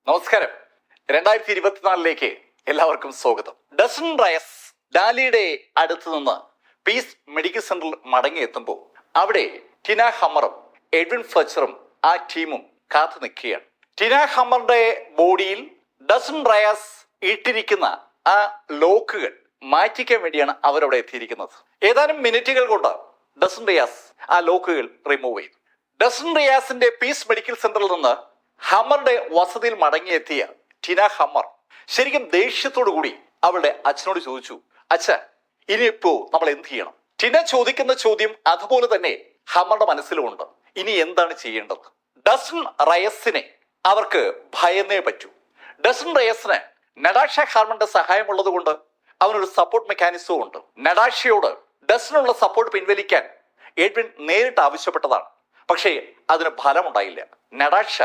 നമസ്കാരം. 2024 എല്ലാവർക്കും സ്വാഗതം. ഡസൻ റയസ് ഡാലിയുടെ അടുത്ത് നിന്ന് പീസ് മെഡിക്കൽ സെന്ററിൽ മടങ്ങിയെത്തുമ്പോൾ അവിടെ ടിന ഹമ്മറും എഡ്വിൻ ഫ്ലെച്ചറും ആ ടീമും കാത്തു നിൽക്കുകയാണ്. ടിന ഹമ്മറുടെ ബോഡിയിൽ ഡസൻ റയസ് ഇട്ടിരിക്കുന്ന ആ ലോക്കുകൾ മാറ്റിക്കാൻ വേണ്ടിയാണ് അവരവിടെ എത്തിയിരിക്കുന്നത്. ഏതാനും മിനിറ്റുകൾ കൊണ്ട് ഡസൻ റിയാസ് ആ ലോക്കുകൾ റിമൂവ് ചെയ്തു. ഡസൻ റിയാസിന്റെ പീസ് മെഡിക്കൽ സെന്ററിൽ നിന്ന് ഹമ്മറുടെ വസതിയിൽ മടങ്ങിയെത്തിയ ടിന ഹമ്മർ ശരിക്കും ദേഷ്യത്തോടു കൂടി അവളുടെ അച്ഛനോട് ചോദിച്ചു, അച്ഛ, ഇനിയിപ്പോ നമ്മൾ എന്ത് ചെയ്യണം? ടിന ചോദിക്കുന്ന ചോദ്യം അതുപോലെ തന്നെ ഹമ്മറുടെ മനസ്സിലുമുണ്ട്. ഇനി എന്താണ് ചെയ്യേണ്ടത്? ഡസൻ റയസിനെ അവർക്ക് ഭയന്നേ പറ്റൂ. ഡസൻ റയസിന് നടാഷ ഹാർമന്റെ സഹായമുള്ളത് കൊണ്ട് അവനൊരു സപ്പോർട്ട് മെക്കാനിസവും ഉണ്ട്. നടാഷയോട് ഡസനുള്ള സപ്പോർട്ട് പിൻവലിക്കാൻ എഡ്വിൻ നേരിട്ട് ആവശ്യപ്പെട്ടതാണ്. പക്ഷേ അതിന് ഫലമുണ്ടായില്ല. നടാഷ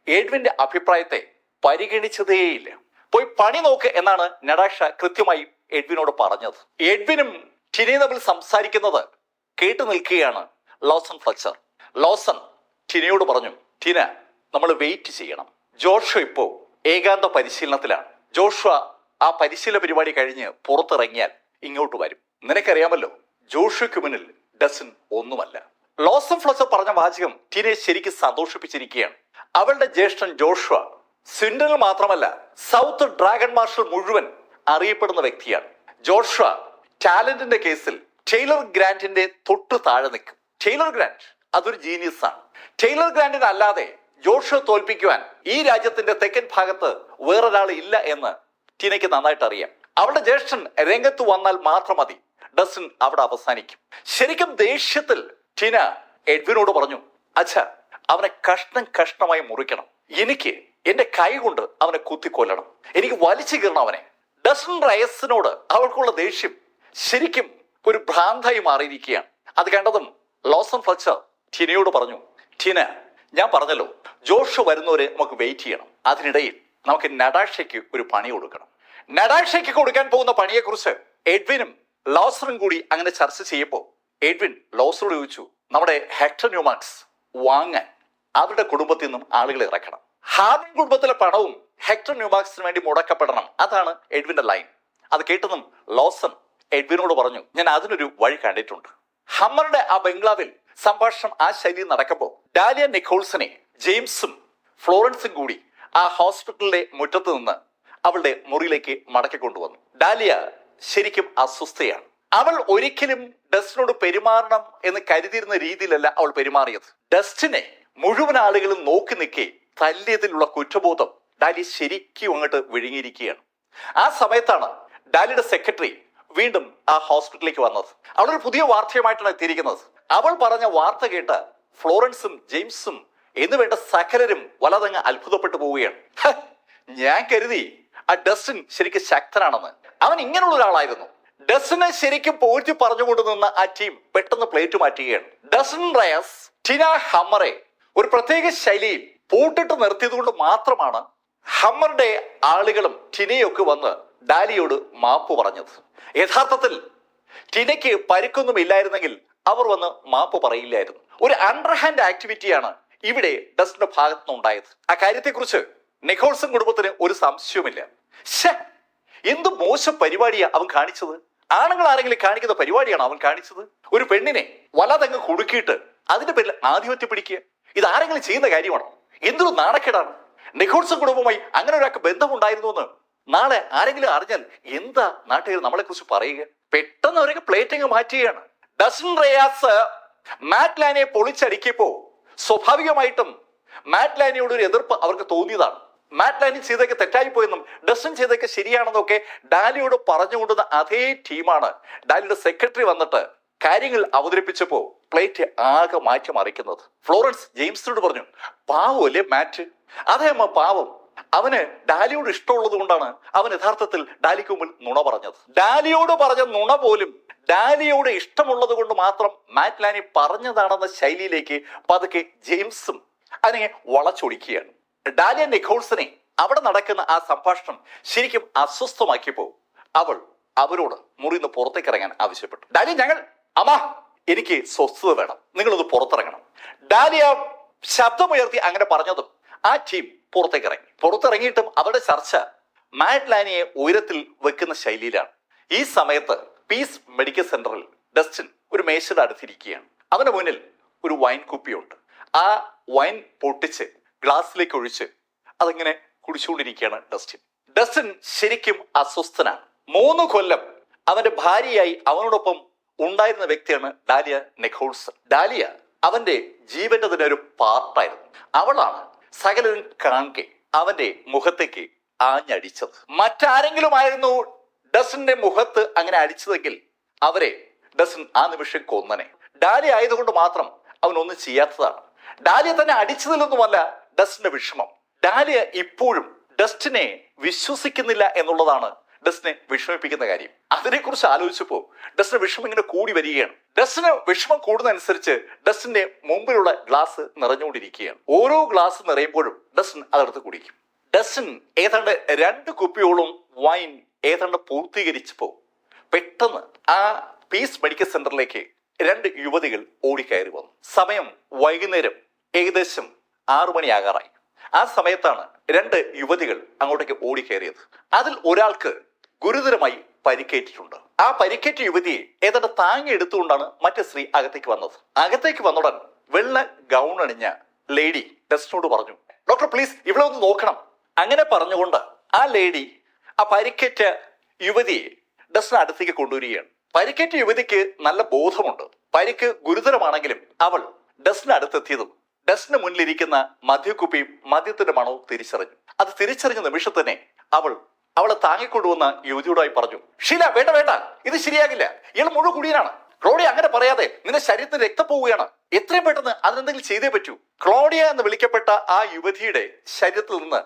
എഡ്വിന്റെ അഭിപ്രായത്തെ പരിഗണിച്ചതേയില്ല. പോയി പണി നോക്ക് എന്നാണ് നടാഷ കൃത്യമായി എഡ്വിനോട് പറഞ്ഞത്. എഡ്വിനും ടിനയും തമ്മിൽ സംസാരിക്കുന്നത് കേട്ടു നിൽക്കുകയാണ് ലോസൺ ഫ്ലെച്ചർ. ലോസൺ ടിനയോട് പറഞ്ഞു, ടിന, നമ്മൾ വെയിറ്റ് ചെയ്യണം. ജോഷുവ ഇപ്പോ ഏകാന്ത പരിശീലനത്തിലാണ്. ജോഷുവ ആ പരിശീലന പരിപാടി കഴിഞ്ഞ് പുറത്തിറങ്ങിയാൽ ഇങ്ങോട്ട് വരും. നിനക്കറിയാമല്ലോ, ജോഷുവയ്ക്ക് മുന്നിൽ ഡസൻ ഒന്നുമല്ല. ലോസൺ ഫ്ലെച്ചർ പറഞ്ഞ വാചകം ടിനയെ ശരിക്കും സന്തോഷിപ്പിച്ചിരിക്കുകയാണ്. അവളുടെ ജ്യേഷ്ഠൻ ജോഷുവ സ്വിൻഡനിൽ മാത്രമല്ല സൗത്ത് ഡ്രാഗൺ മാർഷൽ മുഴുവൻ അറിയപ്പെടുന്ന വ്യക്തിയാണ്. ജോഷുവ ടാലന്റിന്റെ കേസിൽ ടൈലർ ഗ്രാൻഡിന്റെ തൊട്ട് താഴെ നിൽക്കും. ടൈലർ ഗ്രാൻഡ് അതൊരു ജീനിയസ് ആണ്. ടൈലർ ഗ്രാൻഡിനെ അല്ലാതെ ജോഷുവ തോൽപ്പിക്കുവാൻ ഈ രാജ്യത്തിന്റെ തെക്കൻ ഭാഗത്ത് വേറൊരാൾ ഇല്ല എന്ന് ടിനയ്ക്ക് നന്നായിട്ട് അറിയാം. അവളുടെ ജ്യേഷ്ഠൻ രംഗത്ത് വന്നാൽ മാത്രം മതി, ഡസൻ അവിടെ അവസാനിക്കും. ശരിക്കും ദേഷ്യത്തിൽ ടിന എഡ്വിനോട് പറഞ്ഞു, അച്ഛ, അവനെ കഷ്ണം കഷ്ണമായി മുറിക്കണം. എനിക്ക് എന്റെ കൈ കൊണ്ട് അവനെ കുത്തിക്കൊല്ലണം. എനിക്ക് വലിച്ചു കീറണം അവനെ. ഡസൻ റയസിനോട് അവൾക്കുള്ള ദേഷ്യം ശരിക്കും ഒരു ഭ്രാന്തായി മാറിയിരിക്കുകയാണ്. അത് കണ്ടതും ലോസൺ ഫ്ലെച്ചർ ടിനയോട് പറഞ്ഞു, ടിന, ഞാൻ പറഞ്ഞല്ലോ, ജോഷു വരുന്നവരെ നമുക്ക് വെയിറ്റ് ചെയ്യണം. അതിനിടയിൽ നമുക്ക് നടാഷയ്ക്ക് ഒരു പണി കൊടുക്കണം. നടാഷയ്ക്ക് കൊടുക്കാൻ പോകുന്ന പണിയെക്കുറിച്ച് എഡ്വിനും ലോസറും കൂടി അങ്ങനെ ചർച്ച ചെയ്യുമ്പോൾ എഡ്വിൻ ലോസറോട് ചോദിച്ചു, നമ്മുടെ ഹെക്ടർ ന്യൂമാക്സ് വാങ്ങാൻ അവരുടെ കുടുംബത്തിൽ നിന്നും ആളുകളെ ഇറക്കണം. ഹാർമൻ കുടുംബത്തിലെ പണവും ഹെക്ടർ ന്യൂമാക്സിന് വേണ്ടി മുടക്കപ്പെടണം. അതാണ് എഡ്വിന്റെ ലൈൻ. അത് കേട്ടതും ലോസൺ എഡ്വിനോട് പറഞ്ഞു, ഞാൻ അതിനൊരു വഴി കണ്ടിട്ടുണ്ട്. ഹമ്മറുടെ ആ ബംഗ്ലാവിൽ സംഭാഷണം ആ ശൈലിയിൽ നടക്കുമ്പോൾ ഡാലിയ നിക്കോൾസനെ ജെയിംസും ഫ്ലോറൻസും കൂടി ആ ഹോസ്പിറ്റലിലെ മുറ്റത്ത് നിന്ന് അവളുടെ മുറിയിലേക്ക് മടക്കി കൊണ്ടുവന്നു. ഡാലിയ ശരിക്കും അസ്വസ്ഥയാണ്. അവൾ ഒരിക്കലും ഡസ്റ്റിനോട് പെരുമാറണം എന്ന് കരുതിയിരുന്ന രീതിയിലല്ല അവൾ പെരുമാറിയത്. ഡസ്റ്റിനെ മുഴുവൻ ആളുകളും നോക്കി നിൽക്കെ തല്ലിയതിലുള്ള കുറ്റബോധം ഡാലി ശരിക്കും അങ്ങോട്ട് വിഴുങ്ങിയിരിക്കുകയാണ്. ആ സമയത്താണ് ഡാലിയുടെ സെക്രട്ടറി വീണ്ടും ആ ഹോസ്പിറ്റലിലേക്ക് വന്നത്. അവളൊരു പുതിയ വാർത്തയുമായിട്ടാണ് എത്തിയിരിക്കുന്നത്. അവൾ പറഞ്ഞ വാർത്ത കേട്ട് ഫ്ലോറൻസും ജെയിംസും എന്ന് വേണ്ട സകലരും വലതങ്ങ് അത്ഭുതപ്പെട്ടു പോവുകയാണ്. ഞാൻ കരുതി ആ ഡസ്റ്റിൻ ശരിക്കും ശക്തനാണെന്ന്. അവൻ ഇങ്ങനെയുള്ള ഒരാളായിരുന്നു. ഡസനെ ശരിക്കും പോറ്റി പറഞ്ഞുകൊണ്ട് നിന്ന ആ ടീം പെട്ടെന്ന് പ്ലേറ്റ് മാറ്റുകയാണ്. ഡസൻ റയസ് ടിന ഹമ്മറെ ഒരു പ്രത്യേക ശൈലിയിൽ പൂട്ടിട്ട് നിർത്തിയത് കൊണ്ട് മാത്രമാണ് ഹമ്മറുടെ ആളുകളും ടിനയൊക്കെ വന്ന് ഡാലിയോട് മാപ്പ് പറഞ്ഞത്. യഥാർത്ഥത്തിൽ ടിനയ്ക്ക് പരിക്കൊന്നും ഇല്ലായിരുന്നെങ്കിൽ അവർ വന്ന് മാപ്പ് പറയില്ലായിരുന്നു. ഒരു അണ്ടർഹാൻഡ് ആക്ടിവിറ്റിയാണ് ഇവിടെ ഡസ്റ്റിന്റെ ഭാഗത്തുനിന്ന് ഉണ്ടായത്. ആ കാര്യത്തെക്കുറിച്ച് നിക്കോൾസൺ കുടുംബത്തിന് ഒരു സംശയവുമില്ല. എന്ത് മോശം പരിപാടിയാ അവൻ കാണിച്ചത്. ആണുങ്ങൾ ആരെങ്കിലും കാണിക്കുന്ന പരിപാടിയാണ് അവൻ കാണിച്ചത്. ഒരു പെണ്ണിനെ വല്ലാതങ്ങ് കുടുക്കിയിട്ട് അതിന്റെ പേരിൽ ആധിപത്യം പിടിക്കുക, ഇത് ആരെങ്കിലും ചെയ്യുന്ന കാര്യമാണോ? എന്തൊരു നാണക്കേടാണ്. നിക്കോൾസൺ കുടുംബവുമായി അങ്ങനെ ഒരാൾക്ക് ബന്ധമുണ്ടായിരുന്നു എന്ന് നാളെ ആരെങ്കിലും അറിഞ്ഞാൽ എന്താ നാട്ടുകാർ നമ്മളെ കുറിച്ച് പറയുക? പെട്ടെന്ന് അവരൊക്കെ പ്ലേറ്റിങ് മാറ്റുകയാണ്. ഡസൻ റയാസ് മാറ്റ്ലാനെ പൊളിച്ചടിക്കിയപ്പോ സ്വാഭാവികമായിട്ടും മാറ്റ്ലാനിയോട് ഒരു എതിർപ്പ് അവർക്ക് തോന്നിയതാണ്. മാറ്റ്ലാനി ചെയ്തൊക്കെ തെറ്റായി പോയെന്നും ഡസൻ ചെയ്തൊക്കെ ശരിയാണെന്നൊക്കെ ഡാലിയോട് പറഞ്ഞുകൊണ്ടുന്ന അതേ ടീമാണ് ഡാലിയുടെ സെക്രട്ടറി വന്നിട്ട് കാര്യങ്ങൾ അവതരിപ്പിച്ചപ്പോ പ്ലേറ്റ് ആകെ മാറ്റി മറിക്കുന്നത്. ഫ്ലോറൻസ് ജെയിംസിനോട് പറഞ്ഞു, പാവമല്ലേ മാറ്റ്? അതേ അമ്മ, പാവം. അവന് ഡാലിയോട് ഇഷ്ടമുള്ളത് കൊണ്ടാണ് അവൻ യഥാർത്ഥത്തിൽ ഡാലിക്ക് മുമ്പിൽ നുണ പറഞ്ഞത്. ഡാലിയോട് പറഞ്ഞ നുണ പോലും ഡാലിയോട് ഇഷ്ടമുള്ളത് കൊണ്ട് മാത്രം മാറ്റ്ലാനി പറഞ്ഞതാണെന്ന ശൈലിയിലേക്ക് പതുക്കെ ജെയിംസും അതിനെ വളച്ചൊടിക്കുകയാണ്. ഡാലിയ നിക്കോൾസനെ അവിടെ നടക്കുന്ന ആ സംഭാഷണം ശരിക്കും അസ്വസ്ഥമാക്കിയപ്പോ അവൾ അവരോട് മുറിന്ന് പുറത്തേക്ക് ഇറങ്ങാൻ ആവശ്യപ്പെട്ടു. ഡാലിയ, എനിക്ക് സ്വസ്ഥത വേണം, നിങ്ങളൊന്ന് പുറത്തിറങ്ങണം. ഡാലിയ ശബ്ദമുയർത്തി അങ്ങനെ പറഞ്ഞതും ആ ടീം പുറത്തിറങ്ങിയിട്ടും അവരുടെ ചർച്ച മാറ്റ് ലാനിയെ ഉയരത്തിൽ വെക്കുന്ന ശൈലിയിലാണ്. ഈ സമയത്ത് പീസ് മെഡിക്കൽ സെന്ററിൽ ഡസ്റ്റിൻ ഒരു മേശയുടെ അടുത്തിരിക്കുകയാണ്. അവന്റെ മുന്നിൽ ഒരു വൈൻ കുപ്പിയുണ്ട്. ആ വൈൻ പൊട്ടിച്ച് ഗ്ലാസ്സിലേക്ക് ഒഴിച്ച് അതിങ്ങനെ കുടിച്ചുകൊണ്ടിരിക്കുകയാണ് ഡസ്റ്റിൻ ശരിക്കും അസ്വസ്ഥനാണ്. 3 കൊല്ലം അവന്റെ ഭാര്യയായി അവനോടൊപ്പം ഉണ്ടായിരുന്ന വ്യക്തിയാണ് ഡാലിയ നിക്കോൾസൺ. ഡാലിയ അവന്റെ ജീവന്റെ തന്നെ ഒരു പാർട്ടായിരുന്നു. അവളാണ് സകലരും കാണെ അവന്റെ മുഖത്തേക്ക് ആഞ്ഞടിച്ചത്. മറ്റാരെങ്കിലും ആയിരുന്നു ഡസ്റ്റിന്റെ മുഖത്ത് അങ്ങനെ അടിച്ചതെങ്കിൽ അവരെ ഡസ്റ്റിൻ ആ നിമിഷം കൊന്നനെ. ഡാലിയ ആയതുകൊണ്ട് മാത്രം അവനൊന്നും ചെയ്യാത്തതാണ്. ഡാലിയ തന്നെ അടിച്ചതിലൊന്നുമല്ല ഡസ്റ്റിന്റെ വിഷമം. ഡാലിയ ഇപ്പോഴും ഡസ്റ്റിനെ വിശ്വസിക്കുന്നില്ല എന്നുള്ളതാണ് ഡസ്റ്റിനെ വിഷമിപ്പിക്കുന്ന കാര്യം. അതിനെക്കുറിച്ച് ആലോചിച്ചപ്പോ ഡസ്റ്റിന്റെ വിഷമം ഇങ്ങനെ കൂടി വരികയാണ്. ഡസ്റ്റിന് വിഷമം കൂടുന്നതനുസരിച്ച് ഡസ്റ്റിന്റെ മുമ്പിലുള്ള ഗ്ലാസ് നിറഞ്ഞുകൊണ്ടിരിക്കുകയാണ്. ഓരോ ഗ്ലാസ് നിറയുമ്പോഴും ഡസ്റ്റിൻ അതെടുത്ത് കുടിക്കും. ഡസ്റ്റിൻ ഏതാണ്ട് 2 കുപ്പിയോളം വൈൻ ഏതാണ്ട് പൂർത്തീകരിച്ചപ്പോ പെട്ടെന്ന് ആ പീസ് മെഡിക്കൽ സെന്ററിലേക്ക് 2 യുവതികൾ ഓടിക്കയറി വന്നു. സമയം വൈകുന്നേരം ഏകദേശം 6 മണിയാകാറായി. ആ സമയത്താണ് 2 യുവതികൾ അങ്ങോട്ടേക്ക് ഓടിക്കയറിയത്. അതിൽ ഒരാൾക്ക് ഗുരുതരമായി പരിക്കേറ്റിട്ടുണ്ട്. ആ പരിക്കേറ്റ യുവതിയെ ഏതാണ്ട് താങ്ങി എടുത്തുകൊണ്ടാണ് മറ്റേ സ്ത്രീ അകത്തേക്ക് വന്നത്. അകത്തേക്ക് വന്നുടൻ വെള്ള ഗൗൺ അണിഞ്ഞ ലേഡി ഡസ്റ്റിനോട് പറഞ്ഞു, ഡോക്ടർ പ്ലീസ് ഇവിടെ ഒന്ന് നോക്കണം. അങ്ങനെ പറഞ്ഞുകൊണ്ട് ആ ലേഡി ആ പരിക്കേറ്റ യുവതിയെ ഡസ്റ്റിന് അടുത്തേക്ക് കൊണ്ടുവരികയാണ്. പരിക്കേറ്റ യുവതിക്ക് നല്ല ബോധമുണ്ട്. പരിക്ക് ഗുരുതരമാണെങ്കിലും അവൾ ഡസ്റ്റിന് അടുത്തെത്തിയതും ഡസ്റ്റിന് മുന്നിലിരിക്കുന്ന മദ്യക്കുപ്പിയും മദ്യത്തിന്റെ മണവും തിരിച്ചറിഞ്ഞു. അത് തിരിച്ചറിഞ്ഞ നിമിഷം തന്നെ അവളെ താങ്ങിക്കൊണ്ടുവന്ന യുവതിയോടായി പറഞ്ഞു, ഷീല വേണ്ട വേണ്ട, ഇത് ശരിയാകില്ല, ഇയാൾ മുഴുവൻ കുടിയനാണ്. ക്ലോഡിയ അങ്ങനെ പറയാതെ, നിന്റെ ശരീരത്തിന് രക്തം പോവുകയാണ്, എത്രയും പെട്ടെന്ന് അതിനെന്തെങ്കിലും ചെയ്തേ പറ്റൂ. ക്ലോഡിയ എന്ന് വിളിക്കപ്പെട്ട ആ യുവതിയുടെ ശരീരത്തിൽ നിന്ന്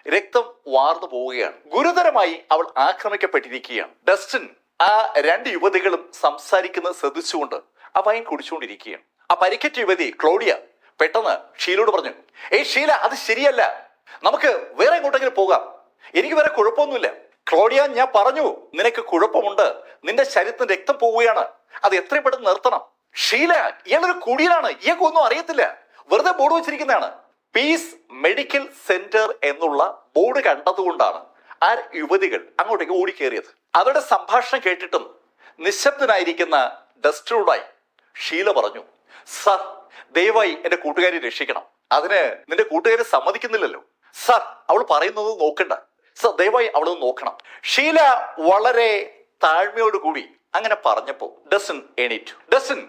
രക്തം വാർന്നു പോവുകയാണ്. ഗുരുതരമായി അവൾ ആക്രമിക്കപ്പെട്ടിരിക്കുകയാണ്. ഡസ്റ്റിൻ ആ 2 യുവതികളും സംസാരിക്കുന്നത് ശ്രദ്ധിച്ചുകൊണ്ട് ആ വൈൻ കുടിച്ചുകൊണ്ടിരിക്കുകയാണ്. ആ പരിക്കേറ്റ യുവതി ക്ലോഡിയ പെട്ടെന്ന് ഷീലയോട് പറഞ്ഞു, ഏയ് ഷീല, അത് ശരിയല്ല, നമുക്ക് വേറെ എങ്ങോട്ടെങ്കിലും പോകാം, എനിക്ക് വേറെ കുഴപ്പമൊന്നുമില്ല. ക്ലോഡിയ, ഞാൻ പറഞ്ഞു നിനക്ക് കുഴപ്പമുണ്ട്, നിന്റെ ശരീരത്തിന് രക്തം പോവുകയാണ്, അത് എത്രയും പെട്ടെന്ന് നിർത്തണം. ഷീല, ഇയാളൊരു കുടിയനാണ്, ഇയാൾക്കൊന്നും അറിയത്തില്ല, വെറുതെ ബോർഡ് വെച്ചിരിക്കുന്നതാണ്. പീസ് മെഡിക്കൽ സെന്റർ എന്നുള്ള ബോർഡ് കണ്ടതുകൊണ്ടാണ് ആ യുവതികൾ അങ്ങോട്ടേക്ക് ഓടിക്കേറിയത്. അവരുടെ സംഭാഷണം കേട്ടിട്ടും നിശബ്ദനായിരിക്കുന്ന ഡസ്റ്റിനോടായി ഷീല പറഞ്ഞു, സർ ദയവായി എന്റെ കൂട്ടുകാരി രക്ഷിക്കണം. അതിന് നിന്റെ കൂട്ടുകാരി സമ്മതിക്കുന്നില്ലല്ലോ. സർ, അവൾ പറയുന്നത് നോക്കണ്ട, സർ ദയവായി അവളൊന്ന് നോക്കണം. ഷീല വളരെ താഴ്മയോടുകൂടി അങ്ങനെ പറഞ്ഞപ്പോ ഡസ്റ്റിൻ എണീറ്റു. ഡസ്റ്റിൻ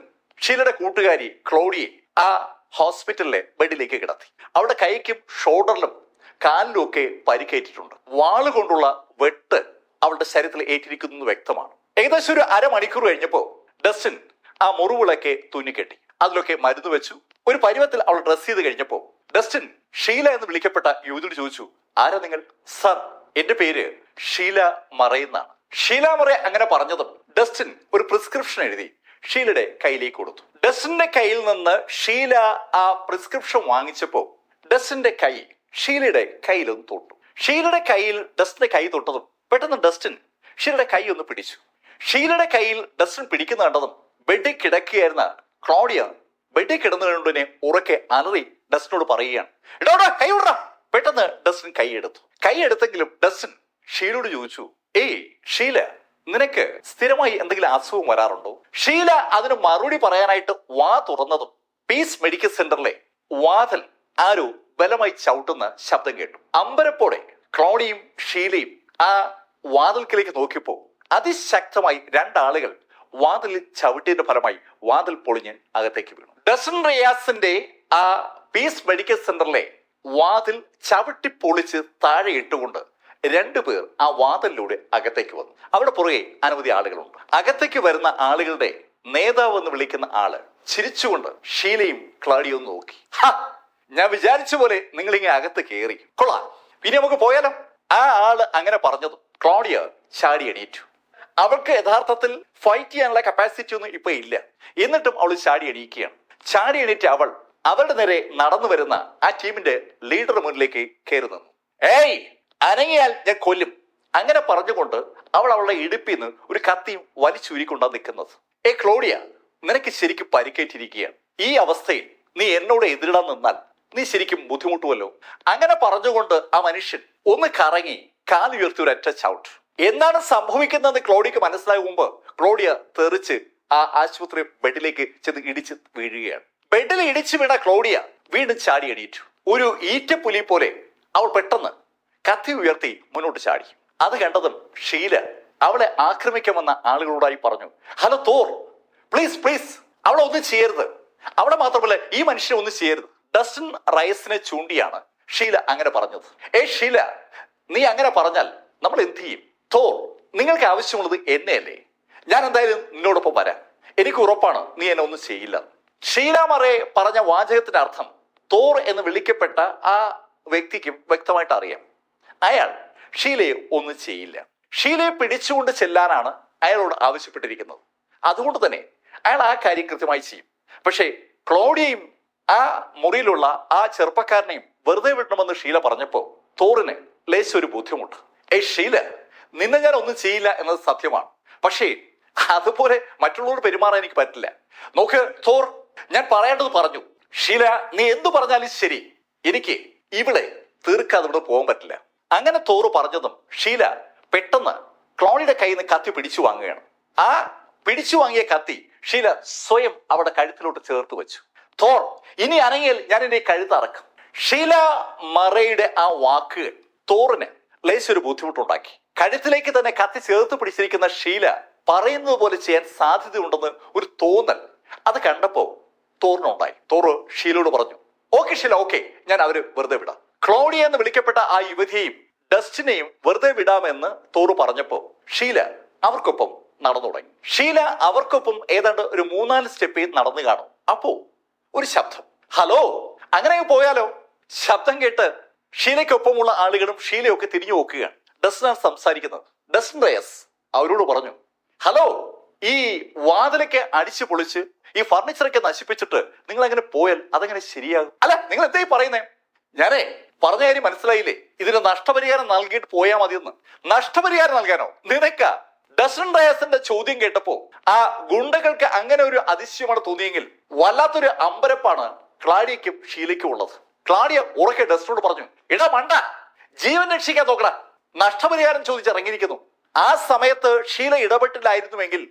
ഷീലയുടെ കൂട്ടുകാരി ക്ലോഡിയെ ആ ഹോസ്പിറ്റലിലെ ബെഡിലേക്ക് കിടത്തി. അവളുടെ കൈക്കും ഷോൾഡറിലും കാലിലും ഒക്കെ പരിക്കേറ്റിട്ടുണ്ട്. വാളുകൊണ്ടുള്ള വെട്ട് അവളുടെ ശരീരത്തിൽ ഏറ്റിരിക്കുന്നത് വ്യക്തമാണ്. ഏകദേശം ഒരു അരമണിക്കൂർ കഴിഞ്ഞപ്പോ ഡസ്റ്റിൻ ആ മുറിവുകളൊക്കെ തുന്നിക്കെട്ടി, അതിലൊക്കെ മരുന്ന് വെച്ചു. ഒരു പരുവത്തിൽ അവൾ ഡ്രസ് ചെയ്ത് കഴിഞ്ഞപ്പോ ഡസ്റ്റിൻ ഷീല എന്ന് വിളിക്കപ്പെട്ട യുവതിയോട് ചോദിച്ചു, ആരാ നിങ്ങൾ? സർ, എന്റെ പേര് ഷീല മറയെന്നാണ്. ഷീല മറ അങ്ങനെ പറഞ്ഞതും ഡസ്റ്റിൻ ഒരു പ്രിസ്ക്രിപ്ഷൻ എഴുതി ഷീലയുടെ കയ്യിലേക്ക് കൊടുത്തു. ഡസ്റ്റിന്റെ കയ്യിൽ നിന്ന് ഷീല ആ പ്രിസ്ക്രിപ്ഷൻ വാങ്ങിച്ചപ്പോ ഡസ്റ്റിന്റെ കൈ ഷീലയുടെ കയ്യിലൊന്ന് തൊട്ടു. ഷീലയുടെ കയ്യിൽ ഡസ്റ്റിന്റെ കൈ തൊട്ടതും പെട്ടെന്ന് ഡസ്റ്റിൻ ഷീലയുടെ കൈ ഒന്ന് പിടിച്ചു. ഷീലയുടെ കയ്യിൽ ഡസ്റ്റിൻ പിടിക്കുന്ന കണ്ടതും ബെഡിൽ കിടക്കുകയായിരുന്ന ക്ലോഡിയ ബെഡിൽ കിടന്നുകൊണ്ടിനെ ഉറക്കെ അലറി ഡസ്റ്റിനോട് പറയുകയാണ്, ഇടോടാ കൈ വിടടാ. പെട്ടെന്ന് ഡസ്റ്റിൻ കൈയെടുത്തെങ്കിലും ഡസ്റ്റിൻ ഷീലയോട് ചോദിച്ചു, ഏയ് ഷീല, നിനക്ക് സ്ഥിരമായി എന്തെങ്കിലും അസുഖം വരാറുണ്ടോ? ഷീല അതിന് മറുപടി പറയാനായിട്ട് വാ തുറന്നതും പീസ് മെഡിക്കൽ സെന്ററിലെ വാതിൽ ആരോ ബലമായി ചവിട്ടുന്ന ശബ്ദം കേട്ടു. അമ്പരപ്പോടെ ക്ലോഡിയും ഷീലയും ആ വാതിൽക്കിലേക്ക് നോക്കിയപ്പോ അതിശക്തമായി 2 ആളുകൾ വാതിലിൽ ചവിട്ടിയതിന്റെ ഫലമായി വാതിൽ പൊളിഞ്ഞ് അകത്തേക്ക് വീണു. ഡസ്റ്റിൻ റിയാസിന്റെ ആ പീസ് മെഡിക്കൽ സെന്ററിലെ വാതിൽ ചവിട്ടി പൊളിച്ച് താഴെ ഇട്ടുകൊണ്ട് 2 പേർ ആ വാതിലിലൂടെ അകത്തേക്ക് വന്നു. അവിടെ പുറകെ അനവധി ആളുകളുണ്ട്. അകത്തേക്ക് വരുന്ന ആളുകളുടെ നേതാവ് എന്ന് വിളിക്കുന്ന ആള് ചിരിച്ചുകൊണ്ട് ഷീലയും ക്ലോഡിയയും നോക്കി. ഞാൻ വിചാരിച്ച പോലെ നിങ്ങൾ ഇങ്ങനെ അകത്ത് കയറി, കൊള്ളാം, ഇനി നമുക്ക് പോയാലോ? ആ ആള് അങ്ങനെ പറഞ്ഞതും ക്ലോഡിയ ചാടി എണീറ്റു. അവൾക്ക് യഥാർത്ഥത്തിൽ ഫൈറ്റ് ചെയ്യാനുള്ള കപ്പാസിറ്റി ഒന്നും ഇപ്പൊ ഇല്ല. എന്നിട്ടും അവൾ ചാടി എണീക്കുകയാണ്. ചാടി എണീറ്റ് അവൾ അവരുടെ നേരെ നടന്നു വരുന്ന ആ ടീമിന്റെ ലീഡർ മുന്നിലേക്ക് കയറി നിന്നു. ഏയ്, അനങ്ങിയാൽ ഞാൻ കൊല്ലും. അങ്ങനെ പറഞ്ഞുകൊണ്ട് അവൾ അവളുടെ ഇടുപ്പിൽ നിന്ന് ഒരു കത്തിയും വലിച്ചൂരിക്കൊണ്ടാണ് നിൽക്കുന്നത്. ക്ലോഡിയ, നിനക്ക് ശരിക്കും പരിക്കേറ്റിരിക്കുകയാണ്. ഈ അവസ്ഥയിൽ നീ എന്നോട് എതിരിടാൻ നിന്നാൽ നീ ശരിക്കും ബുദ്ധിമുട്ടുമല്ലോ. അങ്ങനെ പറഞ്ഞുകൊണ്ട് ആ മനുഷ്യൻ ഒന്ന് കറങ്ങി കാലുയർത്തി ഒരു ഒറ്റ ചവിട്ട്. എന്താണ് സംഭവിക്കുന്നതെന്ന് ക്ലോഡിയക്ക് മനസ്സിലാകുമ്പോ ക്ലോഡിയ തെറിച്ച് ആ ആശുപത്രി ബെഡിലേക്ക് ചെന്ന് ഇടിച്ച് വീഴുകയാണ്. ബെഡിൽ ഇടിച്ചു വീണ ക്ലോഡിയ വീണ്ടും ചാടി എണീറ്റു. ഒരു ഈറ്റപ്പുലി പോലെ അവൾ പെട്ടെന്ന് കത്തി ഉയർത്തി മുന്നോട്ട് ചാടി. അത് കണ്ടതും ഷീല അവളെ ആക്രമിക്കാമെന്ന ആളുകളോടായി പറഞ്ഞു, ഹലോ തോർ, പ്ലീസ് പ്ലീസ് അവളെ ഒന്നും ചെയ്യരുത്, അവളെ മാത്രമല്ല ഈ മനുഷ്യനെ ഒന്നും ചെയ്യരുത്. ഡസ്റ്റിൻ റയസിനെ ചൂണ്ടിയാണ് ഷീല അങ്ങനെ പറഞ്ഞത്. ഷീല, നീ അങ്ങനെ പറഞ്ഞാൽ നമ്മൾ എന്ത് ചെയ്യും? തോർ, നിങ്ങൾക്ക് ആവശ്യമുള്ളത് എന്നെയല്ലേ? ഞാൻ എന്തായാലും നിന്നോടൊപ്പം വരാം. എനിക്ക് ഉറപ്പാണ് നീ എന്നെ ഒന്നും ചെയ്യില്ല. ഷീല മറേ പറഞ്ഞ വാചകത്തിന്റെ അർത്ഥം തോർ എന്ന് വിളിക്കപ്പെട്ട ആ വ്യക്തിക്കും വ്യക്തമായിട്ട് അറിയാം. അയാൾ ഷീലയെ ഒന്നും ചെയ്യില്ല. ഷീലയെ പിടിച്ചുകൊണ്ട് ചെല്ലാനാണ് അയാളോട് ആവശ്യപ്പെട്ടിരിക്കുന്നത്. അതുകൊണ്ട് തന്നെ അയാൾ ആ കാര്യം കൃത്യമായി ചെയ്യും. പക്ഷേ ക്ലോഡിയയും ആ മുറിയിലുള്ള ആ ചെറുപ്പക്കാരനെയും വെറുതെ വിടണമെന്ന് ഷീല പറഞ്ഞപ്പോൾ തോറിന് ലേശം ഒരു ബുദ്ധിമുട്ട്. ഷീല, നിന്നെ ഞാൻ ഒന്നും ചെയ്യില്ല എന്നത് സത്യമാണ്, പക്ഷേ അതുപോലെ മറ്റുള്ളവരോട് പെരുമാറാൻ എനിക്ക് പറ്റില്ല. നോക്ക് തോർ, ഞാൻ പറയേണ്ടത് പറഞ്ഞു. ഷീല, നീ എന്തു പറഞ്ഞാലും ശരി, എനിക്ക് ഇവിടെ തീർക്കാതെ ഇവിടെ പോകാൻ പറ്റില്ല. അങ്ങനെ തോറ് പറഞ്ഞതും ഷീല പെട്ടെന്ന് ക്ലോഡിയുടെ കയ്യിൽ നിന്ന് കത്തി പിടിച്ചു വാങ്ങുകയാണ്. ആ പിടിച്ചു വാങ്ങിയ കത്തി ഷീല സ്വയം അവിടെ കഴുത്തിലോട്ട് ചേർത്ത് വെച്ചു. തോർ, ഇനി അനങ്ങിയാൽ ഞാൻ എന്റെ കഴുത്ത് അറക്കും. ഷീല മറയുടെ ആ വാക്കുകൾ തോറിന് ലേശൊരു ബുദ്ധിമുട്ടുണ്ടാക്കി. കഴുത്തിലേക്ക് തന്നെ കത്തി ചേർത്ത് പിടിച്ചിരിക്കുന്ന ഷീല പറയുന്നത് പോലെ ചെയ്യാൻ സാധ്യതയുണ്ടെന്ന് ഒരു തോന്നൽ അത് കണ്ടപ്പോ തോറിനുണ്ടായി. തോറ് ഷീലയോട് പറഞ്ഞു, ഓക്കെ ഷീല, ഓക്കെ, ഞാൻ അവര് വെറുതെ വിടാം. ക്ലോഡിയ എന്ന് വിളിക്കപ്പെട്ട ആ യുവതിയെയും ഡസ്റ്റിനെയും വെറുതെ വിടാമെന്ന് തോറ് പറഞ്ഞപ്പോ ഷീല അവർക്കൊപ്പം നടന്നു തുടങ്ങി. ഷീല അവർക്കൊപ്പം ഏതാണ്ട് ഒരു 3-4 സ്റ്റെപ്പ് നടന്നു കാണും. അപ്പോ ഒരു ശബ്ദം, ഹലോ, അങ്ങനെ പോയാലോ? ശബ്ദം കേട്ട് ഷീലയ്ക്കൊപ്പമുള്ള ആളുകളും ഷീലയൊക്കെ തിരിഞ്ഞു നോക്കുകയാണ്. ഡസ്റ്റിനാണ് സംസാരിക്കുന്നത്. ഡസ്റ്റിൻ റയസ് അവരോട് പറഞ്ഞു, ഹലോ, ഈ വാതിലൊക്കെ അടിച്ചു പൊളിച്ച് ഈ ഫർണിച്ചറൊക്കെ നശിപ്പിച്ചിട്ട് നിങ്ങൾ അങ്ങനെ പോയാൽ അതെങ്ങനെ ശരിയാകും? അല്ല, നിങ്ങൾ എന്തായി പറയുന്നേ? ഞാനേ പറഞ്ഞ കാര്യം മനസ്സിലായില്ലേ? ഇതിന് നഷ്ടപരിഹാരം നൽകിയിട്ട് പോയാൽ മതിയെന്ന്. നഷ്ടപരിഹാരം നൽകാനോ നിനക്കാ? ഡസ്റ്റിൻ റയസിന്റെ ചോദ്യം കേട്ടപ്പോ ആ ഗുണ്ടകൾക്ക് അങ്ങനെ ഒരു അതിശയമാണ് തോന്നിയെങ്കിൽ വല്ലാത്തൊരു അമ്പരപ്പാണ് ക്ലാഡിയയ്ക്കും ഷീലയ്ക്കും ഉള്ളത്. ക്ലാഡിയ ഉറക്കെ ഡസ്റ്റിനോട് പറഞ്ഞു, എടാ മണ്ട, ജീവൻ രക്ഷിക്കാൻ നോക്കടാ, നഷ്ടപരിഹാരം ചോദിച്ചിറങ്ങിയിരിക്കുന്നു. ആ സമയത്ത് ഷീല ഇടപെട്ടില്ലായിരുന്നുവെങ്കിൽ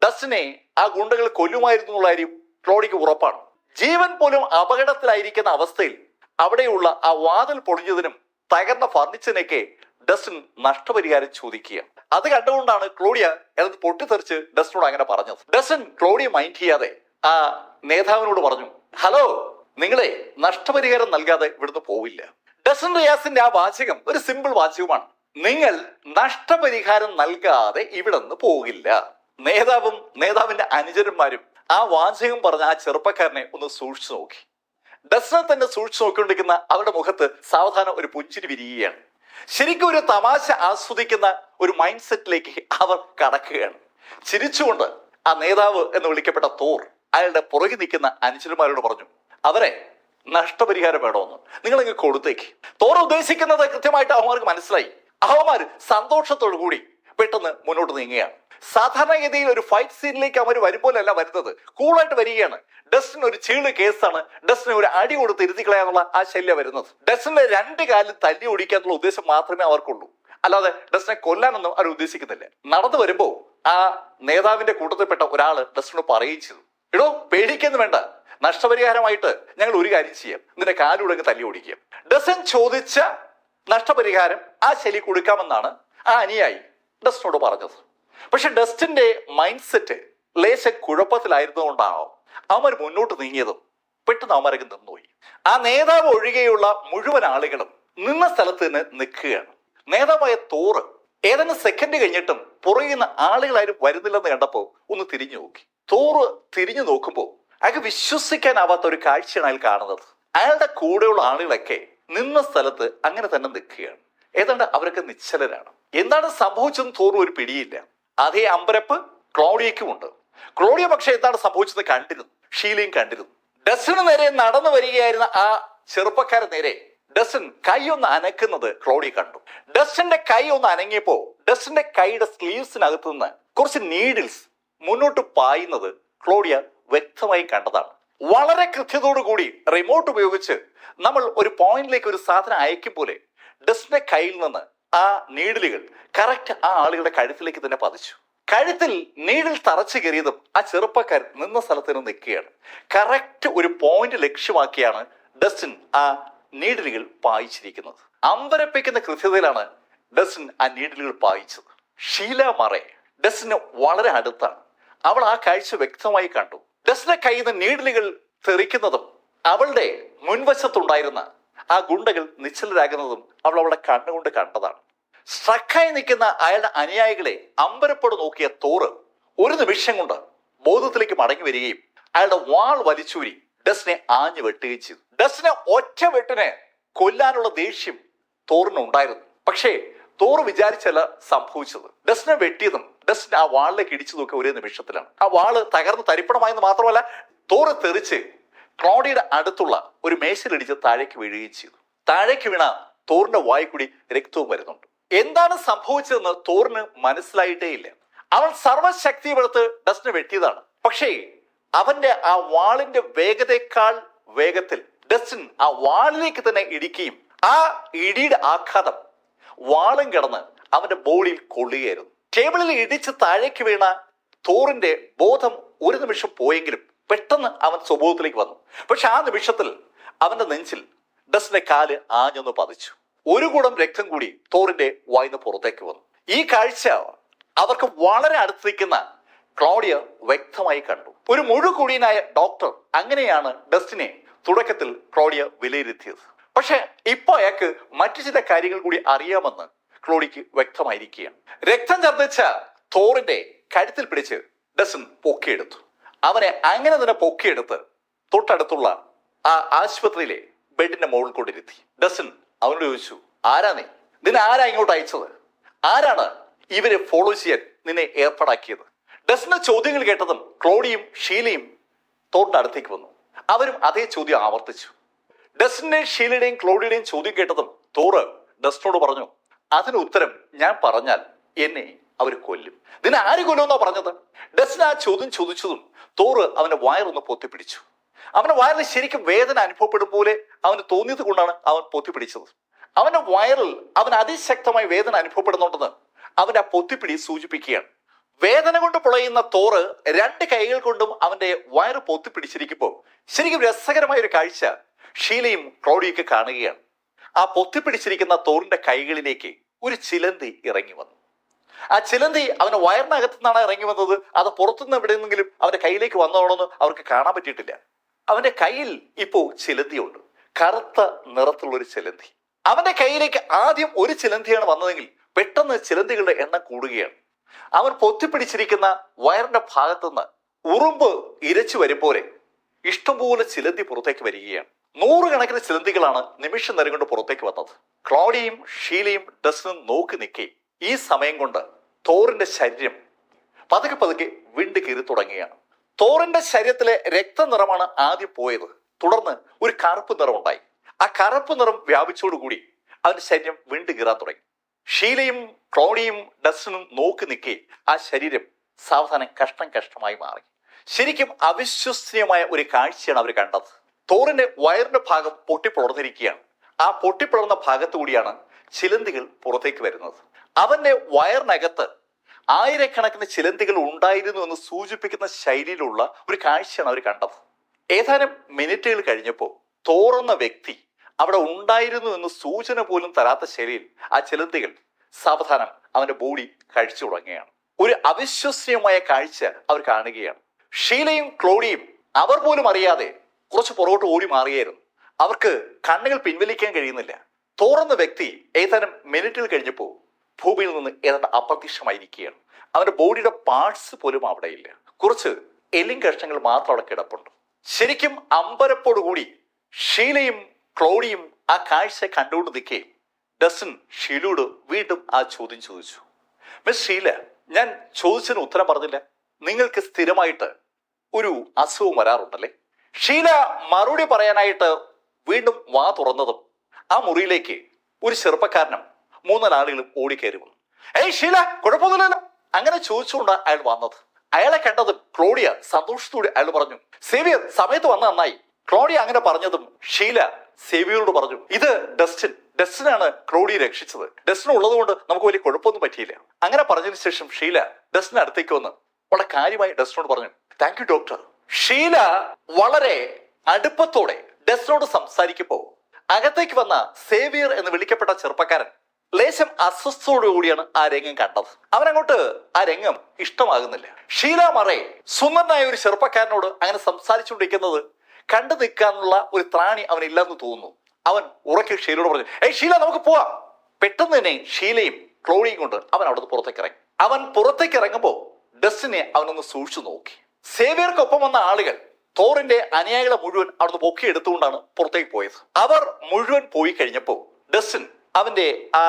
ഡസ്റ്റിനെ ആ ഗുണ്ടകൾ കൊല്ലുമായിരുന്നു എന്നുള്ള കാര്യം ക്ലോഡിക്ക് ഉറപ്പാണ്. ജീവൻ പോലും അപകടത്തിലായിരിക്കുന്ന അവസ്ഥയിൽ അവിടെയുള്ള ആ വാതിൽ പൊളിഞ്ഞതിനും തകർന്ന ഫർണിച്ചറിനൊക്കെ ഡസ്റ്റിൻ നഷ്ടപരിഹാരം ചോദിക്കുക. അത് കണ്ടുകൊണ്ടാണ് ക്ലോഡിയ എന്നത് പൊട്ടിത്തെറിച്ച് ഡസ്റ്റിനോട് അങ്ങനെ പറഞ്ഞത്. ഡസ്റ്റിൻ ക്ലോഡിയ മൈൻഡ് ചെയ്യാതെ ആ നേതാവിനോട് പറഞ്ഞു, ഹലോ, നിങ്ങളെ നഷ്ടപരിഹാരം നൽകാതെ ഇവിടുന്ന് പോവില്ല. ഡസ്റ്റിൻ റിയാസിന്റെ ആ വാചകം ഒരു സിമ്പിൾ വാചകമാണ്, നിങ്ങൾ നഷ്ടപരിഹാരം നൽകാതെ ഇവിടുന്ന് പോകില്ല. നേതാവും നേതാവിന്റെ അനുചരന്മാരും ആ വാചകം പറഞ്ഞ ആ ചെറുപ്പക്കാരനെ ഒന്ന് സൂക്ഷിച്ചു നോക്കി. ഡസ്റ്റിനെ തന്നെ സൂക്ഷിച്ചു നോക്കിക്കൊണ്ടിരിക്കുന്ന അവരുടെ മുഖത്ത് സാവധാനം ഒരു പുഞ്ചിരി വിരിയുകയാണ്. ശരിക്കും ഒരു തമാശ ആസ്വദിക്കുന്ന ഒരു മൈൻഡ് സെറ്റിലേക്ക് അവർ കടക്കുകയാണ്. ചിരിച്ചുകൊണ്ട് ആ നേതാവ് എന്ന് വിളിക്കപ്പെട്ട തോർ അയാളുടെ പുറകിൽ നിൽക്കുന്ന അനുചരന്മാരോട് പറഞ്ഞു, അവരെ നഷ്ടപരിഹാരം വേണമെന്ന് നിങ്ങളിങ്ങ് കൊടുത്തേക്ക്. തോർ ഉദ്ദേശിക്കുന്നത് കൃത്യമായിട്ട് അവന്മാർക്ക് മനസ്സിലായി. അവന്മാർ സന്തോഷത്തോടു കൂടി പെട്ടെന്ന് മുന്നോട്ട് നീങ്ങുകയാണ്. സാധാരണഗതിയിൽ ഒരു ഫൈറ്റ് സീനിലേക്ക് അവർ വരുമ്പോഴല്ല വരുന്നത്, കൂളായിട്ട് വരികയാണ്. ഡസ്റ്റിന് ഒരു ചീള് കേസാണ്, ഡസ്റ്റിനെ ഒരു അടി കൊടുത്ത് ഇരുത്തി കളയാന്നുള്ള ആ ശല്യം വരുന്നത്. ഡസ്റ്റിന്റെ 2 കാലിൽ തല്ലി ഓടിക്കാന്നുള്ള ഉദ്ദേശം മാത്രമേ അവർക്കുള്ളൂ, അല്ലാതെ ഡസ്റ്റിനെ കൊല്ലാനൊന്നും അവർ ഉദ്ദേശിക്കുന്നില്ല. നടന്നു വരുമ്പോ ആ നേതാവിന്റെ കൂട്ടത്തിൽപ്പെട്ട ഒരാള് ഡസ്റ്റിനോട് പറയുകയും ചെയ്തു, എടോ പേടിക്കൊന്നും വേണ്ട, നഷ്ടപരിഹാരമായിട്ട് ഞങ്ങൾ ഒരു കാര്യം ചെയ്യാം, നിന്റെ കാലുടങ്ങ് തല്ലി ഓടിക്കുക. ഡസ്റ്റിൻ ചോദിച്ച നഷ്ടപരിഹാരം ആ ശൈലി കൊടുക്കാമെന്നാണ് ആ അനുയായി ഡസ്റ്റിനോട് പറഞ്ഞത്. പക്ഷെ ഡസ്റ്റിന്റെ മൈൻഡ് സെറ്റ് ലേശ കുഴപ്പത്തിലായിരുന്നുകൊണ്ടാണോ അവന്മാർ മുന്നോട്ട് നീങ്ങിയതും പെട്ടെന്ന് അവന്മാരൊക്കെ നിന്നുപോയി. ആ നേതാവ് ഒഴികെയുള്ള മുഴുവൻ ആളുകളും നിന്ന സ്ഥലത്ത് തന്നെ നിൽക്കുകയാണ്. നേതാവായ തോറ് ഏതാനും സെക്കൻഡ് കഴിഞ്ഞിട്ടും പുറകിൽ നിന്ന് ആളുകളാരും വരുന്നില്ലെന്ന് കണ്ടപ്പോൾ ഒന്ന് തിരിഞ്ഞു നോക്കി. തോറ് തിരിഞ്ഞു നോക്കുമ്പോൾ അയാൾക്ക് വിശ്വസിക്കാനാവാത്ത ഒരു കാഴ്ചയാണ് അയാൾ കാണുന്നത്. അയാളുടെ കൂടെയുള്ള ആളുകളൊക്കെ നിന്ന സ്ഥലത്ത് അങ്ങനെ തന്നെ നിൽക്കുകയാണ്. ഏതാണ്ട് അവരൊക്കെ നിശ്ചലരാണ്. എന്താണ് സംഭവിച്ചതെന്ന് തോറും ഒരു പിടിയില്ല. അതേ അമ്പരപ്പ് ക്ലോഡിയയ്ക്കും ഉണ്ട്. ക്ലോഡിയ പക്ഷെ എന്താണ് സംഭവിച്ചത് കണ്ടിരുന്നു, ഷീലയും കണ്ടിരുന്നു. ഡസ്റ്റിന് നേരെ നടന്നു വരികയായിരുന്ന ആ ചെറുപ്പക്കാരൻ നേരെ ഡസ്റ്റിൻ കൈ ഒന്ന് അനക്കുന്നത് ക്ലോഡിയ കണ്ടു. ഡസ്റ്റിന്റെ കൈ ഒന്ന് അനങ്ങിയപ്പോ ഡസ്റ്റിന്റെ കൈയുടെ സ്ലീവ്സിനകത്ത് നിന്ന് കുറച്ച് നീഡിൽസ് മുന്നോട്ട് പായുന്നത് ക്ലോഡിയ വ്യക്തമായി കണ്ടതാണ്. വളരെ കൃത്യതയോടു കൂടി റിമോട്ട് ഉപയോഗിച്ച് നമ്മൾ ഒരു പോയിന്റിലേക്ക് ഒരു സാധനം അയക്കും പോലെ ഡസ്റ്റിന്റെ കയ്യിൽ നിന്ന് ആ നീഡിലുകൾ കറക്റ്റ് ആ ആളുകളുടെ കഴുത്തിലേക്ക് തന്നെ പതിച്ചു. കഴുത്തിൽ നീഡിൽ തറച്ചു കയറിയതും ആ ചെറുപ്പക്കാരൻ നിന്ന സ്ഥലത്ത് നിന്ന് നിൽക്കുകയാണ്. കറക്റ്റ് ഒരു പോയിന്റ് ലക്ഷ്യമാക്കിയാണ് ഡസ്റ്റിൻ ആ നീഡിലുകൾ പായിച്ചിരിക്കുന്നത്. അമ്പരപ്പിക്കുന്ന കൃത്യതയിലാണ് ഡസ്റ്റിൻ ആ നീഡിലുകൾ പായിച്ചത്. ഷീല മറേ ഡസ്റ്റിന് വളരെ അടുത്താണ്. അവൾ ആ കാഴ്ച വ്യക്തമായി കണ്ടു. ഡസ്റ്റിന്റെ കയ്യിൽ നിന്ന് നീഡിലുകൾ തെറിക്കുന്നതും അവളുടെ മുൻവശത്തുണ്ടായിരുന്ന ആ ഗുണ്ടകൾ നിശ്ചലരാകുന്നതും അവളുടെ കണ്ണുകൊണ്ട് കണ്ടതാണ്. സ്ട്രക്കായി നിൽക്കുന്ന അയാളുടെ അനുയായികളെ അമ്പരപ്പോട് നോക്കിയ തോറ് ഒരു നിമിഷം കൊണ്ട് ബോധത്തിലേക്ക് മടങ്ങി വരികയും അയാളുടെ വാൾ വലിച്ചൂരി ഡസ്റ്റിനെ ആഞ്ഞു വെട്ടുകയും ചെയ്തു. ഡസ്റ്റിനെ ഒറ്റ വെട്ടിനെ കൊല്ലാനുള്ള ദേഷ്യം തോറിനുണ്ടായിരുന്നു. പക്ഷേ തോറ് വിചാരിച്ചല്ല സംഭവിച്ചത്. ഡസ്റ്റിനെ വെട്ടിയതും ഡസ്റ്റിനെ ആ വാളിലേക്ക് ഇടിച്ചു നോക്കിയ ഒരേ നിമിഷത്തിലാണ്. ആ വാള് തകർന്ന് തരിപ്പണമായെന്ന് മാത്രമല്ല, തോറ് തെറിച്ച് ക്ലോഡിയുടെ അടുത്തുള്ള ഒരു മേശയിലിടിച്ച് താഴേക്ക് വീഴുകയും ചെയ്തു. താഴേക്ക് വീണ തോറിന്റെ വായി കൂടി രക്തവും വരുന്നുണ്ട്. എന്താണ് സംഭവിച്ചതെന്ന് തോറിന് മനസ്സിലായിട്ടേ ഇല്ല. അവൻ സർവശക്തിയെടുത്ത് ഡസ്റ്റിനെ വെട്ടിയതാണ്. പക്ഷേ അവന്റെ ആ വാളിന്റെ വേഗതയേക്കാൾ വേഗത്തിൽ ഡസ്റ്റിൻ ആ വാളിലേക്ക് തന്നെ ഇടിക്കുകയും ആ ഇടിയുടെ ആഘാതം വാളും കിടന്ന് അവന്റെ ബോഡിയിൽ കൊള്ളുകയായിരുന്നു. ടേബിളിൽ ഇടിച്ച് താഴേക്ക് വീണ തോറിന്റെ ബോധം ഒരു നിമിഷം പോയെങ്കിലും പെട്ടെന്ന് അവൻ സ്വബോധത്തിലേക്ക് വന്നു. പക്ഷെ ആ നിമിഷത്തിൽ അവന്റെ നെഞ്ചിൽ ഡസ്റ്റിന്റെ കാല് ആഞ്ഞൊന്ന് പതിച്ചു. ഒരു കുടം രക്തം കൂടി തോറിന്റെ വായിന്ന് പുറത്തേക്ക് വന്നു. ഈ കാഴ്ച അവർക്ക് വളരെ അടുത്ത് നിൽക്കുന്ന ക്ലോഡിയ വ്യക്തമായി കണ്ടു. ഒരു മുഴുകുടിയനായ ഡോക്ടർ അങ്ങനെയാണ് ഡസ്റ്റിനെ തുടക്കത്തിൽ ക്ലോഡിയ വിലയിരുത്തിയത്. പക്ഷെ ഇപ്പൊ അയാൾക്ക് മറ്റു ചില കാര്യങ്ങൾ കൂടി അറിയാമെന്ന് ക്ലോഡിക്ക് വ്യക്തമായിരിക്കുകയാണ്. രക്തം ഛർദ്ദിച്ച തോറിന്റെ കഴുത്തിൽ പിടിച്ച് ഡസ്റ്റിൻ പൊക്കിയെടുത്തു. അവനെ അങ്ങനെ തന്നെ പൊക്കിയെടുത്ത് തൊട്ടടുത്തുള്ള ആ ആശുപത്രിയിലെ ബെഡിന്റെ മുകളിൽ കൊണ്ടിരുത്തി. ഡസ്റ്റിൻ അവനോട് ചോദിച്ചു, ആരാ നീ? നിന്നെ ആരാ ഇങ്ങോട്ട് അയച്ചത്? ആരാണ് ഇവരെ ഫോളോ ചെയ്യാൻ നിന്നെ ഏർപ്പാടാക്കിയത്? ഡസ്റ്റിന്റെ ചോദ്യങ്ങൾ കേട്ടതും ക്ലോഡിയും ഷീലയും തോറിന്റെ അടുത്തേക്ക് വന്നു. അവരും അതേ ചോദ്യം ആവർത്തിച്ചു. ഡസ്റ്റിന്റെയും ഷീലയുടെയും ക്ലോഡിയുടെയും ചോദ്യം കേട്ടതും തോറ് ഡസ്റ്റിനോട് പറഞ്ഞു, അതിന് ഉത്തരം ഞാൻ പറഞ്ഞാൽ എന്നെ അവർ കൊല്ലും. നിന്നെ ആര് കൊല്ലുമെന്നാ പറഞ്ഞത്? ഡസ്റ്റിന് ആ ചോദ്യം ചോദിച്ചതും തോറ് അവന്റെ വയറൊന്ന് പൊത്തിപ്പിടിച്ചു. അവന്റെ വയറിൽ ശരിക്കും വേദന അനുഭവപ്പെടും പോലെ അവന് തോന്നിയത് കൊണ്ടാണ് അവൻ പൊത്തിപ്പിടിച്ചത്. അവന്റെ വയറിൽ അവൻ അതിശക്തമായി വേദന അനുഭവപ്പെടുന്നുണ്ടെന്ന് അവന്റെ ആ പൊത്തിപ്പിടി സൂചിപ്പിക്കുകയാണ്. വേദന കൊണ്ട് പുളയുന്ന തോറ് രണ്ട് കൈകൾ കൊണ്ടും അവന്റെ വയറ് പൊത്തിപ്പിടിച്ചിരിക്കുമ്പോൾ ശരിക്കും രസകരമായ ഒരു കാഴ്ച ഷീലയും ക്ലോഡിയൊക്കെ കാണുകയാണ്. ആ പൊത്തിപ്പിടിച്ചിരിക്കുന്ന തോറിന്റെ കൈകളിലേക്ക് ഒരു ചിലന്തി ഇറങ്ങി വന്നു. ആ ചിലന്തി അവന്റെ വയറിനകത്തു നിന്നാണ് ഇറങ്ങി വന്നത്. അത് പുറത്തുനിന്ന് എവിടെയെങ്കിലും അവന്റെ കയ്യിലേക്ക് വന്നോളെന്ന് അവർക്ക് കാണാൻ പറ്റിയിട്ടില്ല. അവന്റെ കയ്യിൽ ഇപ്പോ ചിലന്തിയുണ്ട്, കറുത്ത നിറത്തുള്ള ഒരു ചിലന്തി. അവന്റെ കയ്യിലേക്ക് ആദ്യം ഒരു ചിലന്തിയാണ് വന്നതെങ്കിൽ പെട്ടെന്ന് ചിലന്തികളുടെ എണ്ണം കൂടുകയാണ്. അവൻ പൊത്തിപ്പിടിച്ചിരിക്കുന്ന വയറിന്റെ ഭാഗത്തുനിന്ന് ഉറുമ്പ് ഇരച്ചു വരും പോലെ ഇഷ്ടംപോലെ ചിലന്തി പുറത്തേക്ക് വരികയാണ്. നൂറുകണക്കിന് ചിലന്തികളാണ് നിമിഷം നേരം കൊണ്ട് പുറത്തേക്ക് വന്നത്. ക്ലോഡിയും ഷീലയും ഡസ്റ്റിനും നോക്കി നിൽക്കെ ഈ സമയം കൊണ്ട് തോറിന്റെ ശരീരം പതുക്കെ പതുക്കെ വിണ്ട് കീറി തുടങ്ങുകയാണ്. തോറിന്റെ ശരീരത്തിലെ രക്തനിറമാണ് ആദ്യം പോയത്. തുടർന്ന് ഒരു കറുപ്പ് നിറം ഉണ്ടായി. ആ കറുപ്പ് നിറം വ്യാപിച്ചോടുകൂടി അവന്റെ ശരീരം വിണ്ട് കീറാൻ തുടങ്ങി. ഷീലയും ക്ലോഡിയും ഡസ്റ്റിനും നോക്കി നിൽക്കെ ആ ശരീരം സാവധാനം കഷ്ടം കഷ്ടമായി മാറി. ശരിക്കും അവിശ്വസനീയമായ ഒരു കാഴ്ചയാണ് അവർ കണ്ടത്. തോറിന്റെ വയറിന്റെ ഭാഗം പൊട്ടിപ്പിളർന്നിരിക്കുകയാണ്. ആ പൊട്ടിപ്പിളർന്ന ഭാഗത്തു കൂടിയാണ് ചിലന്തികൾ പുറത്തേക്ക് വരുന്നത്. അവന്റെ വയറിനകത്ത് ആയിരക്കണക്കിന് ചിലന്തികൾ ഉണ്ടായിരുന്നു എന്ന് സൂചിപ്പിക്കുന്ന ശൈലിയിലുള്ള ഒരു കാഴ്ചയാണ് അവർ കണ്ടത്. ഏതാനും മിനിറ്റുകൾ കഴിഞ്ഞപ്പോൾ തോറെന്ന വ്യക്തി അവിടെ ഉണ്ടായിരുന്നു എന്ന് സൂചന പോലും തരാത്ത ശൈലിയിൽ ആ ചിലന്തികൾ സാവധാനം അവന്റെ ബോഡി കഴിച്ചു തുടങ്ങുകയാണ്. ഒരു അവിശ്വസനീയമായ കാഴ്ച അവർ കാണുകയാണ്. ഷീലയും ക്ലോഡിയും അവർ പോലും അറിയാതെ കുറച്ച് പുറകോട്ട് ഓടി മാറിയായിരുന്നു. അവർക്ക് കണ്ണുകൾ പിൻവലിക്കാൻ കഴിയുന്നില്ല. തോറുന്ന വ്യക്തി ഏതാനും മിനിറ്റുകൾ കഴിഞ്ഞപ്പോൾ ഭൂമിയിൽ നിന്ന് ഏതാണ്ട് അപ്രത്യക്ഷമായിരിക്കുകയാണ്. അവന്റെ ബോഡിയുടെ പാർട്സ് പോലും അവിടെയില്ല. കുറച്ച് എല്ലും കഷ്ണങ്ങൾ മാത്രം അവിടെ കിടപ്പുണ്ട്. ശരിക്കും അമ്പരപ്പോടുകൂടി ഷീലയും ക്ലോഡിയും ആ കാഴ്ച കണ്ടുകൊണ്ട് നിൽക്കേ ഡസ്റ്റിൻ ഷീലയോട് വീണ്ടും ആ ചോദ്യം ചോദിച്ചു. മിസ് ഷീല, ഞാൻ ചോദിച്ചതിന് ഉത്തരം പറഞ്ഞില്ല. നിങ്ങൾക്ക് സ്ഥിരമായിട്ട് ഒരു അസുഖം വരാറുണ്ടല്ലേ? ഷീല മറുപടി പറയാനായിട്ട് വീണ്ടും വാ തുറന്നതും ആ മുറിയിലേക്ക് ഒരു ചെറുപ്പക്കാരനും 3 ആളുകളും ഓടിക്കയറി വന്നു. ഏയ് ഷീല, കുഴപ്പമൊന്നുമില്ലല്ലോ, അങ്ങനെ ചോദിച്ചുകൊണ്ട് അയാൾ വന്നത്. അയാളെ കണ്ടതും ക്ലോഡിയ സന്തോഷത്തോടെ അയാൾ പറഞ്ഞു, സേവിയർ സമയത്ത് വന്ന നന്നായി. ക്ലോഡിയ അങ്ങനെ പറഞ്ഞതും ഷീല സേവിയറോട് പറഞ്ഞു, ഇത് ഡസ്റ്റിനാണ് ക്ലോഡിയെ രക്ഷിച്ചത്. ഡസ്റ്റിൻ ഉള്ളത് കൊണ്ട് നമുക്ക് വലിയ കുഴപ്പമൊന്നും പറ്റിയില്ല. അങ്ങനെ പറഞ്ഞതിന് ശേഷം ഷീല ഡസ്റ്റിന് അടുത്തേക്ക് വന്ന് വളരെ കാര്യമായി ഡസ്റ്റിനോട് പറഞ്ഞു, താങ്ക് യു ഡോക്ടർ. ഷീല വളരെ അടുപ്പത്തോടെ ഡസ്റ്റിനോട് സംസാരിക്കുമ്പോൾ അകത്തേക്ക് വന്ന സേവിയർ എന്ന് വിളിക്കപ്പെട്ട ചെറുപ്പക്കാരൻ ലേശം അസ്വസ്ഥതയോടുകൂടിയാണ് ആ രംഗം കണ്ടത്. അവനങ്ങോട്ട് ആ രംഗം ഇഷ്ടമാകുന്നില്ല. ഷീല മറേ സുന്ദരനായ ഒരു ചെറുപ്പക്കാരനോട് അങ്ങനെ സംസാരിച്ചുകൊണ്ടിരിക്കുന്നത് കണ്ടു നിൽക്കാനുള്ള ഒരു ത്രാണി അവനില്ലെന്ന് തോന്നുന്നു. അവൻ ഉറക്കെ ഷീലയോട് പറഞ്ഞു, ഷീല നമുക്ക് പോവാം. പെട്ടെന്ന് തന്നെ ഷീലയും ക്ലോഡിയും കൊണ്ട് അവൻ അവിടുന്ന് പുറത്തേക്ക് ഇറങ്ങി. അവൻ പുറത്തേക്ക് ഇറങ്ങുമ്പോൾ ഡസ്റ്റിനെ അവനൊന്ന് സൂക്ഷിച്ചു നോക്കി. സേവിയർക്കൊപ്പം വന്ന ആളുകൾ തോറിന്റെ അനുയായികളെ മുഴുവൻ അവിടുന്ന് പൊക്കി എടുത്തുകൊണ്ടാണ് പുറത്തേക്ക് പോയത്. അവർ മുഴുവൻ പോയി കഴിഞ്ഞപ്പോൾ ഡസ്റ്റിൻ അവന്റെ ആ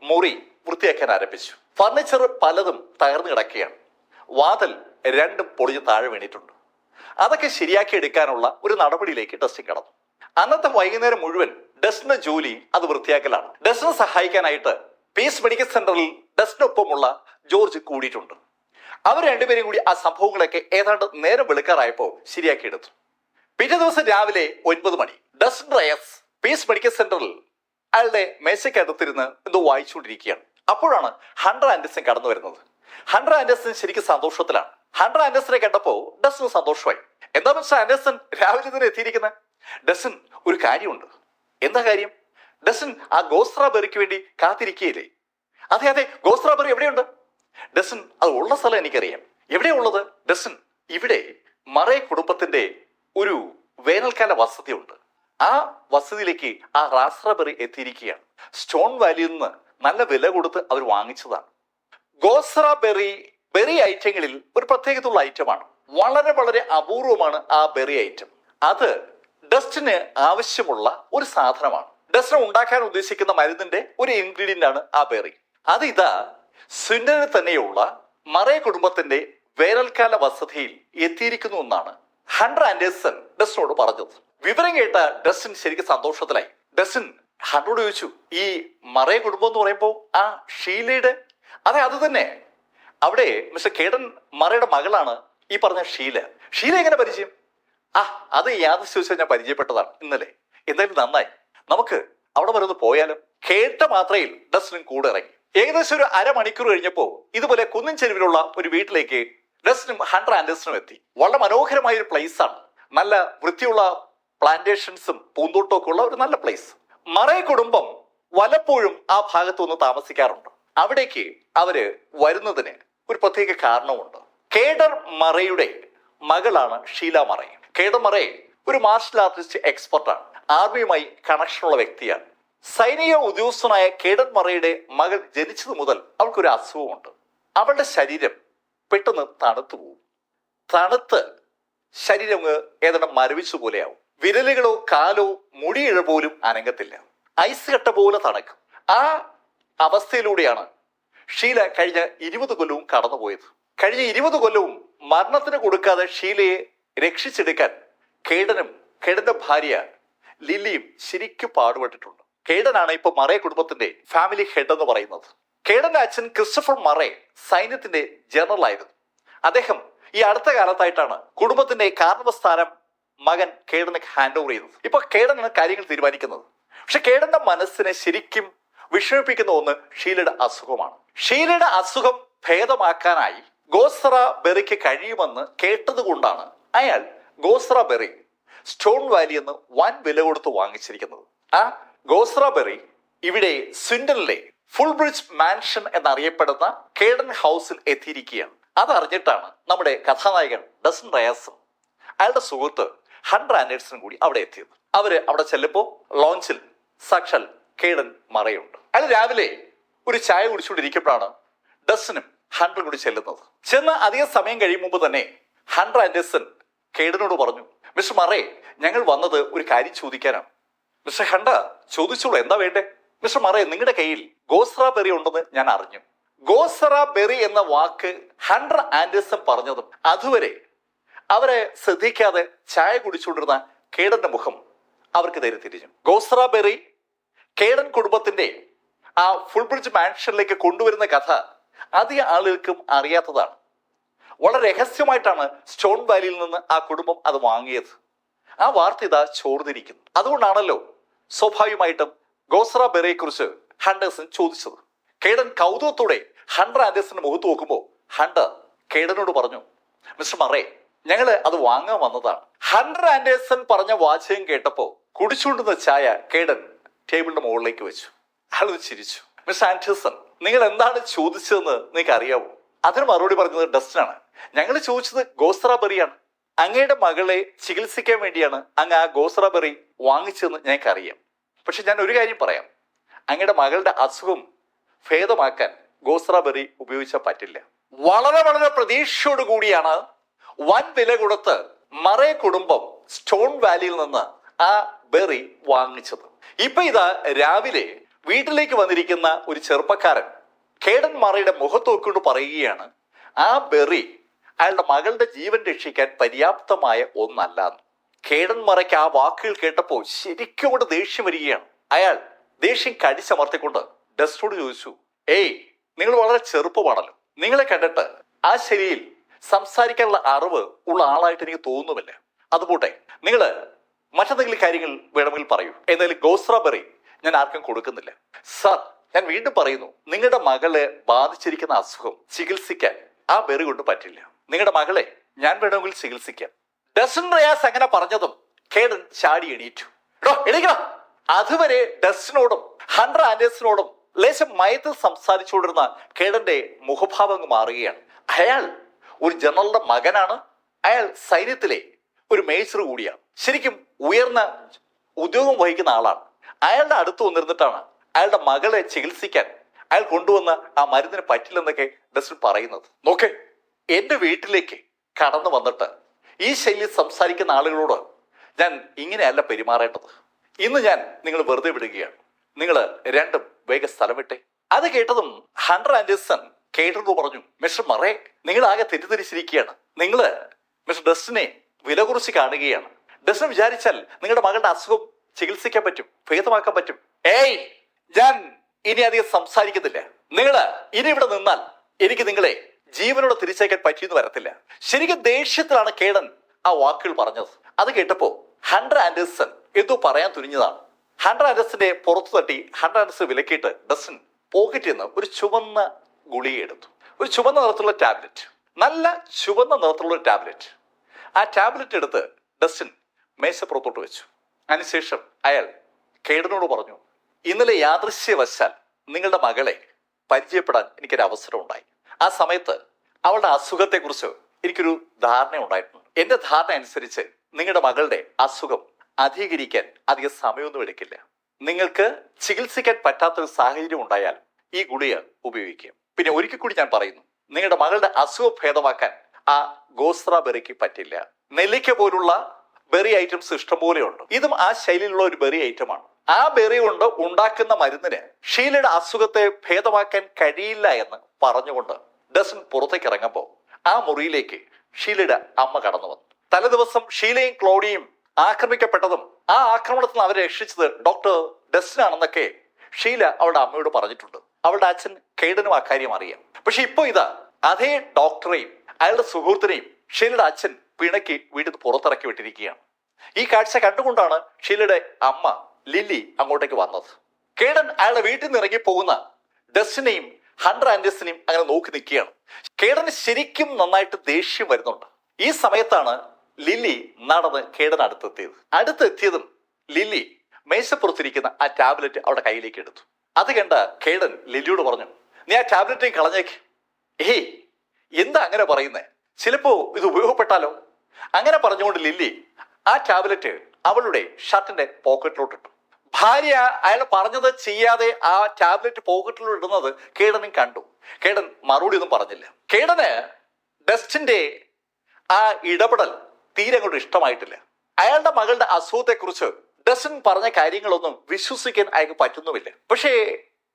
മുറി വൃത്തിയാക്കാൻ ആരംഭിച്ചു. ഫർണിച്ചർ പലതും തകർന്നു കിടക്കുകയാണ്. വാതിൽ രണ്ടും പൊളിഞ്ഞ് താഴെ വീണിട്ടുണ്ട്. അതൊക്കെ ശരിയാക്കി എടുക്കാനുള്ള ഒരു നടപടിയിലേക്ക് ഡസ്റ്റിൻ കടന്നു. അന്നത്തെ വൈകുന്നേരം മുഴുവൻ ഡസ്റ്റിന്റെ ജോലി അത് വൃത്തിയാക്കലാണ്. ഡസ്റ്റിനെ സഹായിക്കാനായിട്ട് പീസ് മെഡിക്കൽ സെന്ററിൽ ഡസ്റ്റിനൊപ്പമുള്ള ജോർജ് കൂടിയിട്ടുണ്ട്. അവർ രണ്ടുപേരും കൂടി ആ സംഭവങ്ങളൊക്കെ ഏതാണ്ട് നേരം വെളുക്കാറായപ്പോൾ ശരിയാക്കി എടുത്തു. പിറ്റേ ദിവസം രാവിലെ 9 മണി ഡസ്റ്റിൻ റയസ് പീസ് മെഡിക്കൽ സെന്ററിൽ അയാളുടെ മേശയ്ക്കടുത്തിരുന്ന് എന്തോ വായിച്ചുകൊണ്ടിരിക്കുകയാണ്. അപ്പോഴാണ് ഹണ്ടർ ആൻഡേഴ്സൺ കടന്നു വരുന്നത്. ഹണ്ടർ ആൻഡേഴ്സൺ ശരിക്കും സന്തോഷത്തിലാണ്. ഹണ്ടർ ആൻഡേഴ്സനെ കണ്ടപ്പോൾ ഡസ്റ്റിന് സന്തോഷമായി. എന്താ മിസ്റ്റർ ആൻഡേഴ്സൺ രാവിലെ തന്നെ എത്തിയിരിക്കുന്നത്? ഡസ്റ്റിൻ, ഒരു കാര്യമുണ്ട്. എന്താ കാര്യം? ഡസ്റ്റിൻ ആ ഗോസ്ട്രാബെറിക്ക് വേണ്ടി കാത്തിരിക്കുകയില്ലേ? അതെ അതെ, ഗോസ്ട്രാബെറി എവിടെയുണ്ട്? ഡസ്റ്റിൻ, അത് ഉള്ള സ്ഥലം എനിക്കറിയാം. എവിടെയാ ഉള്ളത്? ഡസ്റ്റിൻ, ഇവിടെ മറേ കുടുംബത്തിന്റെ ഒരു വേനൽക്കാല വസതിയുണ്ട്. ആ വസതിയിലേക്ക് ആ റാസ്ട്രാബെറി എത്തിയിരിക്കുകയാണ്. സ്റ്റോൺ വാലിയിൽ നിന്ന് നല്ല വില കൊടുത്ത് അവർ വാങ്ങിച്ചതാണ്. ഗോസ്ട്രാബെറി ബെറി ഐറ്റങ്ങളിൽ ഒരു പ്രത്യേകതയുള്ള ഐറ്റമാണ്. വളരെ വളരെ അപൂർവമാണ് ആ ബെറി ഐറ്റം. അത് ഡസ്റ്റിന് ആവശ്യമുള്ള ഒരു സാധനമാണ്. ഡസ്റ്റിന് ഉണ്ടാക്കാൻ ഉദ്ദേശിക്കുന്ന മരുന്നിന്റെ ഒരു ഇൻഗ്രീഡിയന്റ് ആണ് ആ ബെറി. അത് ഇതാ സ്വിൻഡനിൽ തന്നെയുള്ള മറേ കുടുംബത്തിന്റെ വേനൽക്കാല വസതിയിൽ എത്തിയിരിക്കുന്നു എന്നാണ് ഹണ്ടർ ആൻഡേഴ്സൺ ഡസ്റ്റിനോട് പറഞ്ഞത്. വിവരം കേട്ട ഡസ്റ്റിൻ ശരിക്കും സന്തോഷത്തിലായി. ഡസ്റ്റിൻ ഹണ്ടറോട് ചോദിച്ചു, ഈ മറേ കുടുംബം എന്ന് പറയുമ്പോൾ ആ ഷീലയുടെ? അതെ, അത് തന്നെ. അവിടെ മിസ്റ്റർ കേഡൻ മറയുടെ മകളാണ് ഈ പറഞ്ഞ ഷീല. ഷീല എങ്ങനെ പരിചയം? അത് യാദൃശ്യം ഞാൻ പരിചയപ്പെട്ടതാണ് ഇന്നലെ. എന്തായാലും നന്നായി, നമുക്ക് അവിടെ വരെ ഒന്ന് പോയാലും. കേട്ട മാത്രയിൽ ഡസ്റ്റിനും കൂടെ ഇറങ്ങി. ഏകദേശം ഒരു അരമണിക്കൂർ കഴിഞ്ഞപ്പോൾ ഇതുപോലെ കുന്നിൻ ചെരുവിലുള്ള ഒരു വീട്ടിലേക്ക് ഡസ്റ്റിനും ഹണ്ടർ ആൻഡേഴ്സണും എത്തി. വളരെ മനോഹരമായ ഒരു പ്ലേസ് ആണ്. നല്ല വൃത്തിയുള്ള പ്ലാന്റേഷൻസും പൂന്തോട്ടവും ഒക്കെ ഉള്ള ഒരു നല്ല പ്ലേസ്. മറേ കുടുംബം വല്ലപ്പോഴും ആ ഭാഗത്ത് ഒന്ന് താമസിക്കാറുണ്ട്. അവിടേക്ക് അവര് വരുന്നതിന് ഒരു പ്രത്യേക കാരണമുണ്ട്. കേഡർ മറയുടെ മകളാണ് ഷീല മറേ. കേഡർ മറേ ഒരു മാർഷൽ ആർട്ടിസ്റ്റ് എക്സ്പെർട്ടാണ്. ആർമിയുമായി കണക്ഷനുള്ള വ്യക്തിയാണ്. സൈനിക ഉദ്യോഗസ്ഥനായ കേഡർ മറയുടെ മകൾ ജനിച്ചത് മുതൽ അവൾക്കൊരു അസുഖമുണ്ട്. അവളുടെ ശരീരം പെട്ടെന്ന് തണുത്തു പോകും. തണുത്ത് ശരീരം ഏതാണ്ട് മരവിച്ചു പോലെയാവും. വിരലുകളോ കാലോ മുടിയിഴ പോലും അനങ്ങത്തില്ല. ഐസ് കട്ട പോലെ തണുക്കും. ആ അവസ്ഥയിലൂടെയാണ് ഷീല കഴിഞ്ഞ 20 കൊല്ലവും കടന്നുപോയത്. കഴിഞ്ഞ 20 കൊല്ലവും മരണത്തിന് കൊടുക്കാതെ ഷീലയെ രക്ഷിച്ചെടുക്കാൻ കേഡന്റെ ഭാര്യ ലില്ലിയും ശരിക്കും പാടുപെട്ടിട്ടുണ്ട്. കേഡനാണ് ഇപ്പൊ മറേ കുടുംബത്തിന്റെ ഫാമിലി ഹെഡ് എന്ന് പറയുന്നത്. കേഡന്റെ അച്ഛൻ ക്രിസ്റ്റഫർ മറേ സൈന്യത്തിന്റെ ജനറൽ ആയിരുന്നു. അദ്ദേഹം ഈ അടുത്ത കാലത്തായിട്ടാണ് കുടുംബത്തിന്റെ കാരണവസ്ഥാനം മകൻ കേഡന് ഹാൻഡ് ഓവർ ചെയ്തത്. ഇപ്പൊ കേഡനാണ് കാര്യങ്ങൾ തീരുമാനിക്കുന്നത്. പക്ഷെ കേഡന്റെ മനസ്സിനെ ശരിക്കും വിഷമിപ്പിക്കുന്ന ഒന്ന് ഷീലയുടെ അസുഖമാണ്. ഷീലയുടെ അസുഖം ഭേദമാക്കാനായി ഗോസ്ട്രാബെറിക്ക് കഴിയുമെന്ന് കേട്ടത് കൊണ്ടാണ് അയാൾ ഗോസ്ട്രാബെറി സ്റ്റോൺ വാലി എന്ന് വൻ വില കൊടുത്ത് വാങ്ങിച്ചിരിക്കുന്നത്. ആ ഗോസ്ട്രാബെറി ഇവിടെ സ്വിൻഡനിലെ ഫുൾ ബ്രിഡ്ജ് മാൻഷൻ എന്നറിയപ്പെടുന്ന കേഡൻ ഹൗസിൽ എത്തിയിരിക്കുകയാണ്. അതറിഞ്ഞിട്ടാണ് നമ്മുടെ കഥാനായകൻ ഡസ്റ്റിൻ റയസും അയാളുടെ സുഹൃത്ത് ഹണ്ടർ ആൻഡേഴ്സണും കൂടി അവിടെ എത്തിയത്. അവര് അവിടെ ചെല്ലുമ്പോൾ ലോഞ്ചിൽ സാക്ഷാൽ കേഡൻ മറയുണ്ട്. അയാൾ രാവിലെ ഒരു ചായ കുടിച്ചുകൊണ്ടിരിക്കുമ്പോഴാണ് ഡസ്റ്റിനും ഹണ്ടറും കൂടി ചെല്ലുന്നത്. ചെന്ന് അധികം സമയം കഴിയും മുമ്പ് തന്നെ ഹണ്ടർ ആൻഡേഴ്സൺ കേഡനോട് പറഞ്ഞു, മിസ്റ്റർ മറേ, ഞങ്ങൾ വന്നത് ഒരു കാര്യം ചോദിക്കാനാണ്. മിസ്റ്റർ ഹണ്ടർ, ചോദിച്ചോളൂ, എന്താ വേണ്ടേ? മിസ്റ്റർ മറേ, നിങ്ങളുടെ കയ്യിൽ ഗോസ്ട്രാബെറി ഉണ്ടെന്ന് ഞാൻ അറിഞ്ഞു. ഗോസ്ട്രാബെറി എന്ന വാക്ക് ഹണ്ടർ ആൻഡേഴ്സൺ പറഞ്ഞതും അതുവരെ അവരെ ശ്രദ്ധിക്കാതെ ചായ കുടിച്ചുകൊണ്ടിരുന്ന കേഡന്റെ മുഖം അവർക്ക് നേരെ തിരിഞ്ഞു. ഗോസ്ട്രാബെറി കേഡൻ കുടുംബത്തിന്റെ ആ ഫുൾ ബ്രിഡ്ജ് മാൻഷനിലേക്ക് കൊണ്ടുവരുന്ന കഥ അധികം ആളുകൾക്കും അറിയാത്തതാണ്. വളരെ രഹസ്യമായിട്ടാണ് സ്റ്റോൺ വാലിയിൽ നിന്ന് ആ കുടുംബം അത് വാങ്ങിയത്. ആ വാർത്ത ഇതാ ചോർന്നിരിക്കുന്നു. അതുകൊണ്ടാണല്ലോ സ്വാഭാവികമായിട്ടും ഗോസ്ര ബെറിയെ കുറിച്ച് ഹണ്ടേഴ്സൺ ചോദിച്ചത്. കേഡൻ കൗതുകത്തോടെ ഹണ്ടർ ആൻഡേഴ്സന്റെ മുഖത്ത് നോക്കുമ്പോൾ ഹണ്ടർ കേഡനോട് പറഞ്ഞു, മിസ്റ്റർ മറേ, ഞങ്ങള് അത് വാങ്ങാൻ വന്നതാണ്. ഹണ്ടർ ആൻഡേഴ്സൺ പറഞ്ഞ വാചകം കേട്ടപ്പോ കുടിച്ചുകൊണ്ടുന്ന ചായ കേഡൻ ടേബിളിന്റെ മുകളിലേക്ക് വെച്ചു. അയാൾ ചിരിച്ചു. മിസ്റ്റർ ആൻഡേഴ്സൺ, നിങ്ങൾ എന്താണ് ചോദിച്ചതെന്ന് നിങ്ങൾക്ക് അറിയാവോ? അതിന് മറുപടി പറഞ്ഞത് ഡസ്റ്റിനാണ്. ഞങ്ങൾ ചോദിച്ചത് ഗോസ്ര ബെറിയാണ്. അങ്ങയുടെ മകളെ ചികിത്സിക്കാൻ വേണ്ടിയാണ് അങ്ങ് ആ ഗോസ്ര ബെറി വാങ്ങിച്ചതെന്ന് ഞങ്ങൾക്കറിയാം. പക്ഷെ ഞാൻ ഒരു കാര്യം പറയാം, അങ്ങയുടെ മകളുടെ അസുഖം ഭേദമാക്കാൻ ഗോസ്ര ബെറി ഉപയോഗിച്ചാൽ പറ്റില്ല. വളരെ വളരെ പ്രതീക്ഷയോട് കൂടിയാണ് വൻ വില കൊടുത്ത് മറേ കുടുംബം സ്റ്റോൺ വാലിയിൽ നിന്ന് ആ ബെറി വാങ്ങിച്ചത്. ഇപ്പൊ ഇതാ രാവിലെ വീട്ടിലേക്ക് വന്നിരിക്കുന്ന ഒരു ചെറുപ്പക്കാരൻ കേഡൻ മറയുടെ മുഖത്ത് നോക്കിക്കൊണ്ട് പറയുകയാണ്, ആ ബെറി അയാളുടെ മകളുടെ ജീവൻ രക്ഷിക്കാൻ പര്യാപ്തമായ ഒന്നല്ല. കേഡൻ മറയ്ക്ക് ആ വാക്കുകൾ കേട്ടപ്പോൾ ശരിക്കും കൊണ്ട് ദേഷ്യം വരികയാണ്. അയാൾ ദേഷ്യം കടിച്ചമർത്തിക്കൊണ്ട് ഡസ്റ്റോട് ചോദിച്ചു, ഏയ്, നിങ്ങൾ വളരെ ചെറുപ്പമാണല്ലോ. നിങ്ങളെ കണ്ടിട്ട് ആ ശരിയിൽ സംസാരിക്കാനുള്ള അറിവ് ഉള്ള ആളായിട്ട് എനിക്ക് തോന്നുന്നില്ല. അതുപോട്ടെ, നിങ്ങൾ മറ്റെന്തെങ്കിലും കാര്യങ്ങൾ വേണമെങ്കിൽ പറയൂ. എന്നാലും ഗോസ്ര ബെറി ഞാൻ ആർക്കും കൊടുക്കുന്നില്ല. സർ, ഞാൻ വീണ്ടും പറയുന്നു, നിങ്ങളുടെ മകളെ ബാധിച്ചിരിക്കുന്ന അസുഖം ചികിത്സിക്കാൻ ആ ബെറി കൊണ്ട് പറ്റില്ല. നിങ്ങളുടെ മകളെ ഞാൻ വേണമെങ്കിൽ ചികിത്സിക്കാം. ഡസ്റ്റിൻ റയാസ് അങ്ങനെ പറഞ്ഞതും കേഡൻ ചാടി എണീറ്റു. എണീക്കണം. അതുവരെ ഡസ്റ്റിനോടും ഹണ്ടർ ആൻഡേഴ്സനോടും ലേശം മയത്തിൽ സംസാരിച്ചുകൊണ്ടിരുന്ന കേഡന്റെ മുഖഭാവം മാറുകയാണ്. അയാൾ ഒരു ജനറലുടെ മകനാണ്. അയാൾ സൈന്യത്തിലെ ഒരു മേജർ കൂടിയാണ്. ശരിക്കും ഉയർന്ന ഉദ്യോഗം വഹിക്കുന്ന ആളാണ്. അയാളുടെ അടുത്ത് വന്നിരുന്നിട്ടാണ് അയാളുടെ മകളെ ചികിത്സിക്കാൻ അയാൾ കൊണ്ടുവന്ന ആ മരുന്നിന് പറ്റില്ലെന്നൊക്കെ ഡസ്റ്റിൻ പറയുന്നത്. നോക്കേ, എന്റെ വീട്ടിലേക്ക് കടന്നു വന്നിട്ട് ഈ ശൈലിയിൽ സംസാരിക്കുന്ന ആളുകളോട് ഞാൻ ഇങ്ങനെയല്ല പെരുമാറേണ്ടത്. ഇന്ന് ഞാൻ നിങ്ങൾ വെറുതെ വിടുകയാണ്. നിങ്ങൾ രണ്ടും വേഗം സ്ഥലം വിട്ടെ. അത് കേട്ടതും ഹണ്ടർ ആൻഡേഴ്സൺ കേഡനോട് പറഞ്ഞു, മിസ്റ്റർ മറേ, നിങ്ങൾ ആകെ തെറ്റിദ്ധരിച്ചിരിക്കുകയാണ്. നിങ്ങൾ മിസ്റ്റർ ഡസ്റ്റിനെ വില കുറിച്ച് കാണുകയാണ്. ഡസ്റ്റിൻ വിചാരിച്ചാൽ നിങ്ങളുടെ മകളുടെ അസുഖം ചികിത്സിക്കാൻ പറ്റും, ഭേദമാക്കാൻ പറ്റും. ഏയ്, ഞാൻ ഇനി അധികം സംസാരിക്കുന്നില്ല. നിങ്ങൾ ഇനി ഇവിടെ നിന്നാൽ എനിക്ക് നിങ്ങളെ ജീവനോട് തിരിച്ചയക്കാൻ പറ്റിയെന്ന് വരത്തില്ല. ശരിക്കും ദേഷ്യത്തിലാണ് കേഡൻ ആ വാക്കുകൾ പറഞ്ഞത്. അത് കേട്ടപ്പോ ഹണ്ടർ ആൻഡേഴ്സൺ എന്തോ പറയാൻ തുനിഞ്ഞതാണ്. ഹണ്ടർ ആൻഡേഴ്സന്റെ പുറത്തു തട്ടി ഹണ്ടർ ആൻഡേഴ്സൺ വിലക്കിയിട്ട് ഡസ്റ്റിൻ പോക്കറ്റിൽ നിന്ന് ഒരു ചുവന്ന ഗുളിക എടുത്തു. ഒരു ചുവന്ന നിറത്തിലുള്ള ടാബ്ലറ്റ്, നല്ല ചുവന്ന നിറത്തിലുള്ള ഒരു ടാബ്ലറ്റ്. ആ ടാബ്ലറ്റ് എടുത്ത് ഡസ്റ്റിൻ മേശപ്പുറത്തോട്ട് വെച്ചു. അതിനുശേഷം അയാൾ കേഡനോട് പറഞ്ഞു, ഇന്നലെ യാദൃശ്യവശാൽ നിങ്ങളുടെ മകളെ പരിചയപ്പെടാൻ എനിക്കൊരു അവസരം ഉണ്ടായി. ആ സമയത്ത് അവളുടെ അസുഖത്തെക്കുറിച്ച് എനിക്കൊരു ധാരണ ഉണ്ടായിട്ടുണ്ട്. എന്റെ ധാരണ അനുസരിച്ച് നിങ്ങളുടെ മകളുടെ അസുഖം അധികരിക്കാൻ അധികം സമയമൊന്നും എടുക്കില്ല. നിങ്ങൾക്ക് ചികിത്സിക്കാൻ പറ്റാത്തൊരു സാഹചര്യം ഉണ്ടായാൽ ഈ ഗുളിക ഉപയോഗിക്കുക. പിന്നെ ഒരിക്കൽ കൂടി ഞാൻ പറയുന്നു, നിങ്ങളുടെ മകളുടെ അസുഖം ഭേദമാക്കാൻ ആ ഗോസ്ര ബെറിക്ക് പറ്റില്ല. നെല്ലിക്ക പോലുള്ള ബെറി ഐറ്റംസ് ഇഷ്ടംപോലെയുണ്ട്. ഇതും ആ ശൈലിയിലുള്ള ഒരു ബെറി ഐറ്റമാണ്. ആ ബെറി കൊണ്ട് ഉണ്ടാക്കുന്ന മരുന്നിന് ഷീലയുടെ അസുഖത്തെ ഭേദമാക്കാൻ കഴിയില്ല എന്ന് പറഞ്ഞുകൊണ്ട് ഡസ്റ്റിൻ പുറത്തേക്ക് ഇറങ്ങുമ്പോൾ ആ മുറിയിലേക്ക് ഷീലയുടെ അമ്മ കടന്നു വന്നു. തലേദിവസം ഷീലയും ക്ലോഡിയും ആക്രമിക്കപ്പെട്ടതും ആ ആക്രമണത്തിൽ നിന്ന് അവരെ രക്ഷിച്ചത് ഡോക്ടർ ഡസ്റ്റിൻ ആണെന്നൊക്കെ ഷീല അവളുടെ അമ്മയോട് പറഞ്ഞിട്ടുണ്ട്. അവളുടെ അച്ഛൻ കേഡനും അക്കാര്യം അറിയാം. പക്ഷെ ഇപ്പൊ ഇതാ അതേ ഡോക്ടറെയും അയാളുടെ സുഹൃത്തിനെയും ഷീലയുടെ അച്ഛൻ പിണക്കി വീട്ടിൽ പുറത്തിറക്കി വിട്ടിരിക്കുകയാണ്. ഈ കാഴ്ച കണ്ടുകൊണ്ടാണ് ഷീലയുടെ അമ്മ ലില്ലി അങ്ങോട്ടേക്ക് വന്നത്. കേഡൻ അയാളുടെ വീട്ടിൽ നിന്ന് ഇറങ്ങി പോകുന്ന ഡസ്റ്റിനെയും ഹണ്ടർ ആൻഡേഴ്സനെയും അങ്ങനെ നോക്കി നിൽക്കുകയാണ്. കേഡന് ശരിക്കും നന്നായിട്ട് ദേഷ്യം വരുന്നുണ്ട്. ഈ സമയത്താണ് ലില്ലി നടന്ന് കേഡൻ അടുത്തെത്തിയതും ലില്ലി മേശപ്പുറത്തിരിക്കുന്ന ആ ടാബ്ലറ്റ് അവരുടെ കയ്യിലേക്ക് എടുത്തു. അത് കണ്ട കേഡൻ ലില്ലിയോട് പറഞ്ഞു, നീ ആ ടാബ്ലറ്റ് കളഞ്ഞേക്ക്. ഏയ്, എന്താ അങ്ങനെ പറയുന്നേ? ചിലപ്പോ ഇത് ഉപയോഗപ്പെട്ടാലോ? അങ്ങനെ പറഞ്ഞുകൊണ്ട് ലില്ലി ആ ടാബ്ലറ്റ് അവളുടെ ഷർട്ടിന്റെ പോക്കറ്റിലോട്ട് ഇട്ടു. ഭാര്യ അയാൾ പറഞ്ഞത് ചെയ്യാതെ ആ ടാബ്ലറ്റ് പോക്കറ്റിലോട്ട് ഇടുന്നത് കേഡനും കണ്ടു. കേഡൻ മറുപടി ഒന്നും പറഞ്ഞില്ല. കേഡന് ഡസ്റ്റിന്റെ ആ ഇടപെടൽ തീരെ അങ്ങോട്ട് ഇഷ്ടമായിട്ടില്ല. അയാളുടെ മകളുടെ അസുഖത്തെക്കുറിച്ച് ഡസ്റ്റിൻ പറഞ്ഞ കാര്യങ്ങളൊന്നും വിശ്വസിക്കാൻ അയാൾക്ക് പറ്റുന്നുമില്ല. പക്ഷേ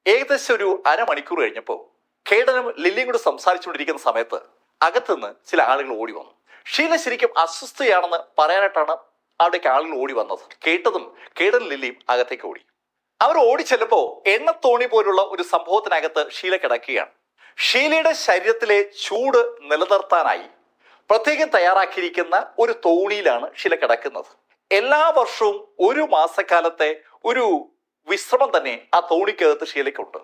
ഏകദേശം ഒരു അരമണിക്കൂർ കഴിഞ്ഞപ്പോൾ കേഡനും ലില്ലിയും കൂടെ സംസാരിച്ചുകൊണ്ടിരിക്കുന്ന സമയത്ത് അകത്തുനിന്ന് ചില ആളുകൾ ഓടി വന്നു. ഷീല ശരിക്കും അസ്വസ്ഥയാണെന്ന് പറയാനായിട്ടാണ് അവിടേക്ക് ആളുകൾ ഓടി വന്നത്. കേട്ടതും കേഡൻ ലില്ലിയും അകത്തേക്ക് ഓടി. അവർ ഓടി ചെല്ലുമ്പോൾ എണ്ണത്തോണി പോലുള്ള ഒരു സംഭവത്തിനകത്ത് ഷീല കിടക്കുകയാണ്. ഷീലയുടെ ശരീരത്തിലെ ചൂട് നിലനിർത്താനായി പ്രത്യേകം തയ്യാറാക്കിയിരിക്കുന്ന ഒരു തോണിയിലാണ് ഷീല കിടക്കുന്നത്. എല്ലാ വർഷവും ഒരു മാസക്കാലത്തെ ഒരു വിശ്രമം തന്നെ ആ തോണിക്കകത്ത് ഷീലയ്ക്കുണ്ട്.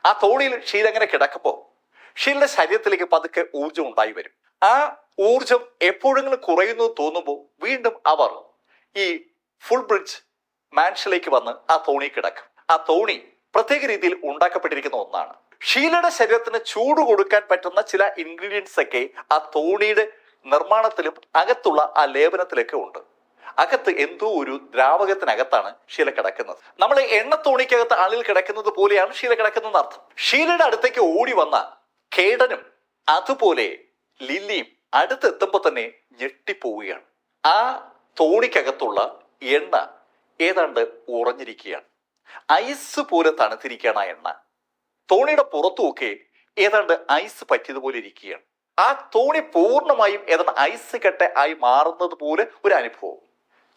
ആ തോണിയിൽ ഷീല അങ്ങനെ കിടക്കുമ്പോൾ ഷീലയുടെ ശരീരത്തിലേക്ക് പതുക്കെ ഊർജം ഉണ്ടായി വരും. ആ ഊർജം എപ്പോഴെങ്കിലും കുറയുന്നു തോന്നുമ്പോൾ വീണ്ടും അവർ ഈ ഫുൾ ബ്രിഡ്ജ് മാൻഷനിലേക്ക് വന്ന് ആ തോണി കിടക്കും. ആ തോണി പ്രത്യേക രീതിയിൽ ഉണ്ടാക്കപ്പെട്ടിരിക്കുന്ന ഒന്നാണ്. ഷീലയുടെ ശരീരത്തിന് ചൂട് കൊടുക്കാൻ പറ്റുന്ന ചില ഇൻഗ്രീഡിയൻസ് ഒക്കെ ആ തോണിയുടെ നിർമ്മാണത്തിലും അകത്തുള്ള ആ ലേപനത്തിലൊക്കെ ഉണ്ട്. അകത്ത് എന്തോ ഒരു ദ്രാവകത്തിനകത്താണ് ഷീല കിടക്കുന്നത്. നമ്മൾ എണ്ണ തോണിക്കകത്ത് ആളിൽ കിടക്കുന്നത് പോലെയാണ് ഷീല കിടക്കുന്നതെന്ന് അർത്ഥം. ഷീലയുടെ അടുത്തേക്ക് ഓടി വന്ന കേഡനും അതുപോലെ ലില്ലിയും അടുത്തെത്തുമ്പോൾ തന്നെ ഞെട്ടിപ്പോവുകയാണ്. ആ തോണിക്കകത്തുള്ള എണ്ണ ഏതാണ്ട് ഉറഞ്ഞിരിക്കുകയാണ്. ഐസ് പോലെ തണുത്തിരിക്കുകയാണ് ആ എണ്ണ. തോണിയുടെ പുറത്തുമൊക്കെ ഏതാണ്ട് ഐസ് പറ്റിയതുപോലെ ഇരിക്കുകയാണ്. ആ തോണി പൂർണ്ണമായും ഏതാണ്ട് ഐസ് കെട്ട ആയി മാറുന്നത് പോലെ ഒരു അനുഭവം.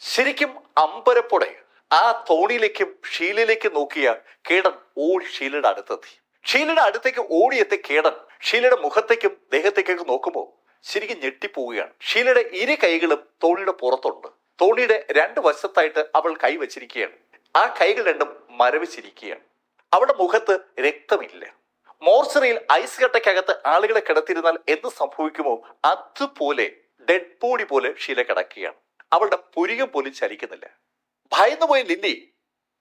ശരിക്കും അമ്പരപ്പോടെ ആ തോണിയിലേക്കും ഷീലയിലേക്കും നോക്കിയ കേടൻ ഓടി ഷീലയുടെ അടുത്തെത്തി. ഷീലയുടെ അടുത്തേക്ക് ഓടിയെത്തിയ കേടൻ ഷീലയുടെ മുഖത്തേക്കും ദേഹത്തേക്കൊക്കെ നോക്കുമ്പോൾ ശരിക്കും ഞെട്ടിപ്പോവുകയാണ്. ഷീലയുടെ ഇരു കൈകളും തോണിയുടെ പുറത്തുണ്ട്. തോണിയുടെ രണ്ട് വശത്തായിട്ട് അവൾ കൈ വച്ചിരിക്കുകയാണ്. ആ കൈകൾ രണ്ടും മരവിച്ചിരിക്കുകയാണ്. അവളുടെ മുഖത്ത് രക്തമില്ല. മോർച്ചറിയിൽ ഐസ് കട്ടയ്ക്കകത്ത് ആളുകളെ കിടത്തിയിരുന്നാൽ എന്ത് സംഭവിക്കുമോ അതുപോലെ ഡെഡ് ബോഡി പോലെ ഷീല കിടക്കുകയാണ്. അവളുടെ പുരികം പോലും ചലിക്കുന്നില്ല. ഭയന്നുപോയ ലില്ലി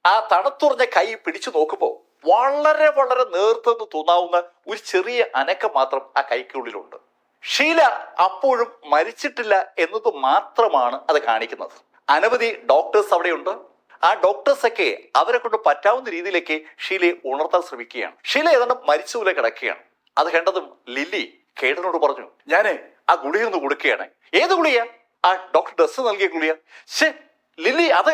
ആ തണുത്തുറഞ്ഞ കൈ പിടിച്ചു നോക്കുമ്പോൾ വളരെ വളരെ നേർത്തെന്ന് തോന്നാവുന്ന ഒരു ചെറിയ അനക്കം മാത്രം ആ കൈക്കുള്ളിലുണ്ട്. ഷീല അപ്പോഴും മരിച്ചിട്ടില്ല എന്നത് മാത്രമാണ് അത് കാണിക്കുന്നത്. അനവധി ഡോക്ടേഴ്സ് അവിടെയുണ്ട്. ആ ഡോക്ടേഴ്സ് ഒക്കെ അവരെ കൊണ്ട് പറ്റാവുന്ന രീതിയിലേക്ക് ഷീലയെ ഉണർത്താൻ ശ്രമിക്കുകയാണ്. ഷീല ഏതാണ്ട് മരിച്ചുപോലെ കിടക്കുകയാണ്. അത് കണ്ടതും ലില്ലി കേടനോട് പറഞ്ഞു, ഞാന് ആ ഗുളിയൊന്ന് കൊടുക്കുകയാണ്. ഏത് ഗുളിയ? ആ ഡോക്ടർ ഡസ് നൽകിയ ഗുളിയ. ശേ ലില്ലി, അത്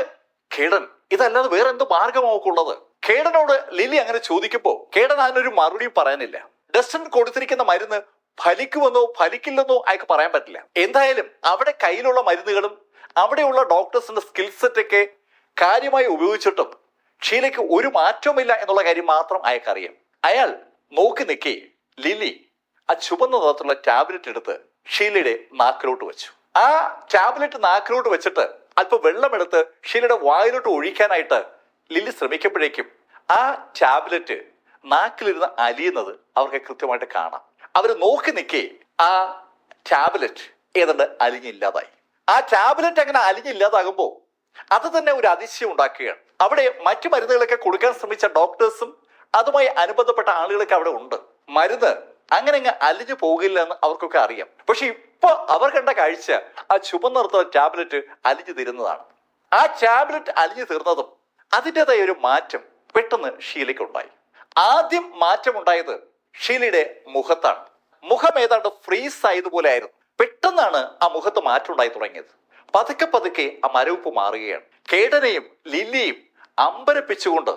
കേടൻ, ഇതല്ലാതെ വേറെ എന്തോ മാർഗമാവുള്ളത്? കേടനോട് ലില്ലി അങ്ങനെ ചോദിക്കുമ്പോ കേടൻ അതിനൊരു മറുപടിയും പറയാനില്ല. ഡസ്റ്റൻ കൊടുത്തിരിക്കുന്ന മരുന്ന് ഫലിക്കുമെന്നോ ഫലിക്കില്ലെന്നോ അയാൾക്ക് പറയാൻ പറ്റില്ല. എന്തായാലും അവിടെ കയ്യിലുള്ള മരുന്നുകളും അവിടെയുള്ള ഡോക്ടേഴ്സിന്റെ സ്കിൽ സെറ്റ് ഒക്കെ കാര്യമായി ഉപയോഗിച്ചിട്ടും ഷീലയ്ക്ക് ഒരു മാറ്റവുമില്ല എന്നുള്ള കാര്യം മാത്രം അയാൾക്കറിയാം. അയാൾ നോക്കി നിൽക്കി ലില്ലി ആ ചുവന്ന നിറത്തുള്ള ടാബ്ലറ്റ് എടുത്ത് ഷീലയുടെ നാക്കിലോട്ട് വെച്ചു. ആ ടാബ്ലറ്റ് നാക്കിലോട്ട് വെച്ചിട്ട് അല്പം വെള്ളമെടുത്ത് ഷീലയുടെ വായിലോട്ട് ഒഴിക്കാനായിട്ട് ലില്ലി ശ്രമിക്കുമ്പോഴേക്കും ആ ടാബ്ലറ്റ് നാക്കിലിരുന്ന് അലിയുന്നത് അവർക്ക് കൃത്യമായിട്ട് കാണാം. അവർ നോക്കി നിൽക്കി ആ ടാബ്ലറ്റ് ഏതാണ്ട് അലിഞ്ഞില്ലാതായി. ആ ടാബ്ലറ്റ് അങ്ങനെ അലിഞ്ഞില്ലാതാകുമ്പോൾ അത് തന്നെ ഒരു അതിശയം ഉണ്ടാക്കുകയാണ്. അവിടെ മറ്റു മരുന്നുകളൊക്കെ കൊടുക്കാൻ ശ്രമിച്ച ഡോക്ടേഴ്സും അതുമായി അനുബന്ധപ്പെട്ട ആളുകളൊക്കെ അവിടെ ഉണ്ട്. മരുന്ന് അങ്ങനെ അങ്ങ് അലിഞ്ഞു പോകില്ല എന്ന് അവർക്കൊക്കെ അറിയാം. പക്ഷെ ഇപ്പൊ അവർ കണ്ട കാഴ്ച ആ ചുവന്നിർത്ത ടാബ്ലറ്റ് അലിഞ്ഞു തീരുന്നതാണ്. ആ ടാബ്ലറ്റ് അലിഞ്ഞു തീർന്നതും അതിൻ്റെതായ ഒരു മാറ്റം പെട്ടെന്ന് ഷീലയ്ക്ക് ഉണ്ടായി. ആദ്യം മാറ്റം ഉണ്ടായത് ഷീലയുടെ മുഖത്താണ്. മുഖം ഏതാണ്ട് ഫ്രീസ് ആയതുപോലെ ആയിരുന്നു. പെട്ടെന്നാണ് ആ മുഖത്ത് മാറ്റം ഉണ്ടായി തുടങ്ങിയത്. പതുക്കെ പതുക്കെ ആ മരവിപ്പ് മാറുകയാണ്. കേടനെയും ലില്ലിയും അമ്പരപ്പിച്ചുകൊണ്ട്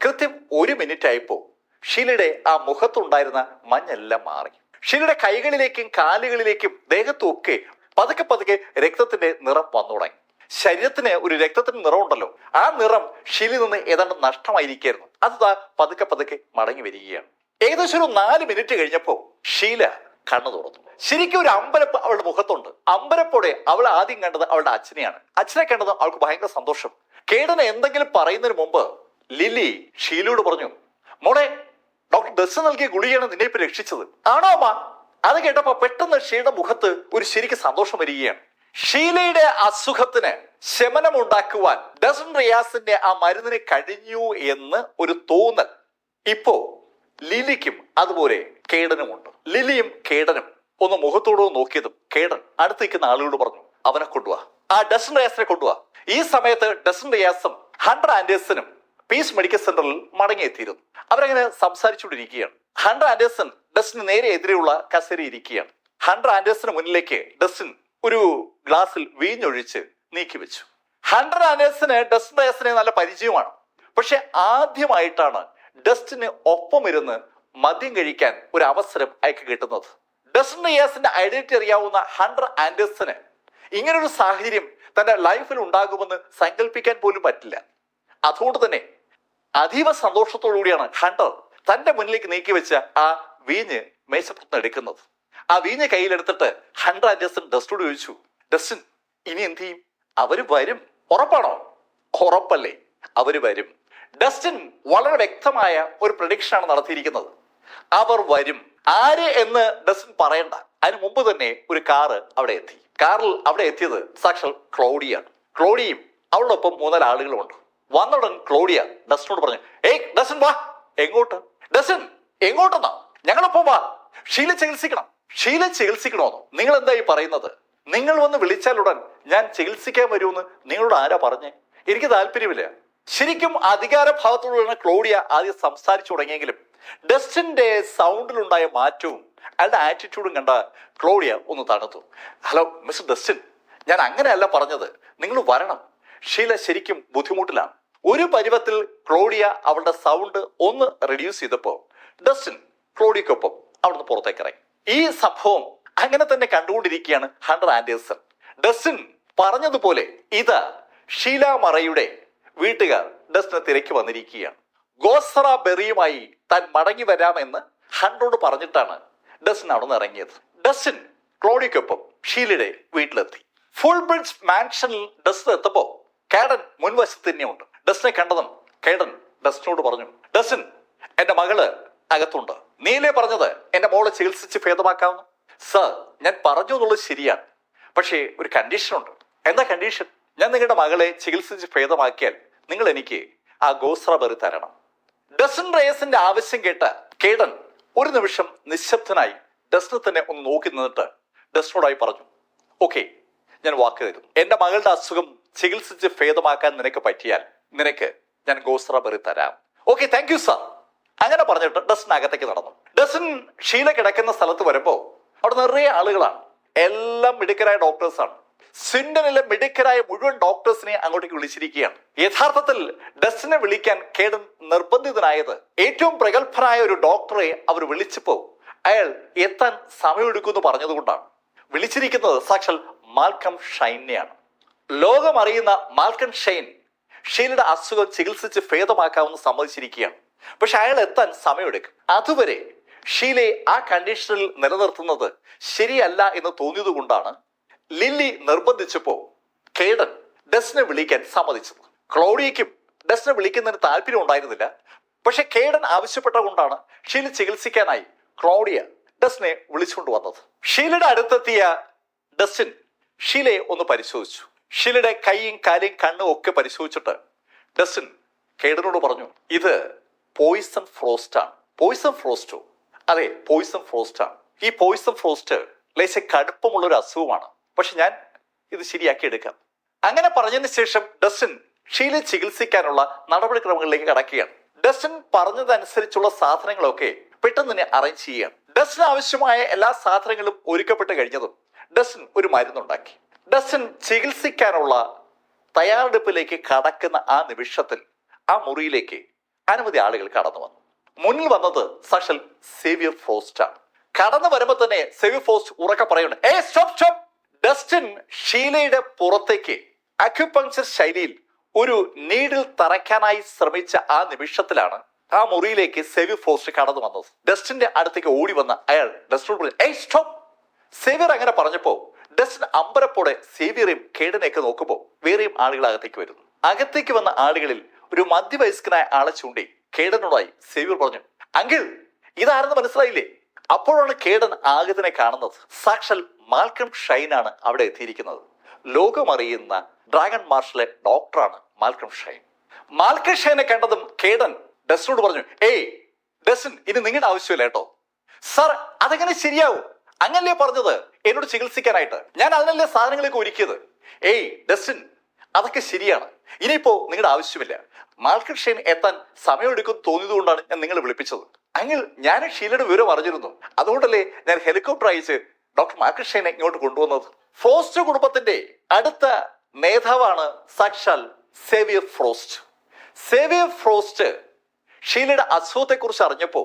കൃത്യം 1 മിനിറ്റ് ആയപ്പോ ഷീലയുടെ ആ മുഖത്തുണ്ടായിരുന്ന മഞ്ഞെല്ലാം മാറി. ഷീലയുടെ കൈകളിലേക്കും കാലുകളിലേക്കും ദേഹത്തും ഒക്കെ പതുക്കെ പതുക്കെ രക്തത്തിന്റെ നിറം വന്നു തുടങ്ങി. ശരീരത്തിന് ഒരു രക്തത്തിന്റെ നിറം ഉണ്ടല്ലോ, ആ നിറം ഷീലിൽ നിന്ന് ഏതാണ്ട് നഷ്ടമായിരിക്കായിരുന്നു. അത് പതുക്കെ പതുക്കെ മടങ്ങി വരികയാണ്. ഏകദേശം ഒരു 4 മിനിറ്റ് കഴിഞ്ഞപ്പോ ഷീല കണ്ണു തുറന്നു. ശരിക്കും ഒരു അമ്പരപ്പ് അവളുടെ മുഖത്തുണ്ട്. അമ്പരപ്പോടെ അവൾ ആദ്യം കണ്ടത് അവളുടെ അച്ഛനെയാണ്. അച്ഛനെ കണ്ടത് അവൾക്ക് ഭയങ്കര സന്തോഷം. കേടന് എന്തെങ്കിലും പറയുന്നതിന് മുമ്പ് ലില്ലി ഷീലയോട് പറഞ്ഞു, മോളെ, ഡോക്ടർ ഡസ് നൽകിയ ഗുളികയാണ് നിന്നെ ഇപ്പൊ രക്ഷിച്ചത്. ആണോ അമ്മ? അത് കേട്ടപ്പോ പെട്ടെന്ന് ഷീലയുടെ മുഖത്ത് ഒരു ശരിക്കും സന്തോഷം വരികയാണ്. ഷീലയുടെ അസുഖത്തിന് ശമനം ഉണ്ടാക്കുവാൻ ഡസൻ റിയാസിന്റെ ആ മരുന്നിന് കഴിഞ്ഞു എന്ന് ഒരു തോന്നൽ ഇപ്പോ ലിലിക്കും അതുപോലെ കേടനുമുണ്ട്. ലിലിയും കേടനും ഒന്ന് മുഖത്തോടോ നോക്കിയതും കേടൻ അടുത്ത് നിൽക്കുന്ന ആളുകളോട് പറഞ്ഞു, അവനെ കൊണ്ടുപോവാ, ആ ഡസൻ റിയാസിനെ കൊണ്ടുപോവാ. ഈ സമയത്ത് ഡസൻ റിയാസും ഹണ്ടർ ആൻഡേഴ്സണും പീസ് മെഡിക്കൽ സെന്ററിൽ മടങ്ങിയെത്തിയിരുന്നു. അവരങ്ങനെ സംസാരിച്ചുകൊണ്ടിരിക്കുകയാണ്. ഹണ്ടർ ആൻഡേഴ്സൺ ഡസ്റ്റിന് നേരെ എതിരെയുള്ള കസേരയിൽ ഇരിക്കുകയാണ്. ഹണ്ടർ ആൻഡേഴ്സന് മുന്നിലേക്ക് ഡസ്റ്റിൻ ഒരു ഗ്ലാസ്സിൽ വീഞ്ഞൊഴിച്ച് നീക്കി വെച്ചു. ഹണ്ടർ ആൻഡേഴ്സന് ഡസ്റ്റിൻ റിയാസിനെ നല്ല പരിചയമാണ്. പക്ഷെ ആദ്യമായിട്ടാണ് ഡസ്റ്റിന് ഒപ്പമിരുന്ന് മദ്യം കഴിക്കാൻ ഒരു അവസരം അയക്ക് കിട്ടുന്നത്. ഡസ്റ്റിൻ റിയാസിന്റെ ഐഡന്റിറ്റി അറിയാവുന്ന ഹണ്ടർ ആൻഡേഴ്സന് ഇങ്ങനൊരു സാഹചര്യം തന്റെ ലൈഫിൽ ഉണ്ടാകുമെന്ന് സങ്കല്പിക്കാൻ പോലും പറ്റില്ല. അതുകൊണ്ട് തന്നെ അതീവ സന്തോഷത്തോടു കൂടിയാണ് ഹണ്ടർ തന്റെ മുന്നിലേക്ക് നീക്കി വെച്ച ആ വീഞ്ഞ് മേശപ്പുറത്ത് എടുക്കുന്നത്. ആ വീഞ്ഞ് കയ്യിലെടുത്തിട്ട് ഹണ്ടർ ആൻഡേഴ്സൺ ഡസ്റ്റിനോട് ചോദിച്ചു, ഡസ്റ്റിൻ ഇനി എന്ത് ചെയ്യും? അവര് വരും, ഉറപ്പാണോ? ഉറപ്പല്ലേ, അവര് വരും. ഡസ്റ്റിൻ വളരെ വ്യക്തമായ ഒരു പ്രഡിക്ഷനാണ് നടത്തിയിരിക്കുന്നത്. അവർ വരും. ആര് എന്ന് ഡസ്റ്റിൻ പറയണ്ട, അതിന് മുമ്പ് തന്നെ ഒരു കാറ് അവിടെ എത്തി. കാറിൽ അവിടെ എത്തിയത് സാക്ഷാൽ ക്ലോഡിയാണ്. ക്ലോഡിയും അവളോടൊപ്പം 3-4 ആളുകളുമുണ്ട്. വന്നുടൻ ക്ലോഡിയ ഡസ്റ്റിനോട് പറഞ്ഞു, ഏയ് ഡസ്റ്റിൻ വാ. എങ്ങോട്ട്? ഡസ്റ്റിൻ എങ്ങോട്ടെന്നാ? ഞങ്ങളൊപ്പം വാ. ഷീല ചികിത്സിക്കണം. ഷീല ചികിത്സിക്കണമെന്നോ? നിങ്ങൾ എന്തായി പറയുന്നത്? നിങ്ങൾ വന്ന് വിളിച്ചാലുടൻ ഞാൻ ചികിത്സിക്കാൻ വരുമെന്ന് നിങ്ങളോട് ആരാ പറഞ്ഞേ? എനിക്ക് താല്പര്യമില്ല. ശരിക്കും അധികാരഭാവത്തോടുള്ള ക്ലോഡിയ ആദ്യം സംസാരിച്ചു തുടങ്ങിയെങ്കിലും ഡസ്റ്റിന്റെ സൗണ്ടിലുണ്ടായ മാറ്റവും അയാളുടെ ആറ്റിറ്റ്യൂഡും കണ്ട ക്ലോഡിയ ഒന്ന് തണുത്തു. ഹലോ മിസ്റ്റർ ഡസ്റ്റിൻ, ഞാൻ അങ്ങനെയല്ല പറഞ്ഞത്. നിങ്ങൾ വരണം. ഷീല ശരിക്കും ബുദ്ധിമുട്ടിലാണ്. ഒരു പരുവത്തിൽ ക്ലോഡിയ അവളുടെ സൗണ്ട് ഒന്ന് റെഡ്യൂസ് ചെയ്തപ്പോൾ ഡസ്റ്റിൻ ക്ലോഡിയക്കൊപ്പം അവിടുന്ന് പുറത്തേക്ക് ഇറങ്ങി. ഈ സംഭവം അങ്ങനെ തന്നെ കണ്ടുകൊണ്ടിരിക്കുകയാണ് ഹണ്ടർ ആൻഡേഴ്സൺ. ഡസ്റ്റിൻ പറഞ്ഞതുപോലെ ഇത് ഷീല മറയുടെ വീട്ടുകാർ ഡസ്റ്റിനെ തിരക്കി വന്നിരിക്കുകയാണ്. ഗോസറ ബെറിയുമായി താൻ മടങ്ങി വരാമെന്ന് ഹണ്ടറോട് പറഞ്ഞിട്ടാണ് ഡസ്റ്റിൻ അവിടെ നിന്ന് ഇറങ്ങിയത്. ഡസ്റ്റിൻ ക്ലോഡിയക്കൊപ്പം ഷീലയുടെ വീട്ടിലെത്തി. ഫുൾ ബ്രിഡ്ജ് മാൻഷനിൽ ഡസ്റ്റിൻ എത്തുമ്പോൾ കേഡൻ മുൻവശത്ത് തന്നെയുണ്ട്. ഡസ്റ്റിനെ കണ്ടതും കേഡൻ ഡസ്റ്റിനോട് പറഞ്ഞു, ഡസ്റ്റിൻ എന്റെ മകള് അകത്തുണ്ട്. നീലേ പറഞ്ഞത് എന്റെ മോളെ ചികിത്സിച്ച് ഭേദമാക്കാവുന്നു. സർ, ഞാൻ പറഞ്ഞു എന്നുള്ളത് ശരിയാണ്, പക്ഷേ ഒരു കണ്ടീഷനുണ്ട്. എന്താ കണ്ടീഷൻ? ഞാൻ നിങ്ങളുടെ മകളെ ചികിത്സിച്ച് ഭേദമാക്കിയാൽ നിങ്ങൾ എനിക്ക് ആ ഗോസ്ര ബെറി തരണം. ഡസ്റ്റിൻ റയസിന്റെ ആവശ്യം കേട്ട കേഡൻ ഒരു നിമിഷം നിശബ്ദനായി ഡസ്റ്റിനെ തന്നെ ഒന്ന് നോക്കി നിന്നിട്ട് ഡസ്റ്റിനോടായി പറഞ്ഞു, ഓക്കെ, ഞാൻ വാക്ക് തരുന്നു. എന്റെ മകളുടെ അസുഖം ചികിത്സിച്ച് ഭേദമാക്കാൻ നിനക്ക് പറ്റിയാൽ നിനക്ക് ഞാൻ ഗോസ്ര ബെറി തരാം. Okay, thank you sir. അങ്ങനെ പറഞ്ഞിട്ട് ഡസ്റ്റിൻ അകത്തേക്ക് നടന്നു. ഡസ്റ്റിൻ ഷീല കിടക്കുന്ന സ്ഥലത്ത് വരുമ്പോ അവിടെ നിറയെ ആളുകളാണ്. എല്ലാം മിടുക്കരായ ഡോക്ടേഴ്സാണ്. സ്വിൻഡനിലെ മിടുക്കരായ മുഴുവൻ ഡോക്ടേഴ്സിനെ അങ്ങോട്ടേക്ക് വിളിച്ചിരിക്കുകയാണ്. യഥാർത്ഥത്തിൽ ഡസ്റ്റിനെ വിളിക്കാൻ കേഡൻ നിർബന്ധിതനായത് ഏറ്റവും പ്രഗത്ഭനായ ഒരു ഡോക്ടറെ അവർ വിളിച്ചപ്പോ അയാൾ എത്താൻ സമയമെടുക്കുമെന്ന് പറഞ്ഞതുകൊണ്ടാണ്. വിളിച്ചിരിക്കുന്നത് സാക്ഷാൽ മാൽക്കം ഷൈനെയാണ്. ലോകം അറിയുന്ന മാൽക്കം ഷൈൻ ഷീലയുടെ അസുഖം ചികിത്സിച്ച് ഭേദമാക്കാമെന്ന് സമ്മതിച്ചിരിക്കുകയാണ്. പക്ഷെ അയാൾ എത്താൻ സമയമെടുക്കും. അതുവരെ ഷീലയെ ആ കണ്ടീഷനിൽ നിലനിർത്തുന്നത് ശരിയല്ല എന്ന് തോന്നിയത് കൊണ്ടാണ് ലില്ലി നിർബന്ധിച്ചപ്പോ കേഡൻ ഡസ്റ്റിനെ വിളിക്കാൻ സമ്മതിച്ചത്. ക്ലോഡിയയ്ക്കും ഡസ്റ്റിനെ വിളിക്കുന്നതിന് താല്പര്യം ഉണ്ടായിരുന്നില്ല. പക്ഷെ കേഡൻ ആവശ്യപ്പെട്ട കൊണ്ടാണ് ഷീല ചികിത്സിക്കാനായി ക്ലോഡിയ ഡസ്റ്റിനെ വിളിച്ചുകൊണ്ട് വന്നത്. ഷീലയുടെ അടുത്തെത്തിയ ഡസ്റ്റിൻ ഷീലയെ ഒന്ന് പരിശോധിച്ചു. ഷീലയുടെ കൈയും കാലും കണ്ണും ഒക്കെ പരിശോധിച്ചിട്ട് ഡസ്റ്റിൻ കേഡനോട് പറഞ്ഞു, ഇത് പോയിസൺ ഫ്രോസ്റ്റ് ആണ്. പോയിസൺ ഫ്രോസ്റ്റോ? അതെ, പോയിസൺ ഫ്രോസ്റ്റ് ആണ്. ഈ പോയിസൺ ഫ്രോസ്റ്റ് ലേശ കടുപ്പമുള്ള ഒരു അസുഖമാണ്. പക്ഷെ ഞാൻ ഇത് ശരിയാക്കി എടുക്കാം. അങ്ങനെ പറഞ്ഞതിന് ശേഷം ഡസ്റ്റിൻ ഷീല ചികിത്സിക്കാനുള്ള നടപടിക്രമങ്ങളിലേക്ക് കടക്കുകയാണ്. ഡസ്റ്റിൻ പറഞ്ഞതനുസരിച്ചുള്ള സാധനങ്ങളൊക്കെ പെട്ടെന്ന് തന്നെ അറേഞ്ച് ചെയ്യുകയാണ്. ഡസ്റ്റിന് ആവശ്യമായ എല്ലാ സാധനങ്ങളും ഒരുക്കപ്പെട്ട് കഴിഞ്ഞതും ഡസ്റ്റിൻ ഒരു മരുന്നുണ്ടാക്കി. ഡസ്റ്റിൻ ചികിത്സിക്കാനുള്ള തയ്യാറെടുപ്പിലേക്ക് കടക്കുന്ന ആ നിമിഷത്തിൽ ആ മുറിയിലേക്ക് അനവധി ആളുകൾ കടന്നു വന്നു. മുന്നിൽ വന്നത് സാക്ഷാൽ സേവിയർ ഫ്രോസ്റ്റ് ആണ്. കടന്നു വരുമ്പോ തന്നെ സേവിയർ ഫ്രോസ്റ്റ് ഉറക്കെ പറയുന്നു, ഏ സ്റ്റോപ്പ് സ്റ്റോപ്പ്. ഡസ്റ്റിൻ ഷീലയുടെ പുറത്തേക്ക് അക്യുപങ്ചർ ശൈലിയിൽ ഒരു നീഡിൽ തറയ്ക്കാനായി ശ്രമിച്ച ആ നിമിഷത്തിലാണ് ആ മുറിയിലേക്ക് സേവിയർ ഫ്രോസ്റ്റ് കടന്നു വന്നത്. ഡസ്റ്റിന്റെ അടുത്തേക്ക് ഓടി വന്ന അയാൾ ഡസ്റ്റിനോട് പറഞ്ഞു, ഏയ് സ്റ്റോപ്പ്. സേവിയർ അങ്ങനെ പറഞ്ഞപ്പോ ഡസ്റ്റിൻ അമ്പരപ്പോടെ സേവിയറേയും കേഡനെയൊക്കെ നോക്കുമ്പോൾ വേറെയും ആളുകൾ അകത്തേക്ക് വരുന്നു. അകത്തേക്ക് വന്ന ആളുകളിൽ ഒരു മധ്യവയസ്കനായ ആളെ ചൂണ്ടി കേഡനോടായി സേവിയർ പറഞ്ഞു, അങ്കിൾ ഇതാരെന്ന് മനസ്സിലായില്ലേ? അപ്പോഴാണ് കേഡൻ ആഗതനെ കാണുന്നത്. സാക്ഷാൽ മാൽക്കം ഷൈനാണ് അവിടെ എത്തിയിരിക്കുന്നത്. ലോകമറിയുന്ന ഡ്രാഗൺ മാർഷിലെ ഡോക്ടറാണ് മാൽക്കം ഷൈൻ. മാൽക്കം ഷൈനെ കണ്ടതും കേഡൻ ഡസ്റ്റിനോട് പറഞ്ഞു, ഏയ് ഡസ്റ്റിൻ, ഇനി നിങ്ങളുടെ ആവശ്യമില്ല കേട്ടോ. സർ, അതെങ്ങനെ ശരിയാവും? അങ്ങനല്ലേ പറഞ്ഞത് എന്നോട് ചികിത്സിക്കാനായിട്ട്? ഞാൻ അതിനല്ലേ സാധനങ്ങളൊക്കെ ഒരുക്കിയത്. ഏയ് ഡസ്റ്റിൻ, അതൊക്കെ ശരിയാണ്. ഇനിയിപ്പോ നിങ്ങളുടെ ആവശ്യമില്ല. മാൽക്കം ഷൈൻ എത്താൻ സമയമെടുക്കും തോന്നിയത് കൊണ്ടാണ് ഞാൻ നിങ്ങളെ വിളിപ്പിച്ചത്. അങ്ങിൾ, ഞാൻ ഷീലയുടെ വിവരം അറിഞ്ഞിരുന്നു. അതുകൊണ്ടല്ലേ ഞാൻ ഹെലികോപ്റ്റർ അയച്ച് ഡോക്ടർ മാൽക്കം ഷൈനെ ഇങ്ങോട്ട് കൊണ്ടുവന്നത്. ഫ്രോസ്റ്റ് കുടുംബത്തിന്റെ അടുത്ത നേതാവാണ് സാക്ഷാൽ സേവിയർ ഫ്രോസ്റ്റ്. സേവിയർ ഫ്രോസ്റ്റ് ഷീലയുടെ അസുഖത്തെ കുറിച്ച് അറിഞ്ഞപ്പോ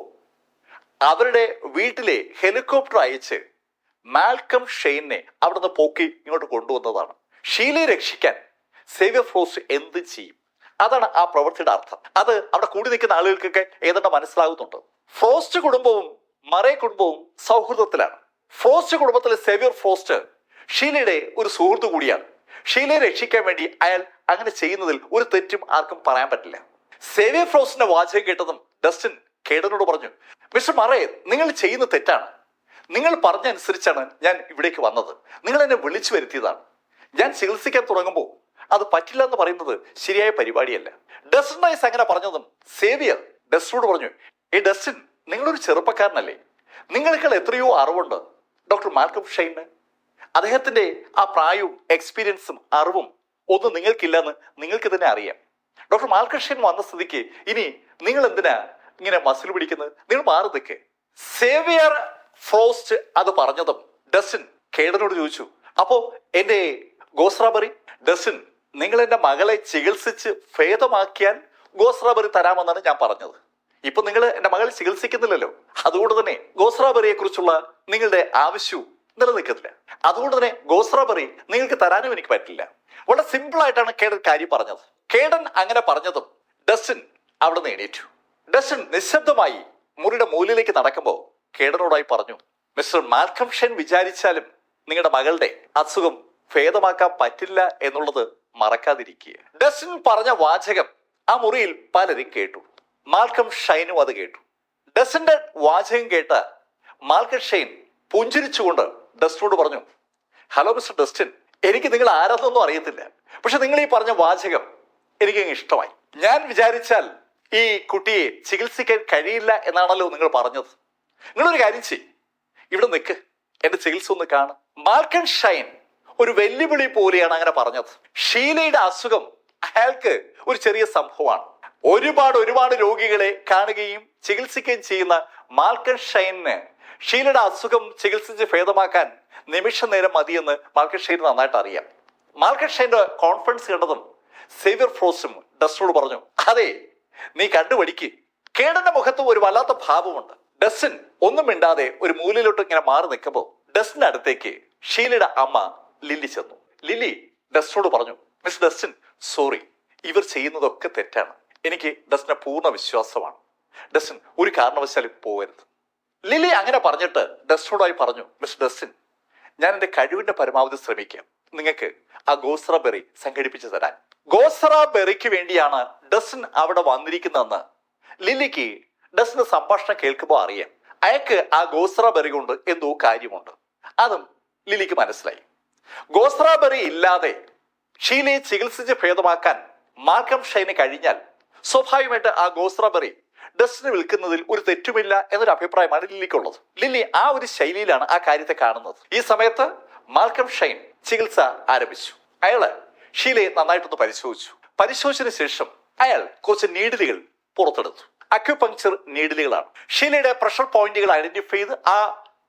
അവരുടെ വീട്ടിലെ ഹെലികോപ്റ്റർ അയച്ച് മാൽക്കം ഷെയ്നെ അവിടുന്ന് പോക്കി ഇങ്ങോട്ട് കൊണ്ടുവന്നതാണ്. ഷീലയെ രക്ഷിക്കാൻ സേവിയർ ഫ്രോസ്റ്റ് എന്ത് ചെയ്യും? അതാണ് ആ പ്രവൃത്തിയുടെ അർത്ഥം. അത് അവിടെ കൂടി നിൽക്കുന്ന ആളുകൾക്കൊക്കെ ഏതാണ്ട് മനസ്സിലാകുന്നുണ്ട്. ഫ്രോസ്റ്റ് കുടുംബവും മറേ കുടുംബവും സൗഹൃദത്തിലാണ്. ഫ്രോസ്റ്റ് കുടുംബത്തിലെ സേവിയർ ഫ്രോസ്റ്റ് ഷീലയുടെ ഒരു സുഹൃത്തു കൂടിയാണ്. ഷീലയെ രക്ഷിക്കാൻ വേണ്ടി അയാൾ അങ്ങനെ ചെയ്യുന്നതിൽ ഒരു തെറ്റും ആർക്കും പറയാൻ പറ്റില്ല. സേവിയർ ഫ്രോസ്റ്റിന്റെ വാചകം കേട്ടതും ഡസ്റ്റിൻ കേഡനോട് പറഞ്ഞു, മിസ്റ്റർ മറേ, നിങ്ങൾ ചെയ്യുന്ന തെറ്റാണ്. നിങ്ങൾ പറഞ്ഞനുസരിച്ചാണ് ഞാൻ ഇവിടേക്ക് വന്നത്. നിങ്ങൾ എന്നെ വിളിച്ചു വരുത്തിയതാണ്. ഞാൻ ചികിത്സിക്കാൻ തുടങ്ങുമ്പോൾ അത് പറ്റില്ല എന്ന് പറയുന്നത് ശരിയായ പരിപാടിയല്ല. ഡസ്റ്റിൻ റൈസ് അങ്ങനെ പറഞ്ഞതും സേവിയർ ഡസ്റ്റിനോട് പറഞ്ഞു, ഡസ്റ്റിൻ, നിങ്ങളൊരു ചെറുപ്പക്കാരനല്ലേ? നിങ്ങളെക്കാൾ എത്രയോ അറിവുണ്ട് ഡോക്ടർ മാൽക്കം ഷൈന്. അദ്ദേഹത്തിന്റെ ആ പ്രായവും എക്സ്പീരിയൻസും അറിവും ഒന്നും നിങ്ങൾക്കില്ലെന്ന് നിങ്ങൾക്ക് തന്നെ അറിയാം. ഡോക്ടർ മാൽക്കം ഷൈൻ വന്ന സ്ഥിതിക്ക് ഇനി നിങ്ങൾ എന്തിനാ ഇങ്ങനെ മസിൽ പിടിക്കുന്നത്? നിങ്ങൾ മാറി നിൽക്ക്. സേവിയർ ഫ്രോസ്റ്റ് അത് പറഞ്ഞതും ഡസ്റ്റിൻ കേഡനോട് ചോദിച്ചു, അപ്പോ എന്റെ ഗോസ്രാബറി, ഡസ്റ്റിൻ, നിങ്ങൾ എന്റെ മകളെ ചികിത്സിച്ച് ഭേദമാക്കിയാൽ ഗോസ്രാബറി തരാമെന്നാണ് ഞാൻ പറഞ്ഞത്. ഇപ്പൊ നിങ്ങൾ എന്റെ മകളെ ചികിത്സിക്കുന്നില്ലല്ലോ, അതുകൊണ്ട് തന്നെ ഗോസ്രാബറിയെ കുറിച്ചുള്ള നിങ്ങളുടെ ആവശ്യവും നിലനിൽക്കുന്നില്ല. അതുകൊണ്ട് തന്നെ ഗോസ്രാബറി നിങ്ങൾക്ക് തരാനും എനിക്ക് പറ്റില്ല. വളരെ സിമ്പിൾ ആയിട്ടാണ് കേഡൻ കാര്യം പറഞ്ഞത്. കേഡൻ അങ്ങനെ പറഞ്ഞതും ഡസ്റ്റിൻ അവിടെ നിന്ന് എണീറ്റു. ഡസ്റ്റിൻ നിശബ്ദമായി മുറിയുടെ മൂലയിലേക്ക് നടക്കുമ്പോൾ കേഡനോടായി പറഞ്ഞു, മിസ്റ്റർ മാൽക്കം ഷൈൻ വിചാരിച്ചാലും നിങ്ങളുടെ മകളുടെ അസുഖം ഭേദമാക്കാൻ പറ്റില്ല എന്നുള്ളത് മറക്കാതിരിക്കുക. ഡസ്റ്റിൻ പറഞ്ഞ വാചകം ആ മുറിയിൽ പലരും കേട്ടു. മാൽക്കം ഷൈനും അത് കേട്ടു. ഡസ്റ്റിന്റെ വാചകം കേട്ട മാൽക്കം ഷൈൻ പുഞ്ചിരിച്ചുകൊണ്ട് ഡസ്റ്റിനോട് പറഞ്ഞു, ഹലോ മിസ്റ്റർ ഡസ്റ്റിൻ, എനിക്ക് നിങ്ങൾ ആരാധനൊന്നും അറിയത്തില്ല, പക്ഷെ നിങ്ങൾ ഈ പറഞ്ഞ വാചകം എനിക്ക് ഇഷ്ടമായി. ഞാൻ വിചാരിച്ചാൽ ഈ കുട്ടിയെ ചികിത്സിക്കാൻ കഴിയില്ല എന്നാണല്ലോ നിങ്ങൾ പറഞ്ഞത്. നിങ്ങളൊരു കാര്യം ചെയ്യ്, ഇവിടെ നിൽക്ക്, എന്റെ ചികിത്സ ഒന്ന് കാണും. മാൽക്കം ഷൈൻ ഒരു വെല്ലുവിളി പോലെയാണ് അങ്ങനെ പറഞ്ഞത്. ഷീലയുടെ അസുഖം അയാൾക്ക് ഒരു ചെറിയ സംഭവമാണ്. ഒരുപാട് രോഗികളെ കാണുകയും ചികിത്സിക്കുകയും ചെയ്യുന്ന മാൽക്കം ഷൈനിന് ഷീലയുടെ അസുഖം ചികിത്സിച്ച് ഭേദമാക്കാൻ നിമിഷ നേരം മതിയെന്ന് മാൽക്കം ഷൈൻ നന്നായിട്ട് അറിയാം. മാൽക്കം ഷൈന്റെ കോൺഫിഡൻസ് കണ്ടതും സേവിയർ ഫ്രോസ്റ്റും ഡസ്റ്റിനോട് പറഞ്ഞു, അതെ, നീ കണ്ടുപഠിക്ക്. കേഡന്റെ മുഖത്ത് ഒരു വല്ലാത്ത ഭാവമുണ്ട്. ഡസ്റ്റിൻ ഒന്നും മിണ്ടാതെ ഒരു മൂലയിലോട്ട് ഇങ്ങനെ മാറി നിൽക്കുമ്പോൾ ഡസ്റ്റിന്റെ അടുത്തേക്ക് ഷീലയുടെ അമ്മ ലില്ലി ചെന്നു. ലില്ലി ഡസ്റ്റിനോട് പറഞ്ഞു, മിസ് ഡസ്റ്റിൻ, സോറി, ഇവർ ചെയ്യുന്നതൊക്കെ തെറ്റാണ്. എനിക്ക് ഡസ്റ്റിനെ പൂർണ്ണ വിശ്വാസമാണ്. ഡസ്റ്റിൻ ഒരു കാരണവശാലും പോകരുത്. ലില്ലി അങ്ങനെ പറഞ്ഞിട്ട് ഡസ്റ്റിനോടായി പറഞ്ഞു, മിസ് ഡസ്റ്റിൻ, ഞാൻ എന്റെ കഴിവിന്റെ പരമാവധി ശ്രമിക്കാം നിങ്ങൾക്ക് ആ ഗോസ്രാബെറി സംഘടിപ്പിച്ചു തരാൻ. ഗോസ്രാബെറിക്ക് വേണ്ടിയാണ് ഡസ്റ്റിൻ അവിടെ വന്നിരിക്കുന്നതെന്ന് ലില്ലിക്ക് ഡസ്റ്റിന്റെ സംഭാഷണം കേൾക്കുമ്പോൾ അറിയാം. അയാൾക്ക് ആ ഗോസ്രാബെറി കൊണ്ട് എന്തോ കാര്യമുണ്ട്. അതും ലില്ലിക്ക് മനസ്സിലായി. ഗോസ്രാബെറി ഇല്ലാതെ ഷീലയെ ചികിത്സിച്ച് ഭേദമാക്കാൻ മാൽക്കം ഷൈന് കഴിഞ്ഞാൽ സ്വാഭാവികമായിട്ട് ആ ഗോസ്രാബെറി ഡസ്റ്റിന് വിൽക്കുന്നതിൽ ഒരു തെറ്റുമില്ല എന്നൊരു അഭിപ്രായമാണ് ലില്ലിക്കുള്ളത്. ലില്ലി ആ ഒരു ശൈലിയിലാണ് ആ കാര്യത്തെ കാണുന്നത്. ഈ സമയത്ത് മാൽക്കം ഷൈൻ ചികിത്സ ആരംഭിച്ചു. അയാള് ഷീലയെ നന്നായിട്ടൊന്ന് പരിശോധിച്ചതിന് ശേഷം അയാൾ കുറച്ച് നീഡിലുകൾ പുറത്തെടുത്തു. അക്യുപങ്ക്ചർ നീഡിലുകളാണ്. ഷീലയുടെ പ്രഷർ പോയിന്റുകൾ ഐഡന്റിഫൈ ചെയ്ത് ആ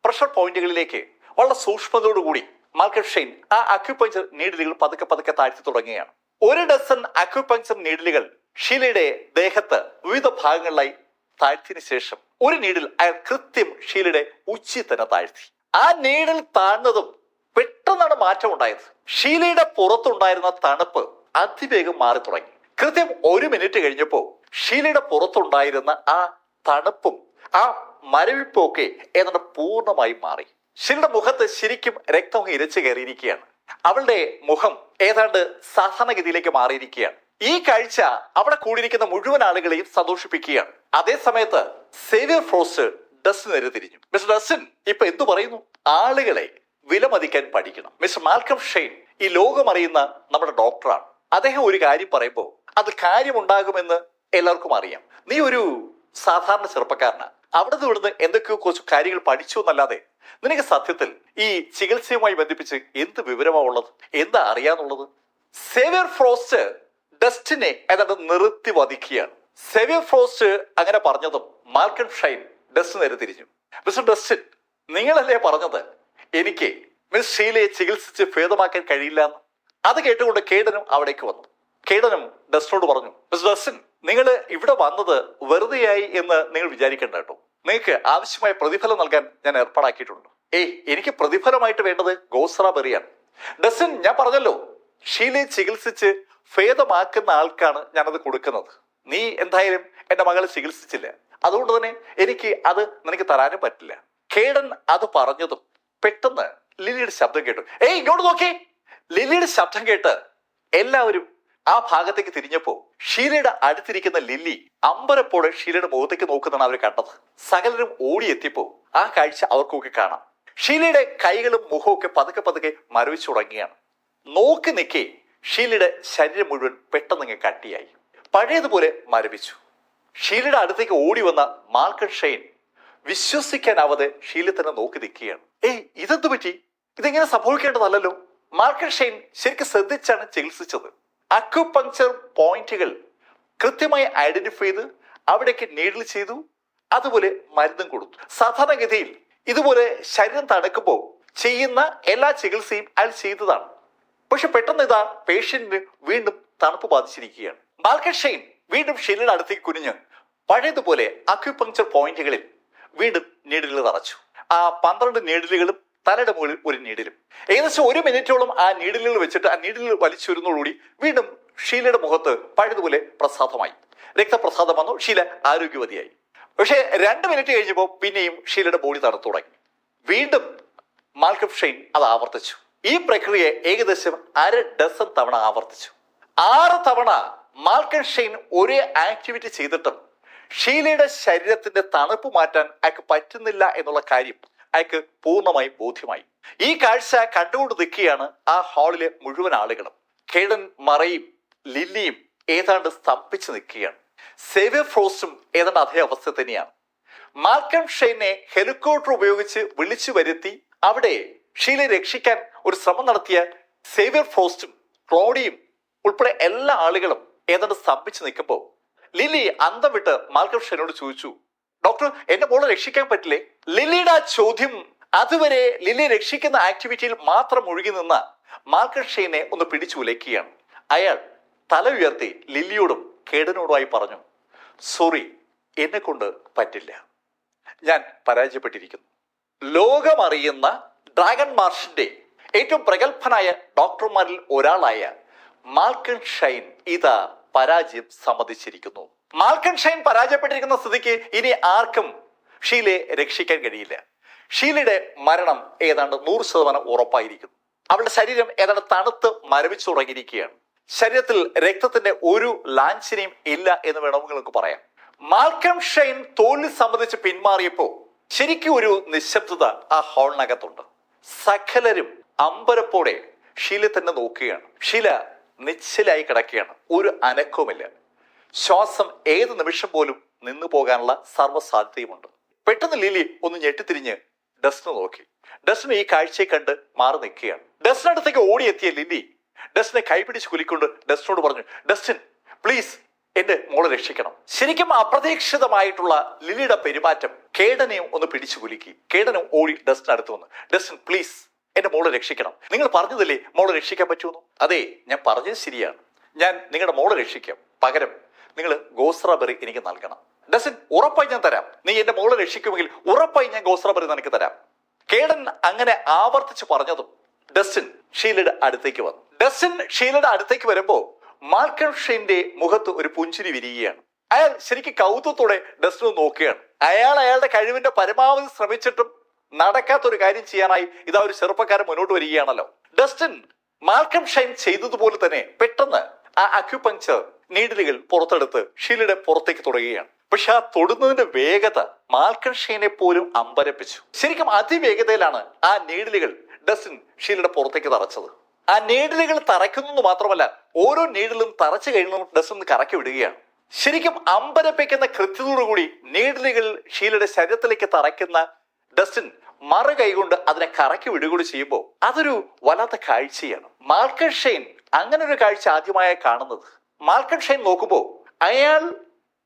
പ്രഷർ പോയിന്റുകളിലേക്ക് വളരെ സൂക്ഷ്മതയോടുകൂടി മാൽക്കം ഷൈൻ ആ അക്യുപങ്ക്ചർ നീഡിലുകൾ പതുക്കെ താഴ്ത്തി തുടങ്ങുകയാണ്. 1 ഡസൻ അക്യുപങ്ക്ചർ നീഡിലുകൾ ഷീലയുടെ ദേഹത്ത് വിവിധ ഭാഗങ്ങളിലായി താഴ്ത്തിയതിനു ശേഷം ഒരു നീഡിൽ അയാൾ കൃത്യം ഷീലയുടെ ഉച്ചി തന്നെ താഴ്ത്തി. ആ നീഡിൽ താഴ്ന്നതും പെട്ടെന്നാണ് മാറ്റം ഉണ്ടായത്. ഷീലയുടെ പുറത്തുണ്ടായിരുന്ന തണുപ്പ് അതിവേഗം മാറി തുടങ്ങി. കൃത്യം 1 മിനിറ്റ് കഴിഞ്ഞപ്പോൾ ഷീലയുടെ പുറത്തുണ്ടായിരുന്ന ആ തണുപ്പും ആ മരവിപ്പും ഒക്കെ ഏതാണ്ട് പൂർണ്ണമായി മാറി. ഷീലയുടെ മുഖത്ത് ശരിക്കും രക്തം ഇരച്ചു കയറിയിരിക്കുകയാണ്. അവളുടെ മുഖം ഏതാണ്ട് സാധാരണഗതിയിലേക്ക് മാറിയിരിക്കുകയാണ്. ഈ കാഴ്ച അവിടെ കൂടിയിരിക്കുന്ന മുഴുവൻ ആളുകളെയും സന്തോഷിപ്പിക്കുകയാണ്. അതേ സമയത്ത് സേവിയർ ഫ്രോസ്റ്റ് ഡസ്റ്റിന് നേരെ തിരിഞ്ഞു. മിസ്റ്റർ ഡസ്റ്റിൻ, ഇപ്പൊ എന്തു പറയുന്നു? ആളുകളെ വിലമതിക്കാൻ പഠിക്കണം. മിസ്റ്റർ മാൽക്കം ഷൈൻ ഈ ലോകം അറിയുന്ന നമ്മുടെ ഡോക്ടറാണ്. അദ്ദേഹം ഒരു കാര്യം പറയുമ്പോൾ അത് കാര്യമുണ്ടാകുമെന്ന് എല്ലാവർക്കും അറിയാം. നീ ഒരു സാധാരണ ചെറുപ്പക്കാരനാണ്. അവിടുന്ന് ഇവിടുന്ന് എന്തൊക്കെയോ കുറച്ച് കാര്യങ്ങൾ പഠിച്ചു എന്നല്ലാതെ നിനക്ക് സത്യത്തിൽ ഈ ചികിത്സയുമായി ബന്ധിപ്പിച്ച് എന്ത് വിവരമാ ഉള്ളത്, എന്താ അറിയാന്നുള്ളത്? സേവിയർ ഫ്രോസ്റ്റ് ഡസ്റ്റിനെ ഏതാണ്ട് നിർത്തി വധിക്കുകയാണ്. സേവിയർ ഫ്രോസ്റ്റ് അങ്ങനെ പറഞ്ഞതും മാൽക്കം ഷൈൻ ഡസ്റ്റിന് നേരെ തിരിഞ്ഞു. മിസ്റ്റർ ഡസ്റ്റിൻ, നിങ്ങളല്ലേ പറഞ്ഞത് എനിക്ക് മിസ് ഷീലയെ ചികിത്സിച്ച് ഭേദമാക്കാൻ കഴിയില്ല എന്ന്? അത് കേട്ടുകൊണ്ട് കേഡനും അവിടേക്ക് വന്നു. കേഡനും ഡസ്റ്റിനോട് പറഞ്ഞു, മിസ്റ്റർ ഡസ്റ്റിൻ, നിങ്ങൾ ഇവിടെ വന്നത് വെറുതെയായി എന്ന് നിങ്ങൾ വിചാരിക്കേണ്ട കേട്ടോ. നിങ്ങൾക്ക് ആവശ്യമായ പ്രതിഫലം നൽകാൻ ഞാൻ ഏർപ്പാടാക്കിയിട്ടുണ്ട്. എനിക്ക് പ്രതിഫലമായിട്ട് വേണ്ടത് ഗോസ്രാബെറിയാണ്. ഡസ്റ്റിൻ, ഞാൻ പറഞ്ഞല്ലോ, ഷീലയെ ചികിത്സിച്ച് ഭേദമാക്കുന്ന ആൾക്കാണ് ഞാനത് കൊടുക്കുന്നത്. നീ എന്തായാലും എന്റെ മകളെ ചികിത്സിച്ചില്ല, അതുകൊണ്ട് തന്നെ എനിക്ക് അത് നിനക്ക് തരാനും പറ്റില്ല. കേഡൻ അത് പറഞ്ഞതും പെട്ടെന്ന് ലില്ലിയുടെ ശബ്ദം കേട്ടു. ഏയ് ഇങ്ങോട്ട് നോക്കി. ലില്ലിയുടെ ശബ്ദം കേട്ട് എല്ലാവരും ആ ഭാഗത്തേക്ക് തിരിഞ്ഞപ്പോ ഷീലയുടെ അടുത്തിരിക്കുന്ന ലില്ലി അമ്പരപ്പോടെ ഷീലയുടെ മുഖത്തേക്ക് നോക്കുന്നതാണ് അവർ കണ്ടത്. സകലരും ഓടിയെത്തിയപ്പോ ആ കാഴ്ച അവർക്കൊക്കെ കാണാം. ഷീലയുടെ കൈകളും മുഖവും ഒക്കെ പതുക്കെ പതുക്കെ മരവിച്ചു തുടങ്ങിയാണ്. നോക്കി നിൽക്കേ ഷീലയുടെ ശരീരം മുഴുവൻ പെട്ടെന്ന് കട്ടിയായി, പഴയതുപോലെ മരവിച്ചു. ഷീലയുടെ അടുത്തേക്ക് ഓടി വന്ന മാൽക്കൺ ഷെയ്ൻ വിശ്വസിക്കാനാവാതെ ഷീല തന്നെ നോക്കി നിൽക്കുകയാണ്. ഏയ് ഇതെന്തു പറ്റി? ഇതെങ്ങനെ സംഭവിക്കേണ്ടതല്ലോ. മാൽക്കൺ ഷെയ്ൻ ശരിക്കും ശ്രദ്ധിച്ചാണ് ചികിത്സിച്ചത്. അക്യുപങ്ക്ചർ പോയിന്റുകൾ കൃത്യമായി ഐഡന്റിഫൈ ചെയ്ത് അവിടേക്ക് നീഡിൽ ചെയ്തു, അതുപോലെ മരുന്നും കൊടുത്തു. സാധാരണഗതിയിൽ ഇതുപോലെ ശരീരം തണുക്കുമ്പോൾ ചെയ്യുന്ന എല്ലാ ചികിത്സയും അയാൾ ചെയ്തതാണ്. പക്ഷെ പെട്ടെന്ന് ഇതാ പേഷ്യന്റിന് വീണ്ടും തണുപ്പ് ബാധിച്ചിരിക്കുകയാണ്. മാൽക്കൺ ഷെയ്ൻ വീണ്ടും ഷീലയുടെ അടുത്തേക്ക് കുനിഞ്ഞ് പഴയതുപോലെ അക്യുപങ്ക്ചർ പോയിന്റുകളിൽ വീണ്ടും നീഡിലുകൾ തറച്ചു. ആ 12 നീഡിലുകളും തലയുടെ മുകളിൽ ഒരു നീഡിലും. ഏകദേശം 1 മിനിറ്റോളം ആ നീഡിലുകൾ വെച്ചിട്ട് ആ നീഡിലുകൾ വലിച്ചൊരുന്നതോടുകൂടി വീണ്ടും ഷീലയുടെ മുഖത്ത് പഴയതുപോലെ പ്രസാദമായി, രക്തപ്രസാദം വന്നു. ഷീല ആരോഗ്യവതിയായി. പക്ഷെ 2 മിനിറ്റ് കഴിഞ്ഞപ്പോൾ പിന്നെയും ഷീലയുടെ ബോഡി തണുത്തു തുടങ്ങി. വീണ്ടും മാൽക്കൺ ഷെയ്ൻ അത് ആവർത്തിച്ചു. ഈ പ്രക്രിയ ഏകദേശം 1/2 ഡസൻ തവണ ആവർത്തിച്ചു. 6 തവണ മാൽക്കൺ ഷെയ്ൻ ഒരേ ആക്ടിവിറ്റി ചെയ്തിട്ടും ഷീലയുടെ ശരീരത്തിന്റെ തണുപ്പ് മാറ്റാൻ അയാൾക്ക് പറ്റുന്നില്ല എന്നുള്ള കാര്യം അയാൾക്ക് പൂർണ്ണമായും ബോധ്യമായി. ഈ കാഴ്ച കണ്ടുകൊണ്ട് നിൽക്കുകയാണ് ആ ഹാളിലെ മുഴുവൻ ആളുകളും. കേഡൻ മറയും ലില്ലിയും ഏതാണ്ട് സ്തംഭിച്ച് നിൽക്കുകയാണ്. സേവ്യർ ഫ്രോസ്റ്റും ഏതാണ്ട് അതേ അവസ്ഥ തന്നെയാണ്. മാൽക്കൺ ഷെയ്നെ ഹെലികോപ്റ്റർ ഉപയോഗിച്ച് വിളിച്ചു വരുത്തി അവിടെ ഷീലയെ രക്ഷിക്കാൻ ഒരു ശ്രമം നടത്തിയ സേവ്യർ ഫ്രോസ്റ്റും ക്ലോഡിയും ഉൾപ്പെടെ എല്ലാ ആളുകളും ഏതാണ്ട് സ്തംഭിച്ച് നിൽക്കുമ്പോൾ ലില്ലി അന്തം വിട്ട് മാൽക്കൺ ഷെയ്നോട് ചോദിച്ചു, ഡോക്ടർ എന്റെ മോളെ രക്ഷിക്കാൻ പറ്റില്ലേ? ലില്ലിയുടെ ആ ചോദ്യം അതുവരെ ലില്ലി രക്ഷിക്കുന്ന ആക്ടിവിറ്റിയിൽ മാത്രം ഒഴുകി നിന്ന മാൽക്കൺ ഷെയ്നെ ഒന്ന് പിടിച്ചു ഉലയ്ക്കുകയാണ്. അയാൾ തല ഉയർത്തി ലില്ലിയോടും കേഡനോടുമായി പറഞ്ഞു, സോറി, എന്നെ കൊണ്ട് പറ്റില്ല, ഞാൻ പരാജയപ്പെട്ടിരിക്കുന്നു. ലോകമറിയുന്ന ഡ്രാഗൺ മാർഷിന്റെ ഏറ്റവും പ്രഗത്ഭനായ ഡോക്ടർമാരിൽ ഒരാളായ മാൽക്കൺ ഷെയ്ൻ ഇതാ പരാജയം സമ്മതിച്ചിരിക്കുന്നു. മാൽക്കൺ ഷെയ്ൻ പരാജയപ്പെട്ടിരിക്കുന്ന സ്ഥിതിക്ക് ഇനി ആർക്കും ഷീലയെ രക്ഷിക്കാൻ കഴിയില്ല. ഷീലയുടെ മരണം ഏതാണ്ട് 100% ഉറപ്പായിരിക്കുന്നു. അവളുടെ ശരീരം ഏതാണ്ട് തണുത്ത് മരവിച്ചു തുടങ്ങിയിരിക്കുകയാണ്. ശരീരത്തിൽ രക്തത്തിന്റെ ഒരു ലാഞ്ചനയും ഇല്ല എന്ന് വേണമെങ്കിൽ നമുക്ക് പറയാം. മാൽക്കൺ ഷെയ്ൻ തോൽവി സംബന്ധിച്ച് പിന്മാറിയപ്പോ ശരിക്കും ഒരു നിശബ്ദത ആ ഹാളിനകത്തുണ്ട്. സകലരും അമ്പരപ്പോടെ ഷീലയെ തന്നെ നോക്കുകയാണ്. ഷീല നിശ്ചലായി കിടക്കുകയാണ്, ഒരു അനക്കവുമില്ല. ശ്വാസം ഏത് നിമിഷം പോലും നിന്നു പോകാനുള്ള സർവ്വസാധ്യതയുമുണ്ട്. പെട്ടെന്ന് ലില്ലി ഒന്ന് ഞെട്ടിത്തിരിഞ്ഞ് ഡസ്റ്റിനെ നോക്കി. ഡസ്റ്റിന് ഈ കാഴ്ചയെ കണ്ട് മാറി നിൽക്കുകയാണ്. ഡസ്റ്റിനടുത്തേക്ക് ഓടിയെത്തിയ ലില്ലി ഡസ്റ്റിനെ കൈപിടിച്ച് കുലിക്കൊണ്ട് ഡസ്റ്റിനോട് പറഞ്ഞു, ഡസ്റ്റിൻ പ്ലീസ് എന്റെ മോളെ രക്ഷിക്കണം. ശരിക്കും അപ്രതീക്ഷിതമായിട്ടുള്ള ലില്ലിയുടെ പെരുമാറ്റം കേഡനെയും ഒന്ന് പിടിച്ചു കുലുക്കി. കേഡനും ഓടി ഡസ്റ്റിനടുത്ത് വന്നു, ഡസ്റ്റിൻ പ്ലീസ് എന്റെ മോളെ രക്ഷിക്കണം. നിങ്ങൾ പറഞ്ഞതല്ലേ മോളെ രക്ഷിക്കാൻ പറ്റുമെന്ന്? അതെ, ഞാൻ പറഞ്ഞത് ശരിയാണ്. ഞാൻ നിങ്ങളുടെ മോളെ രക്ഷിക്കാം. പകരം നിങ്ങൾ ഗോസ്ട്രോബെറി എനിക്ക് നൽകണം. ഡസ്റ്റിൻ ഉറപ്പായി ഞാൻ തരാം. നീ എന്റെ മോളെ രക്ഷിക്കുമെങ്കിൽ ഉറപ്പായി ഞാൻ ഗോസ്ട്രോബെറി നിനക്ക് തരാം. കേഡൻ അങ്ങനെ ആവർത്തിച്ച് പറഞ്ഞതും ഡസ്റ്റിൻ ഷീലയുടെ അടുത്തേക്ക് വന്നു. ഡസ്റ്റിൻ ഷീലയുടെ അടുത്തേക്ക് വരുമ്പോ മാൽക്കൺ ഷെയ്ന്റെ മുഖത്ത് ഒരു പുഞ്ചിരി വിരിയുകയാണ്. അയാൾ ശരിക്കും കൗതുകത്തോടെ ഡസ്റ്റിനെ നോക്കുകയാണ്. അയാൾ അയാളുടെ കഴിവിന്റെ പരമാവധി ശ്രമിച്ചിട്ടും നടക്കാത്തൊരു കാര്യം ചെയ്യാനായി ഇതാ ഒരു ചെറുപ്പക്കാരൻ മുന്നോട്ട് വരികയാണല്ലോ. ഡസ്റ്റിൻ മാൽക്കൺ ഷെയ്ൻ ചെയ്തതുപോലെ തന്നെ പെട്ടെന്ന് ആ അക്യുപങ്ക്ചർ നീഡിലുകൾ പുറത്തെടുത്ത് ഷീലയുടെ പുറത്തേക്ക് തുടങ്ങുകയാണ്. പക്ഷെ ആ തൊടുന്നതിന്റെ വേഗത മാൽക്കൺ ഷെയ്നെ പോലും അമ്പരപ്പിച്ചു. ശരിക്കും അതിവേഗതയിലാണ് ആ നീഡിലുകൾ ഡസ്റ്റിൻ ഷീലയുടെ പുറത്തേക്ക് തറച്ചത്. ആ നീഡിലുകൾ തറയ്ക്കുന്നു മാത്രമല്ല, ഓരോ നീഡിലും തറച്ചു കഴിയുന്നതും ഡസ്റ്റിൻ കറക്കി വിടുകയാണ്. ശരിക്കും അമ്പരപ്പിക്കുന്ന കൃത്യതയോടുകൂടി നീഡിലുകൾ ഷീലയുടെ ശരീരത്തിലേക്ക് തറയ്ക്കുന്ന ഡസ്റ്റിൻ മറു കൈകൊണ്ട് അതിനെ കറക്കി വിടുകൂടി ചെയ്യുമ്പോൾ അതൊരു വല്ലാത്ത കാഴ്ചയാണ്. മാൽക്കൺ ഷെയ്ൻ അങ്ങനെ ഒരു കാഴ്ച ആദ്യമായി കാണുന്നത്. മാൽക്കൺ ഷെയ്ൻ നോക്കുമ്പോൾ അയാൾ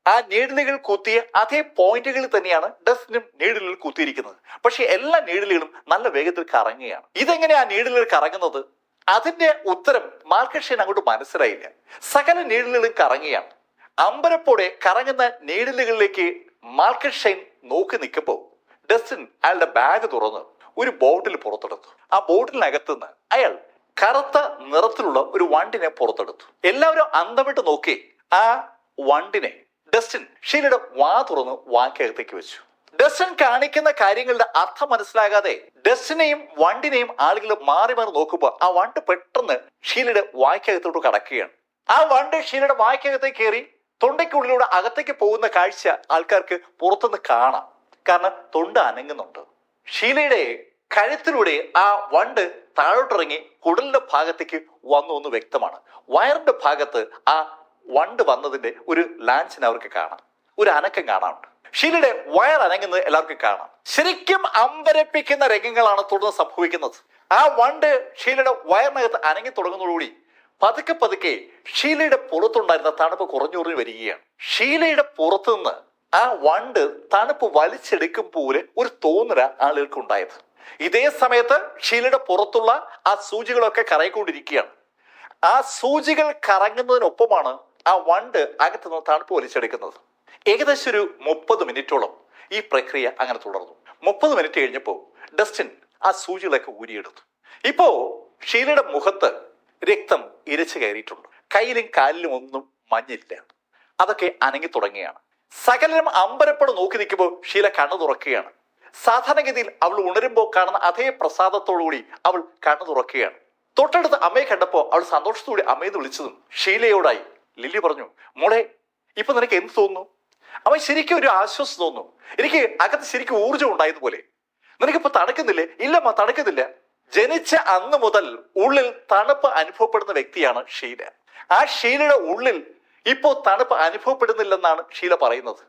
ആ നീഡിലുകൾ കുത്തിയ അതേ പോയിന്റുകളിൽ തന്നെയാണ് ഡസ്റ്റിനും നീഡിലുകൾ കുത്തിയിരിക്കുന്നത്. പക്ഷെ എല്ലാ നീഡിലുകളും നല്ല വേഗത്തിൽ കറങ്ങുകയാണ്. ഇതെങ്ങനെ ആ നീഡിലുകൾ കറങ്ങുന്നത്? അതിന്റെ ഉത്തരം മാൽക്കൺ ഷെയ്ൻ അങ്ങോട്ട് മനസ്സിലായില്ല. സകല നീഡിലുകളും കറങ്ങുകയാണ്. അമ്പരപ്പോടെ കറങ്ങുന്ന നീഡിലുകളിലേക്ക് മാൽക്കൺ ഷെയ്ൻ നോക്കി നിൽക്കുമ്പോൾ ഡസ്റ്റിൻ അയാളുടെ ബാഗ് തുറന്ന് ഒരു ബോട്ടിൽ പുറത്തെടുത്തു. ആ ബോട്ടിലിനകത്തുനിന്ന് അയാൾ കറുത്ത നിറത്തിലുള്ള ഒരു വണ്ടിനെ പുറത്തെടുത്തു. എല്ലാവരും അന്തമിട്ട് നോക്കി ആ വണ്ടിനെ ഡസ്റ്റിൻ ഷീലയുടെ വാ തുറന്ന് വാക്കകത്തേക്ക് വെച്ചു. ഡസ്റ്റിൻ കാണിക്കുന്ന കാര്യങ്ങളുടെ അർത്ഥം മനസ്സിലാകാതെ ഡസ്റ്റിനെയും വണ്ടിനെയും ആളുകൾ മാറി മാറി നോക്കുമ്പോൾ ആ വണ്ട് പെട്ടെന്ന് ഷീലയുടെ വായ്ക്കകത്തോട്ട് കടക്കുകയാണ്. ആ വണ്ട് ഷീലയുടെ വായ്ക്കകത്തേക്ക് കയറി തൊണ്ടയ്ക്കുള്ളിലൂടെ അകത്തേക്ക് പോകുന്ന കാഴ്ച ആൾക്കാർക്ക് പുറത്തുനിന്ന് കാണാം. കാരണം തൊണ്ട അനങ്ങുന്നുണ്ട്. ഷീലയുടെ കഴുത്തിലൂടെ ആ വണ്ട് താഴോട്ടിറങ്ങി കുടലിന്റെ ഭാഗത്തേക്ക് വന്നു എന്ന് വ്യക്തമാണ്. വയറിന്റെ ഭാഗത്ത് ആ വണ്ട് വന്നതിന്റെ ഒരു ലാഞ്ചിന് അവർക്ക് കാണാം, ഒരു അനക്കം കാണാറുണ്ട്. ഷീലയുടെ വയർ അനങ്ങുന്നത് എല്ലാവർക്കും കാണാം. ശരിക്കും അമ്പരപ്പിക്കുന്ന രംഗങ്ങളാണ് തുടർന്ന് സംഭവിക്കുന്നത്. ആ വണ്ട് ഷീലയുടെ വയറിനകത്ത് അനങ്ങി തുടങ്ങുന്നതോടുകൂടി പതുക്കെ പതുക്കെ ഷീലയുടെ പുറത്തുണ്ടായിരുന്ന തണുപ്പ് കുറഞ്ഞു വരികയാണ്. ഷീലയുടെ പുറത്തു നിന്ന് ആ വണ്ട് തണുപ്പ് വലിച്ചെടുക്കും പോലെ ഒരു തോന്നല ആളുകൾക്ക് ഉണ്ടായത്. ഇതേ സമയത്ത് ഷീലയുടെ പുറത്തുള്ള ആ സൂചികളൊക്കെ കറങ്ങിക്കൊണ്ടിരിക്കുകയാണ്. ആ സൂചികൾ കറങ്ങുന്നതിനൊപ്പമാണ് ആ വണ്ട് അകത്തുനിന്ന് തണുപ്പ് വലിച്ചെടുക്കുന്നത്. ഏകദേശം ഒരു 30 മിനിറ്റോളം ഈ പ്രക്രിയ അങ്ങനെ തുടർന്നു. 30 മിനിറ്റ് കഴിഞ്ഞപ്പോൾ ഡസ്റ്റിൻ ആ സൂചികളൊക്കെ ഊരിയെടുത്തു. ഇപ്പോ ഷീലയുടെ മുഖത്ത് രക്തം ഇരച്ചു കയറിയിട്ടുണ്ട്. കയ്യിലും കാലിലും ഒന്നും മഞ്ഞില്ല. അതൊക്കെ അനങ്ങി തുടങ്ങുകയാണ്. സകലരും അമ്പരപ്പോടെ നോക്കി നിൽക്കുമ്പോൾ ഷീല കണ്ണു തുറക്കുകയാണ്. സാധാരണഗതിയിൽ അവൾ ഉണരുമ്പോൾ കാണുന്ന അതേ പ്രസാദത്തോടുകൂടി അവൾ കണ്ണു തുറക്കുകയാണ്. തൊട്ടടുത്ത് അമ്മയെ കണ്ടപ്പോൾ അവൾ സന്തോഷത്തോടെ അമ്മയെന്ന് വിളിച്ചതും ഷീലയോടായി. ലില്ലി പറഞ്ഞു, മോളെ ഇപ്പൊ നിനക്ക് എന്ത് തോന്നുന്നു? അവൻ ശരിക്കും ഒരു ആശ്വാസം തോന്നുന്നു. എനിക്ക് അകത്ത് ശരിക്കും ഊർജ്ജം ഉണ്ടായതുപോലെ. നിനക്കിപ്പോ തണുക്കുന്നില്ലേ? ഇല്ലമ്മ, തണുക്കുന്നില്ല. ജനിച്ച അന്ന് മുതൽ ഉള്ളിൽ തണുപ്പ് അനുഭവപ്പെടുന്ന വ്യക്തിയാണ് ഷീല. ആ ഷീലയുടെ ഉള്ളിൽ ഇപ്പോ തണുപ്പ് അനുഭവപ്പെടുന്നില്ലെന്നാണ് ഷീല പറയുന്നത്.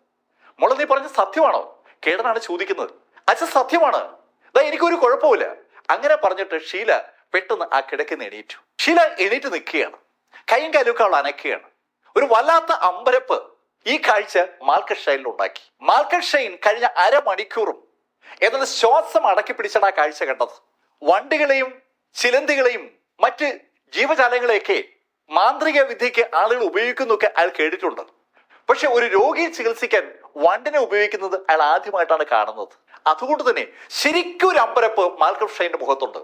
മോളെ നീ പറഞ്ഞ സത്യമാണോ? കേടനാണ് ചോദിക്കുന്നത്. അച്ഛൻ സത്യമാണ്, എനിക്കൊരു കുഴപ്പമില്ല. അങ്ങനെ പറഞ്ഞിട്ട് ഷീല പെട്ടെന്ന് ആ കിടക്കുന്ന എണീറ്റു. ഷീല എണീറ്റ് നിൽക്കുകയാണ്. കൈയും കാലുമൊക്കെ അവൾ അനക്കുകയാണ്. ഒരു വല്ലാത്ത അമ്പരപ്പ് ഈ കാഴ്ച മാൽക്കസ് ഷൈനിൽ ഉണ്ടാക്കി. മാൽക്കസ് ഷൈൻ കഴിഞ്ഞ അരമണിക്കൂറും എന്നാൽ ശ്വാസം അടക്കി പിടിച്ചാണ് ആ കാഴ്ച കണ്ടത്. വണ്ടുകളെയും ചിലന്തികളെയും മറ്റ് ജീവജാലങ്ങളെയൊക്കെ മാന്ത്രിക വിദ്യക്ക് ആളുകൾ ഉപയോഗിക്കുന്നൊക്കെ അയാൾ കേട്ടിട്ടുണ്ട്. പക്ഷെ ഒരു രോഗിയെ ചികിത്സിക്കാൻ വണ്ടിനെ ഉപയോഗിക്കുന്നത് അയാൾ ആദ്യമായിട്ടാണ് കാണുന്നത്. അതുകൊണ്ട് തന്നെ ശരിക്കും ഒരു അമ്പരപ്പ് മാൽക്കസ് ഷൈന്റെ മുഖത്തുണ്ട്.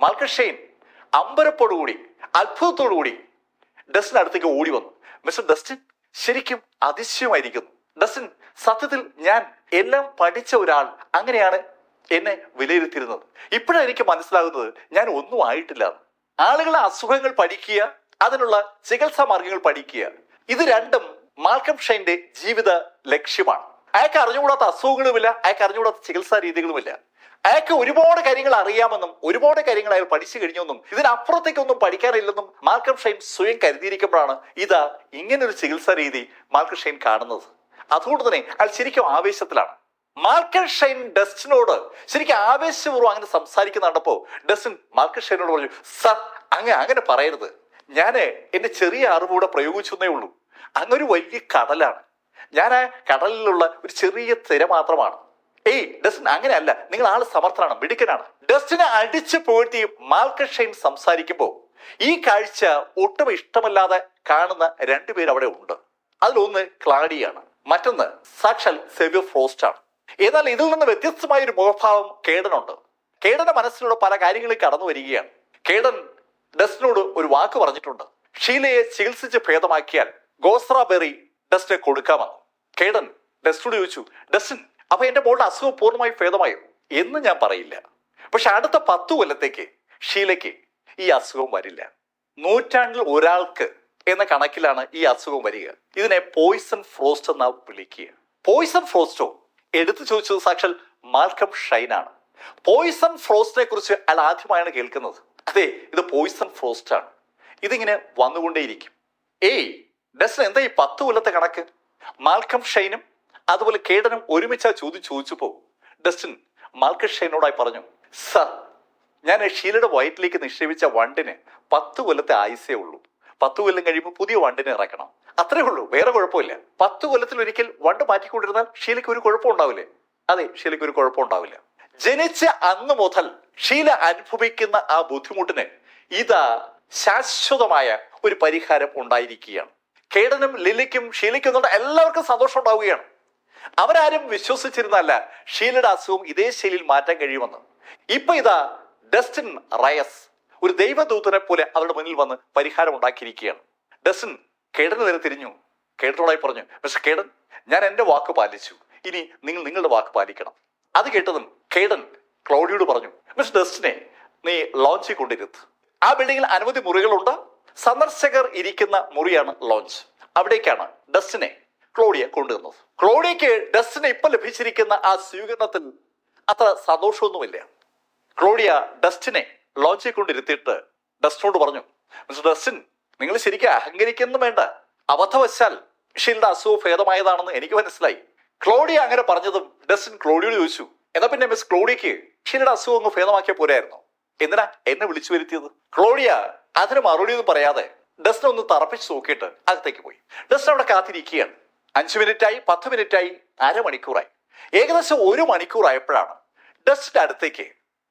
മാൽക്കസ് ഷൈൻ അമ്പരപ്പോടുകൂടി അത്ഭുതത്തോടുകൂടി ഡസ്റ്റിന് അടുത്തേക്ക് ഓടി വന്നു. മിസ്റ്റർ ഡസ്റ്റിൻ, ശരിക്കും അതിശയമായിരിക്കുന്നു. ഡസ്റ്റിൻ, സത്യത്തിൽ ഞാൻ എല്ലാം പഠിച്ച ഒരാൾ അങ്ങനെയാണ് എന്നെ വിലയിരുത്തിയിരുന്നത്. ഇപ്പോഴാണ് എനിക്ക് മനസ്സിലാകുന്നത് ഞാൻ ഒന്നും ആയിട്ടില്ല. ആളുകളെ അസുഖങ്ങൾ പഠിക്കുക, അതിനുള്ള ചികിത്സാ മാർഗങ്ങൾ പഠിക്കുക, ഇത് രണ്ടും മാൽക്കസ് ഷൈന്റെ ജീവിത ലക്ഷ്യമാണ്. അയാൾക്ക് അറിഞ്ഞുകൂടാത്ത അസുഖങ്ങളുമില്ല, അയാൾക്ക് അറിഞ്ഞുകൂടാത്ത ചികിത്സാ രീതികളുമില്ല. അയാൾക്ക് ഒരുപാട് കാര്യങ്ങൾ അറിയാമെന്നും ഒരുപാട് കാര്യങ്ങൾ അയാൾ പഠിച്ചു കഴിഞ്ഞെന്നും ഇതിനപ്പുറത്തേക്കൊന്നും പഠിക്കാനില്ലെന്നും മാൽക്കസ് ഷൈൻ സ്വയം കരുതിയിരിക്കുമ്പോഴാണ് ഇതാ ഇങ്ങനൊരു ചികിത്സാ രീതി മാൽക്കസ് ഷൈൻ കാണുന്നത്. അതുകൊണ്ട് തന്നെ അയാൾ ശരിക്കും ആവേശത്തിലാണ്. മാൽക്കസ് ഷൈൻ ഡസ്റ്റിനോട് ശരിക്കും ആവേശപൂർവ്വം അങ്ങനെ സംസാരിക്കുന്ന കണ്ടപ്പോ ഡസ്റ്റിൻ മാൽക്കസ് ഷൈനോട് പറഞ്ഞു, സർ അങ്ങനെ പറയരുത്. ഞാന് എന്റെ ചെറിയ അറിവൂടെ പ്രയോഗിച്ചെന്നേ ഉള്ളൂ. അങ്ങൊരു വലിയ കടലാണ്. ഞാൻ ആ കടലിലുള്ള ഒരു ചെറിയ തിര മാത്രമാണ്. ഡസ്റ്റിൻ അങ്ങനെയല്ല, നിങ്ങൾ ആള് സമർത്ഥനാണ്, മിടുക്കനാണ്. ഡസ്റ്റിനെ അടിച്ചു പോഴ്ത്തി മാൽക്കസ് ഷൈൻ സംസാരിക്കുമ്പോൾ ഈ കാഴ്ച ഒട്ടും ഇഷ്ടമല്ലാതെ കാണുന്ന രണ്ടുപേർ അവിടെ ഉണ്ട്. അതിലൊന്ന് ക്ലാഡിയാണ്, മറ്റൊന്ന് സാക്ഷാൽ സേവ്യർ ഫ്രോസ്റ്റ് ആണ്. എന്നാൽ ഇതിൽ നിന്ന് വ്യത്യസ്തമായ ഒരു മുഖഭാവം കേഡനുണ്ട്. കേഡന്റെ മനസ്സിലൂടെ പല കാര്യങ്ങളും കടന്നു വരികയാണ്. കേഡൻ ഡസ്റ്റിനോട് ഒരു വാക്ക് പറഞ്ഞിട്ടുണ്ട്. ഷീലയെ ചികിത്സിച്ച് ഭേദമാക്കിയാൽ ഗോസ്ര ബെറി ഡസ്റ്റിനെ കൊടുക്കാമെന്ന്. കേഡൻ ഡസ്റ്റിനോട് ചോദിച്ചു, ഡസ്റ്റിൻ അപ്പൊ എന്റെ മോളുടെ അസുഖം പൂർണ്ണമായി ഭേദമായോ? എന്ന് ഞാൻ പറയില്ല. പക്ഷെ അടുത്ത 10 കൊല്ലത്തേക്ക് ഷീലയ്ക്ക് ഈ അസുഖം വരില്ല. 100 ഒരാൾക്ക് എന്ന കണക്കിലാണ് ഈ അസുഖം വരിക. ഇതിനെ പോയിസൺ ഫ്രോസ്റ്റ് എന്നാ വിളിക്കുക. പോയിസൺ ഫ്രോസ്റ്റോ എടുത്തു ചോദിച്ചത് സാക്ഷാൽ മാൽക്കസ് ഷൈൻ ആണ്. പോയിസൺ ഫ്രോസ്റ്റിനെ കുറിച്ച് അയാൾ ആദ്യമായാണ് കേൾക്കുന്നത്. അതെ, ഇത് പോയിസൺ ഫ്രോസ്റ്റ് ആണ്. ഇതിങ്ങനെ വന്നുകൊണ്ടേയിരിക്കും. ഡസ്റ്റിൻ എന്താ ഈ 10 കൊല്ലത്തെ കണക്ക്? മാൽക്കസ് ഷൈനും അതുപോലെ കേഡനും ഒരുമിച്ച് ആ ചോദ്യം ചോദിച്ചപ്പോ ഡസ്റ്റിൻ മാൽക്കസ് ഷൈനോടായി പറഞ്ഞു, സർ ഞാൻ ഷീലയുടെ വയറ്റിലേക്ക് നിക്ഷേപിച്ച വണ്ടിന് 10 കൊല്ലത്തെ ആയുസേ ഉള്ളൂ. 10 കൊല്ലം കഴിയുമ്പോൾ പുതിയ വണ്ടിനെ ഇറക്കണം, അത്രേ ഉള്ളൂ, വേറെ കുഴപ്പമില്ല. 10 കൊല്ലത്തിൽ ഒരിക്കൽ വണ്ട് മാറ്റിക്കൊണ്ടിരുന്നാൽ ഷീലയ്ക്ക് ഒരു കുഴപ്പം ഉണ്ടാവില്ലേ? അതെ, ഷീലയ്ക്ക് ഒരു കുഴപ്പം ഉണ്ടാവില്ല. ജനിച്ച അന്ന് മുതൽ ഷീല അനുഭവിക്കുന്ന ആ ബുദ്ധിമുട്ടിന് ഇതാ ശാശ്വതമായ ഒരു പരിഹാരം ഉണ്ടായിരിക്കുകയാണ്. കേഡനും ലില്ലിക്കും ഷീലയ്ക്കും എല്ലാവർക്കും സന്തോഷം ഉണ്ടാവുകയാണ്. അവരാരും വിശ്വസിച്ചിരുന്നല്ല ഷീലയുടെ അസുഖം ഇതേ ശൈലിയിൽ മാറ്റാൻ കഴിയുമെന്ന്. ഇപ്പൊ ഇതാ ഡസ്റ്റിൻ റയസ് ഒരു ദൈവദൂതനെ പോലെ അവരുടെ മുന്നിൽ വന്ന് പരിഹാരം ഉണ്ടാക്കിയിരിക്കുകയാണ്. ഡസ്റ്റിൻ കേഡന് നേരെ തിരിഞ്ഞു. കേഡനോടായി പറഞ്ഞു, മിസ്റ്റർ കേഡൻ, ഞാൻ എൻ്റെ വാക്ക് പാലിച്ചു, ഇനി നിങ്ങൾ നിങ്ങളുടെ വാക്ക് പാലിക്കണം. അത് കേട്ടതും കേഡൻ ക്ലോഡിയോട് പറഞ്ഞു, മിസ് ഡസ്റ്റിനെ നീ ലോഞ്ചിൽ കൊണ്ടിരുത്ത്. ആ ബിൽഡിങ്ങിൽ അനവധി മുറികളുണ്ട്. സന്ദർശകർ ഇരിക്കുന്ന മുറിയാണ് ലോഞ്ച്. അവിടേക്കാണ് ഡസ്റ്റിനെ ക്ലോഡിയ കൊണ്ടുവന്നത്. ക്ലോഡിയയ്ക്ക് ഡസ്റ്റിനെ ഇപ്പൊ ലഭിച്ചിരിക്കുന്ന ആ സ്വീകരണത്തിൽ അത്ര സന്തോഷമൊന്നുമില്ല. ക്ലോഡിയ ഡസ്റ്റിനെ ലോഞ്ചിൽ കൊണ്ടിരുത്തിയിട്ട് ഡസ്റ്റിനോട് പറഞ്ഞു, മിസ്റ്റർ ഡസ്റ്റിൻ, നിങ്ങൾ ശരിക്കും അഹങ്കരിക്കുന്നു വേണ്ട. അബദ്ധവശാൽ മിഷേലിന്റെ അസുഖം ഭേദമായതാണെന്ന് എനിക്ക് മനസ്സിലായി. ക്ലോഡിയ അങ്ങനെ പറഞ്ഞതും ഡസ്റ്റിൻ ക്ലോഡിയോട് ചോദിച്ചു, എന്നാ പിന്നെ മിസ് ക്ലോഡിയയ്ക്ക് മിഷേലിന്റെ അസുഖം ഒന്ന് ഭേദമാക്കിയ പോരായിരുന്നോ? എന്തിനാ എന്നെ വിളിച്ചു വരുത്തിയത്? ക്ലോഡിയ അതിന് മറുപടി ഒന്നും പറയാതെ ഡസ്റ്റിനെ ഒന്ന് തറപ്പിച്ച് നോക്കിയിട്ട് അകത്തേക്ക് പോയി. ഡസ്റ്റിൻ അവിടെ കാത്തിരിക്കുകയാണ്. 5 മിനിറ്റായി, 10 മിനിറ്റായി, അരമണിക്കൂറായി. ഏകദേശം 1 മണിക്കൂറായപ്പോഴാണ് ഡസ്റ്റിന്റെ അടുത്തേക്ക്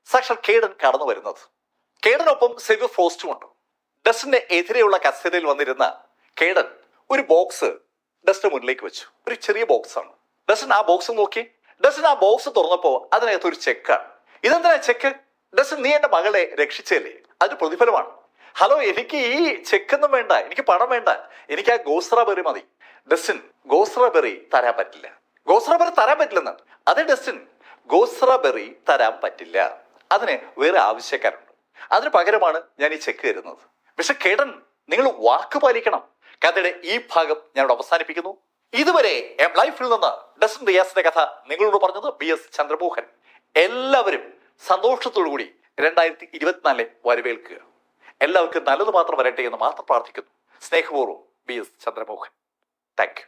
സാക്ഷാൽ കേഡൻ കടന്നു വരുന്നത്. കേഡനൊപ്പം സേവ്യർ ഫ്രോസ്റ്റും ഉണ്ട്. ഡസ്റ്റിന്റെ എതിരെയുള്ള കസേരയിൽ വന്നിരുന്ന കേഡൻ ഒരു ബോക്സ് ഡസ്റ്റിന്റെ മുന്നിലേക്ക് വെച്ചു. ഒരു ചെറിയ ബോക്സ് ആണ്. ഡസ്റ്റിൻ ആ ബോക്സ് നോക്കി. ഡസ്റ്റിൻ ആ ബോക്സ് തുറന്നപ്പോ അതിനകത്ത് ഒരു ചെക്കാണ്. ഇതെന്തിനാ ചെക്ക്? ഡസ്റ്റിൻ, നീ എന്റെ മകളെ രക്ഷിച്ചല്ലേ, അത് പ്രതിഫലമാണ്. ഹലോ, എനിക്ക് ഈ ചെക്കൊന്നും വേണ്ട, എനിക്ക് പണം വേണ്ട, എനിക്ക് ആ ഗോസ്ട്രാബെറി മതി. ഡസ്റ്റിൻ, ഗോസ്ട്രാബെറി തരാൻ പറ്റില്ല. ഗോസ്ട്രാബെറി തരാൻ പറ്റില്ലെന്ന്? അതെ ഡസ്റ്റിൻ, ഗോസ്ട്രാബെറി തരാൻ പറ്റില്ല. അതിന് വേറെ ആവശ്യക്കാരുണ്ട്. അതിന് പകരമാണ് ഞാൻ ഈ ചെക്ക് തരുന്നത്. പക്ഷെ കേഡൻ, നിങ്ങൾ വാക്ക് പാലിക്കണം. കഥയുടെ ഈ ഭാഗം ഞാനിവിടെ അവസാനിപ്പിക്കുന്നു. ഇതുവരെ എം ലൈഫിൽ നിന്ന് ഡസ്റ്റിൻ റിയാസിന്റെ കഥ നിങ്ങളോട് പറഞ്ഞത് BS ചന്ദ്രമോഹൻ. എല്ലാവരും സന്തോഷത്തോടു കൂടി 2024 വരവേൽക്കുക. എല്ലാവർക്കും നല്ലത് മാത്രം വരട്ടെ എന്ന് മാത്രം പ്രാർത്ഥിക്കുന്നു. സ്നേഹപൂർവ്വം BS ചന്ദ്രമോഹൻ. Thank you.